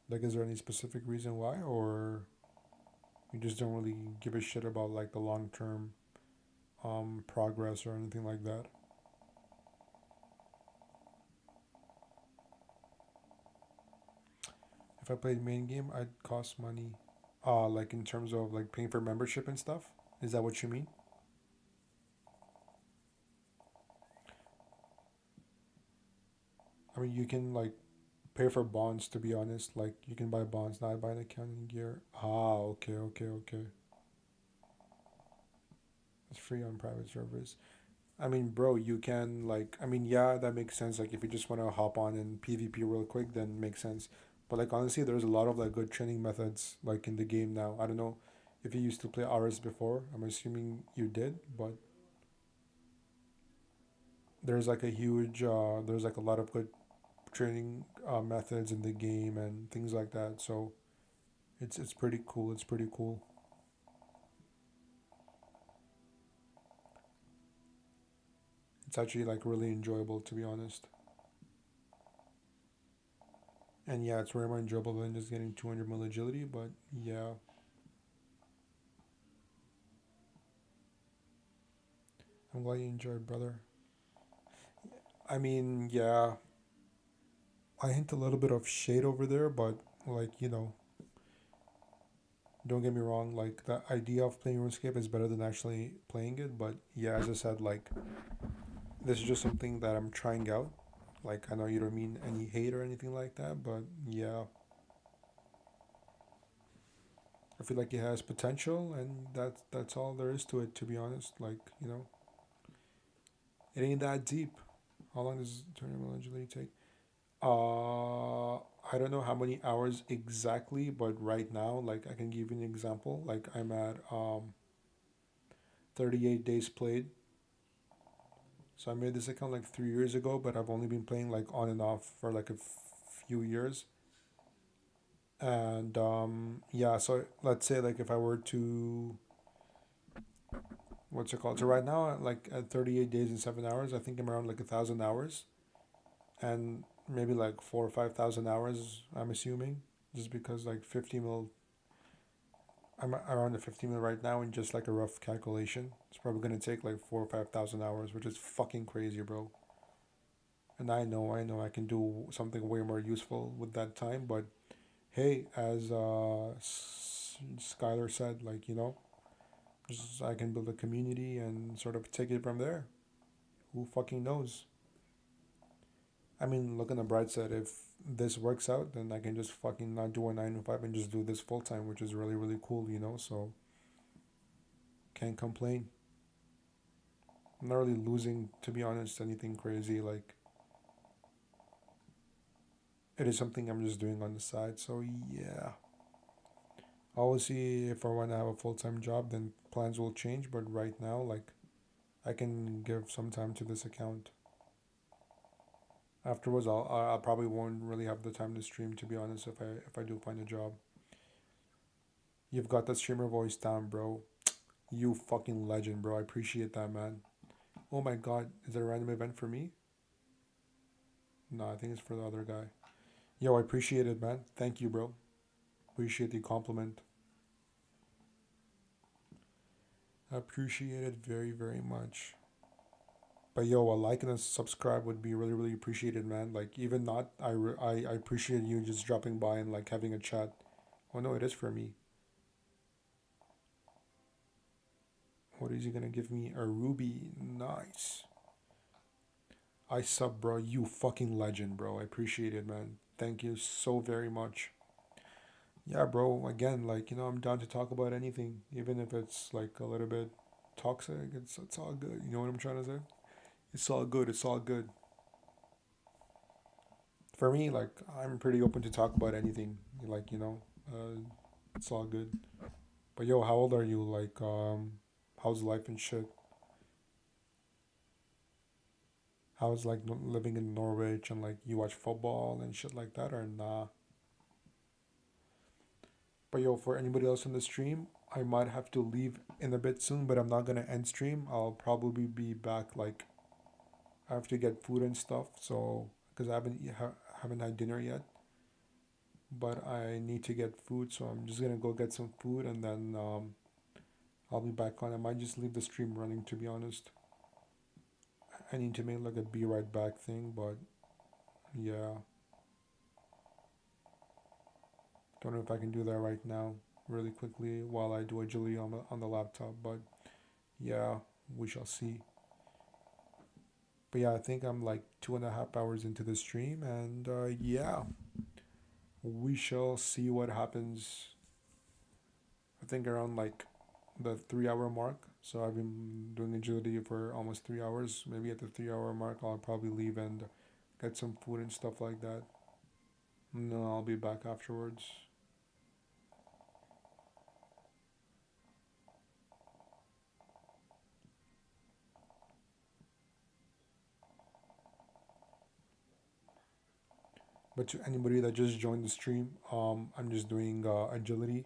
Like, is there any specific reason why, or you just don't really give a shit about like the long term progress or anything like that? If I played main game, I'd cost money. Like in terms of like paying for membership and stuff. Is that what you mean? I mean, you can like pay for bonds. To be honest, like you can buy bonds, not buy an accounting gear. Ah, okay, okay, okay. It's free on private servers. I mean, bro, you can like. I mean, yeah, that makes sense. Like, if you just want to hop on and PvP real quick, then makes sense. But like, honestly, there's a lot of like good training methods like in the game now. I don't know if you used to play RS before. I'm assuming you did, but there's like a lot of good training methods in the game and things like that. So it's pretty cool. It's pretty cool. It's actually like really enjoyable, to be honest. And yeah, it's way more enjoyable than just getting 200 mil agility. But yeah, I'm glad you enjoyed, brother. I mean, yeah, I hint a little bit of shade over there, but like, don't get me wrong. Like, the idea of playing RuneScape is better than actually playing it. But yeah, as I said, like, this is just something that I'm trying out. Like, I know you don't mean any hate or anything like that, but yeah, I feel like it has potential, and that's all there is to it. To be honest, like, it ain't that deep. How long does tournament agility take? I don't know how many hours exactly, but right now, like, I can give you an example. Like, I'm at 38 days played. So I made this account like 3 years ago, but I've only been playing like on and off for like a few years. And yeah, so let's say like if I were to, what's it called? So right now, like at 38 days and 7 hours, I think I'm around like 1,000 hours, and maybe like 4 or 5,000 hours. I'm assuming, just because like 50 mil I'm around the 15 minute right now, and just like a rough calculation, it's probably gonna take like 4 or 5 thousand hours, which is fucking crazy, bro. And I know, I can do something way more useful with that time. But hey, as Skylar said, like just I can build a community and sort of take it from there. Who fucking knows? I mean, look on the bright side. If this works out, then I can just fucking not do a 9 to 5 and just do this full time, which is really really cool. So can't complain. I'm not really losing, to be honest, anything crazy. Like it is something I'm just doing on the side. So yeah, I'll see if I want to have a full time job. Then plans will change. But right now, like I can give some time to this account. Afterwards, I probably won't really have the time to stream. To be honest, if I do find a job, you've got that streamer voice down, bro. You fucking legend, bro. I appreciate that, man. Oh my god, is it a random event for me? No, I think it's for the other guy. Yo, I appreciate it, man. Thank you, bro. Appreciate the compliment. I appreciate it very, very much. But yo, a like and a subscribe would be really, really appreciated, man. Like even not, I appreciate you just dropping by and like having a chat. Oh no, it is for me. What is he gonna give me? A ruby. Nice. I sub, bro. You fucking legend, bro. I appreciate it, man. Thank you so very much. Yeah, bro. Again, like I'm down to talk about anything, even if it's like a little bit toxic. It's all good. You know what I'm trying to say? It's all good. It's all good. For me, like I'm pretty open to talk about anything. Like it's all good. But yo, how old are you? Like, how's life and shit? How's like living in Norwich and like you watch football and shit like that or nah? But yo, for anybody else on the stream, I might have to leave in a bit soon, but I'm not gonna end stream. I'll probably be back. Like I have to get food and stuff, so because I haven't had dinner yet, but I need to get food, so I'm just gonna go get some food and then I'll be back on. I might just leave the stream running, to be honest. I need to make like a be right back thing, but yeah, don't know if I can do that right now, really quickly while I do agility on the laptop. But yeah, we shall see. But yeah, I think I'm like 2.5 hours into the stream, and yeah, we shall see what happens. I think around like the 3 hour mark. So I've been doing agility for almost 3 hours. Maybe at the 3 hour mark, I'll probably leave and get some food and stuff like that. No, I'll be back afterwards. But to anybody that just joined the stream, I'm just doing agility,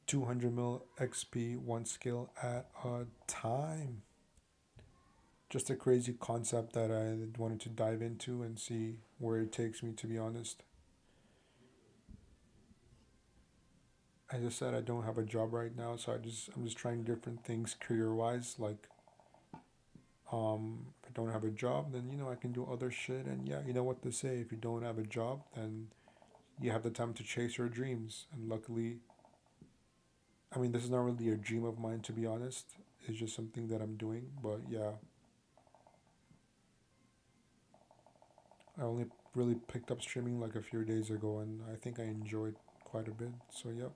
200 mil XP, one skill at a time. Just a crazy concept that I wanted to dive into and see where it takes me. To be honest, as I said, I don't have a job right now, so I'm just trying different things career wise. Like, if I don't have a job, then I can do other shit. And yeah, you know what to say. If you don't have a job, then you have the time to chase your dreams. And luckily, I mean, this is not really a dream of mine, to be honest. It's just something that I'm doing. But yeah, I only really picked up streaming like a few days ago, and I think I enjoyed quite a bit. So yeah.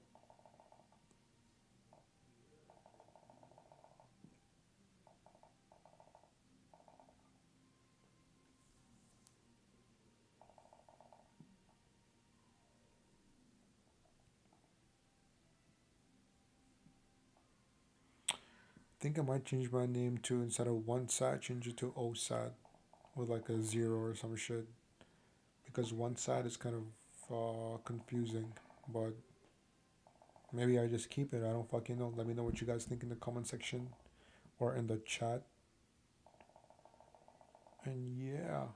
I think I might change my name to, instead of one sat, change it to Osat with like a zero or some shit. Because one sat is kind of confusing. But maybe I just keep it. I don't fucking know. Let me know what you guys think in the comment section or in the chat. And yeah.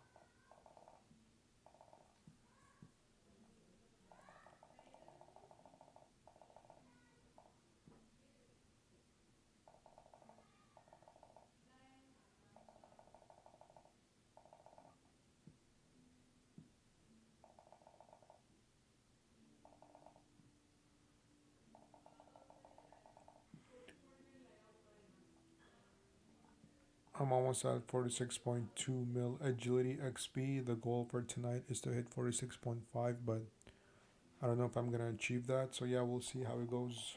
I'm almost at 46.2 mil agility XP. The goal for tonight is to hit 46.5, but I don't know if I'm gonna achieve that. So yeah, we'll see how it goes.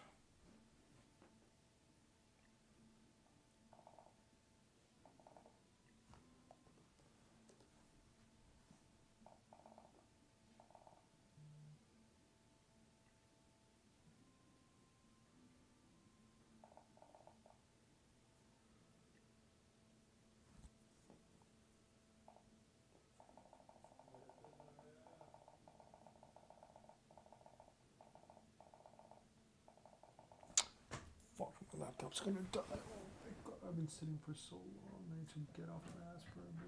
Fuck, my laptop's gonna die. Oh my god, I've been sitting for so long. I need to get off my ass for a bit.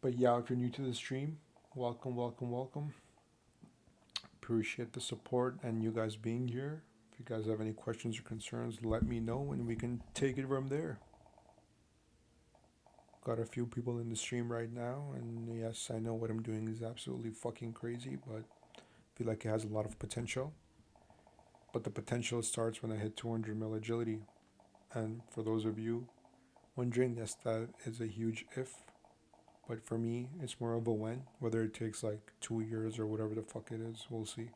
But yeah, if you're new to the stream, welcome, welcome, welcome. Appreciate the support and you guys being here. If you guys have any questions or concerns, let me know and we can take it from there. Got a few people in the stream right now, and yes, I know what I'm doing is absolutely fucking crazy, but I feel like it has a lot of potential. But the potential starts when I hit 200 mil agility. And for those of you wondering, yes, that is a huge if. But for me, it's more of a when. Whether it takes like 2 years or whatever the fuck it is, we'll see.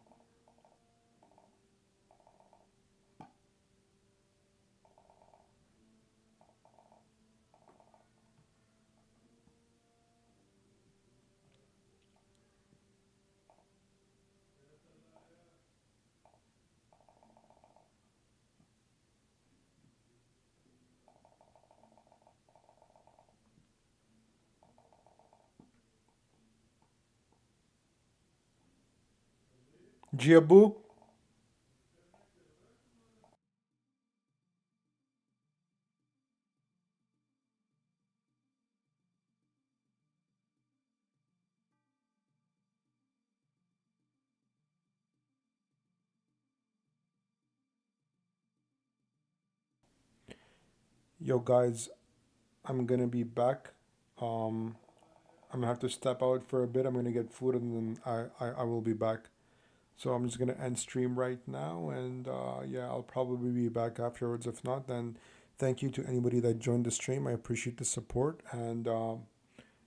Jiabu? Yo, guys, I'm gonna be back. Um, I'm gonna have to step out for a bit. I'm gonna get food and then I will be back. So I'm just gonna end stream right now, and yeah, I'll probably be back afterwards. If not, then thank you to anybody that joined the stream. I appreciate the support, and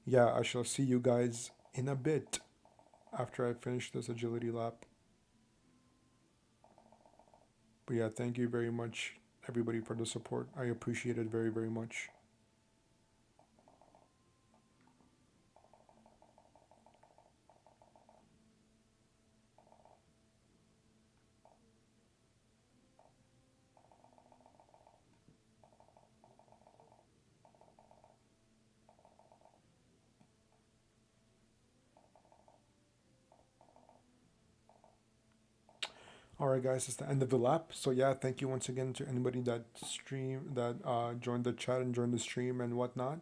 yeah, I shall see you guys in a bit after I finish this agility lap. But yeah, thank you very much, everybody, for the support. I appreciate it very, very much. All right, guys, it's the end of the lap. So yeah, thank you once again to anybody that joined the chat and joined the stream and whatnot.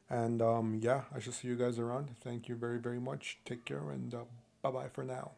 And yeah, I shall see you guys around. Thank you very, very much. Take care and bye bye for now.